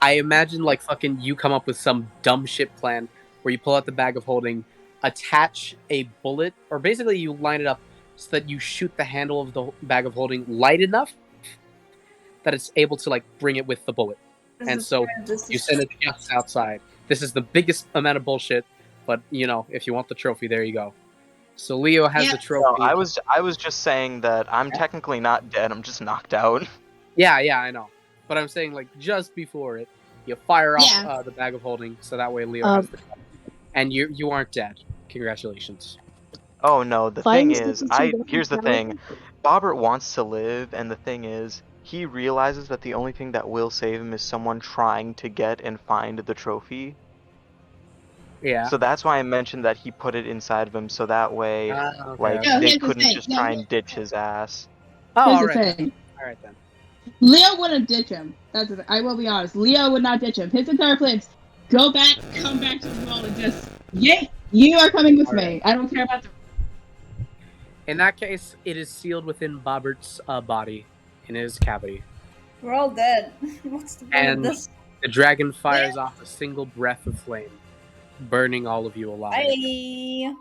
I imagine like fucking you come up with some dumb shit plan where you pull out the bag of holding, attach a bullet, or basically you line it up so that you shoot the handle of the bag of holding light enough that it's able to like bring it with the bullet. And so you send it just outside. This is the biggest amount of bullshit, but you know, if you want the trophy, there you go. So Leo has the trophy. No, I was just saying that I'm technically not dead. I'm just knocked out. Yeah, I know. But I'm saying like just before it, you fire off the bag of holding, so that way Leo has the trophy. And you aren't dead. Congratulations. Oh no, the Fire thing resistance is, to here's the damage? thing. Bobbert wants to live, and the thing is, he realizes that the only thing that will save him is someone trying to get and find the trophy. Yeah. So that's why I mentioned that he put it inside of him, so that way, Okay. No, they here's the couldn't thing. just No, try and ditch his ass. Oh, Here's all the right. thing. All right then. Leo wouldn't ditch him. That's the thing. I will be honest. Leo would not ditch him. His entire plan is go back, come back to the wall, and just you are coming with me. I don't care about the. In that case, it is sealed within Bobbert's body, in his cavity. We're all dead. What's the point And of this? the dragon fires off a single breath of flame, burning all of you alive. Bye. Leo's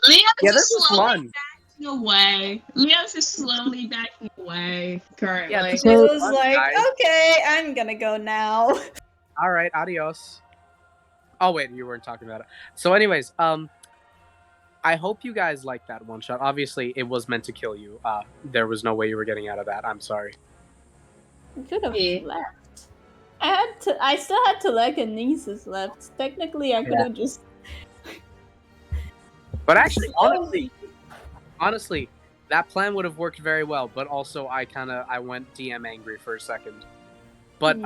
Yeah, just this is slowly fun. backing away. Leo's just slowly backing away currently. Yeah, this It is was fun, like, guys. okay, I'm gonna go now. All right, adios. Oh wait, you weren't talking about it. So, anyways, I hope you guys liked that one shot. Obviously, it was meant to kill you. There was no way you were getting out of that. I'm sorry. I could have Yeah. left. I still had telekinesis left. Technically, I could have just. But actually, honestly, that plan would have worked very well. But also, I went DM angry for a second. But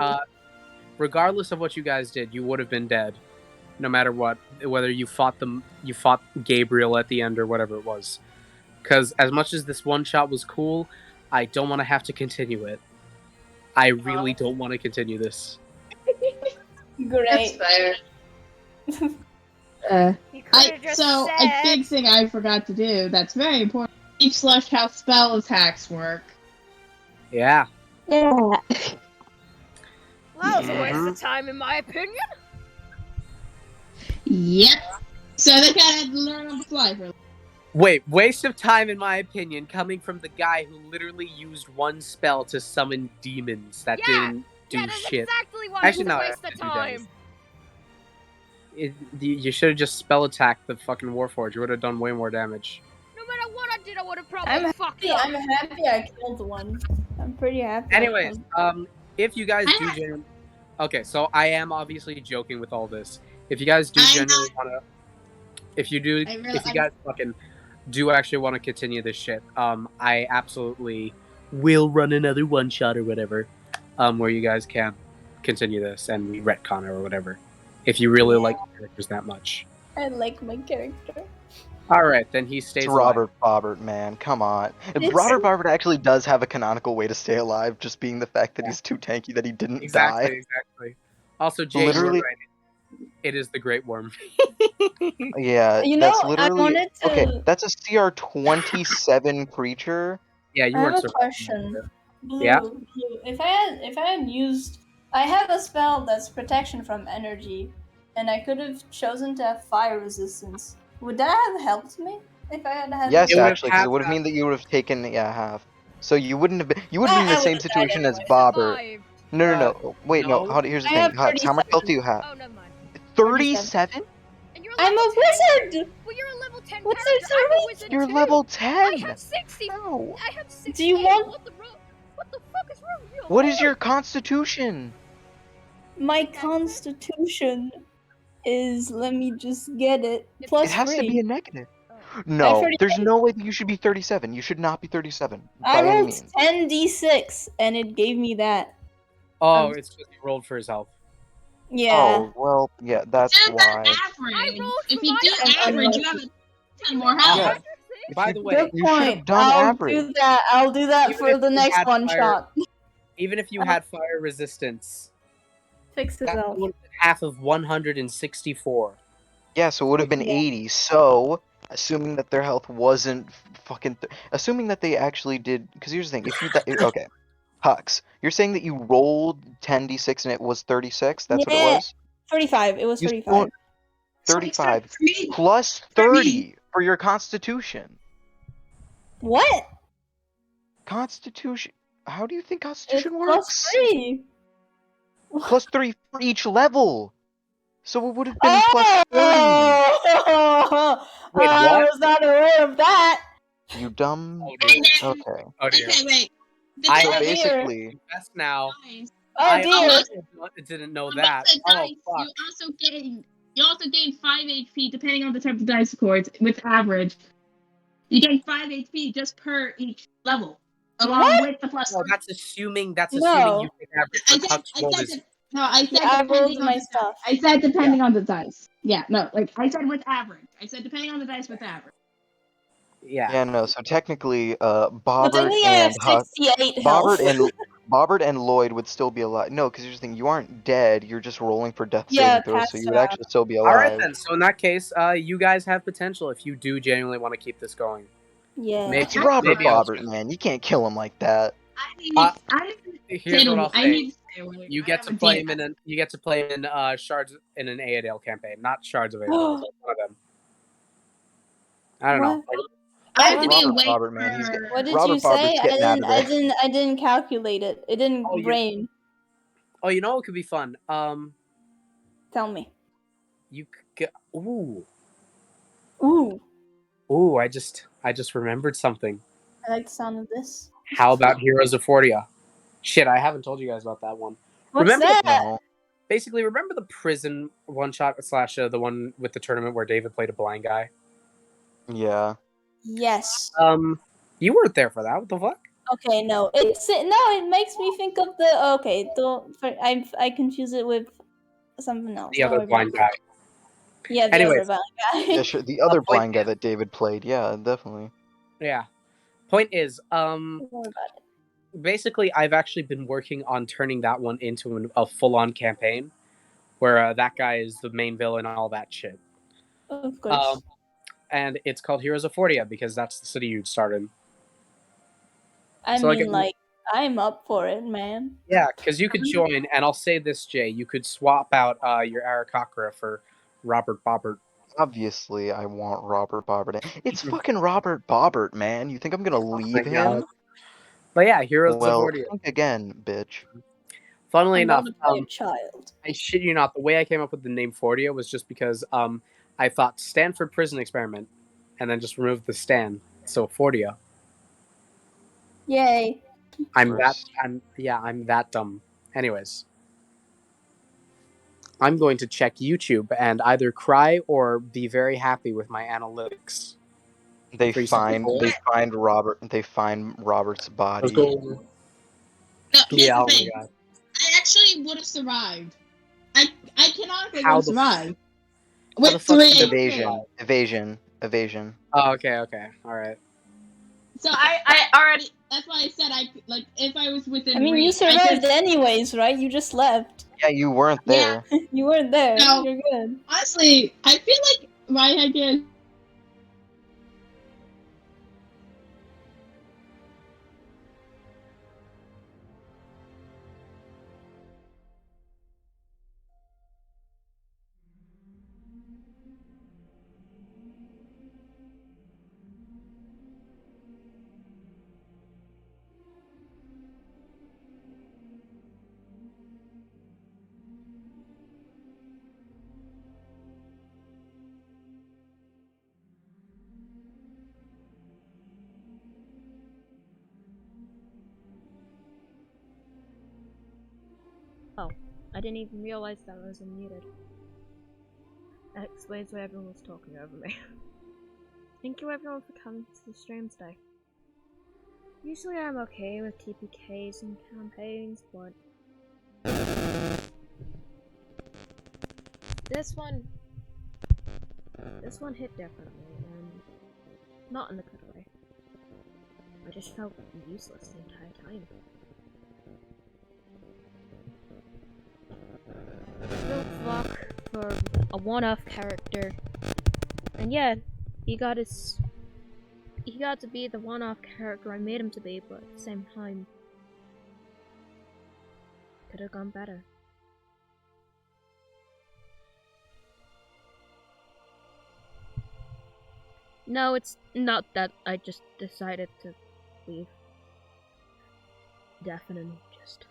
regardless of what you guys did, you would have been dead, no matter what. Whether you fought Gabriel at the end or whatever it was. Because as much as this one shot was cool, I don't want to have to continue it. I really don't want to continue this. Great. fair. You could've just A said- big thing I forgot to do that's very important. Teach Slush how spell attacks work. Yeah. Yeah. Well, that was a waste of time, in my opinion. Yep. So they kind of learn on the fly for. Wait, waste of time in my opinion, coming from the guy who literally used one spell to summon demons that didn't do That's shit. exactly why Actually, it was no, a waste of it does. time. You should have just spell attacked the fucking Warforged. You would have done way more damage. No matter what I did, I would have probably I'm fucked happy. up. I'm happy I killed one. I'm pretty happy. I Anyways, killed- if you guys do genuinely... Okay, so I am obviously joking with all this. If you guys do I'm genuinely want to... If you guys fucking do actually want to continue this shit, I absolutely will run another one-shot or whatever, where you guys can continue this and we retcon it or whatever. If you really like the characters that much. I like my character. Alright, then he stays It's alive. Robert Bobbert, man. Come on. It's- Robert Bobbert actually does have a canonical way to stay alive, just being the fact that he's too tanky that he didn't die. Exactly. Also, Jay, Literally- you were right. It is the Great Worm. Yeah, You that's know, I literally wanted to- okay. That's a CR 27 creature. Yeah, you I weren't have a surprised. question. Blue, Yeah? Blue, if I had used, I have a spell that's protection from energy, and I could have chosen to have fire resistance. Would that have helped me if I had had? Yes, It would've actually, because it half would have mean that you would have taken half. So you wouldn't have been. You would have been in I the same would've died situation as anyway. Bobbert. Five. No. Wait, no. no. Here's the I thing. have Huxx, how much health 37. do you have? Oh, never mind. 37? And you're I'm a level 10. wizard. Well, you're a level 10 What's character. there to I'm a read? wizard You're too. level I 10. have 60. No. I have 60. Do you want- What the fuck is wrong with you? What is your constitution? My constitution. is, let me just get it. It Plus has to be 3. a negative. Oh. No, already there's made- no way that you should be 37. You should not be 37 I by any rolled means. 10d6 and it gave me that. Oh, it's because you rolled for his health. Yeah. Oh, well, yeah, that's Do that why. average. rolled If for you my do health. average, you have 10 more health. Yeah. By the way, Good You should have point. done I'll average. do that. I'll do that Even for if the you next had one fire- shot. even if you had fire resistance, Fix his that health. would have been half of 164. Yeah, so it would have been Yeah. 80. So, assuming that their health wasn't fucking. Assuming that they actually did. Because here's the thing. If you. Okay. Hux, you're saying that you rolled 10d6 and it was 36? That's what it Yeah. was? 35. It was You 35. still- 35 For me, plus For me. 30 for your constitution. What? Constitution. How do you think It's constitution plus works? 3. Plus 3 for each level. So it would have been plus 30. Oh! Wait, I what? was not aware of that. You dumb. Oh dear. and then, Okay. Oh dear. okay, wait. The I- So Oh, dear. basically, Best now. dice- Oh I dear. also didn't know that. With the Oh dice, fuck. you also gain 5 HP depending on the type of dice chords with average. You gain 5 HP just per each level, along What? with the plus. No, that's assuming No. you take average. I But said, Huxx rolled his. I said I depending rolled on my the stuff. dice. I said depending on the dice. Yeah, no, like I said with average. I said depending on the dice with average. Yeah. yeah, no. So technically, But Bobbert didn't I have and Hux, 68 health? Bobbert and Lloyd would still be alive. No, because here's the thing: you aren't dead. You're just rolling for death Yeah, saving throws, so passed you would out. actually still be All right alive. then. So in that case, you guys have potential if you do genuinely want to keep this going. Yeah. Maybe- It's Robert maybe I'll- Bobbert, man. You can't kill him like that. I need, Uh, I need Here's what I'll I say. need to stay away. You I get have to a play date. him in Shards in an Aedale campaign, not Shards of Aedale. It's one of them. I don't know. I have to be Robert awake Bobbert, man, he's for- What did Robert you say? Bobbert's getting out of there. I didn't calculate it. It didn't Oh, you- brain. Oh, you know what could be fun? Tell me. You could get. Ooh, Ooh, I just remembered something. I like the sound of this. How about Heroes of Fordia? Shit, I haven't told you guys about that one. What's Remember that? No. Basically, remember the prison one shot / the one with the tournament where David played a blind guy? Yeah. Yes. You weren't there for that. What the fuck? Okay, no. It makes me think of the okay. I confuse it with something else. The Don't other worry blind about it. guy. Yeah, the Anyways. other blind guy. Yeah, sure. The other point blind guy is- that David played. Yeah, definitely. Yeah. Point is, Don't worry about it. basically, I've actually been working on turning that one into a full-on campaign, where that guy is the main villain and all that shit. Of course. And it's called Heroes of Fordia because that's the city you'd start in. I so, mean, like, I'm up for it, man. Yeah, because you could join, and I'll say this, Jay, you could swap out your Aarakocra for Robert Bobbert. Obviously, I want Robert Bobbert. It's fucking Robert Bobbert, man. You think I'm gonna leave my God. him? But yeah, Heroes Well, of Fordia. think again, bitch. Funnily I'm enough, not a child. I shit you not, the way I came up with the name Fordia was just because I thought Stanford Prison Experiment, and then just removed the Stan, so Fordia. Yay. I'm that dumb. Anyways, I'm going to check YouTube and either cry or be very happy with my analytics. They 364. find Robert's body. No, here's Yeah, the oh my thing. god. I actually would have survived. I cannot How have the survived. the With fuck 3 did Evasion. Oh, okay, alright. So I already. That's why I said if I was within. I mean, you reach, I survived could- anyways, right? You just left. Yeah, you weren't there. Yeah. You weren't there. No. You're good. Honestly, I feel like my idea. I didn't even realize that I was unmuted. That explains why everyone was talking over me. Thank you everyone for coming to the stream today. Usually I'm okay with TPKs and campaigns, but this one hit differently, and not in a good way. I just felt useless the entire time. I built Vok for a one-off character, and yeah, he got to be the one-off character I made him to be, but at the same time, could have gone better. No, it's not that I just decided to leave. Definitely just.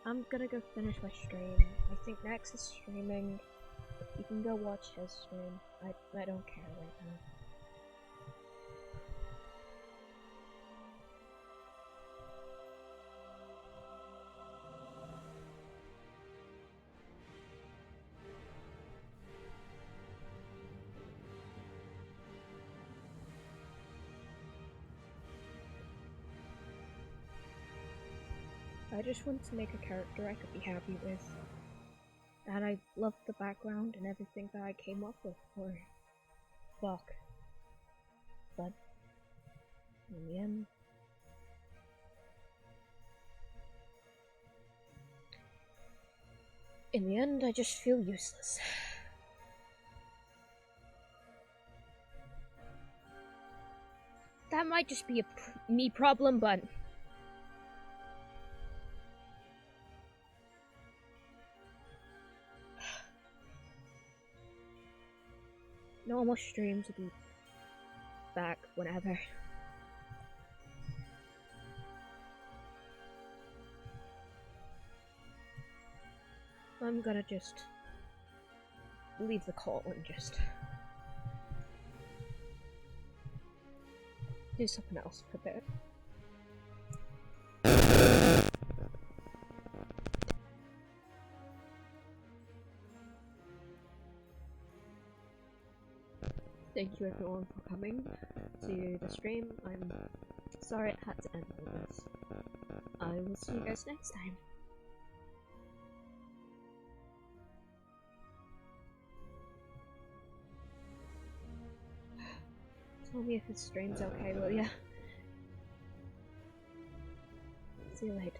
I'm gonna go finish my stream. I think Max is streaming. You can go watch his stream. I don't care right now. I just want to make a character I could be happy with. And I loved the background and everything that I came up with for Vok. But in the end, I just feel useless. That might just be a me problem, but normal streams will be back whenever. I'm gonna just leave the call and just do something else for a bit. Thank you everyone for coming to the stream. I'm sorry it had to end like this. I will see you guys next time. Tell me if this stream's okay, will ya? See you later.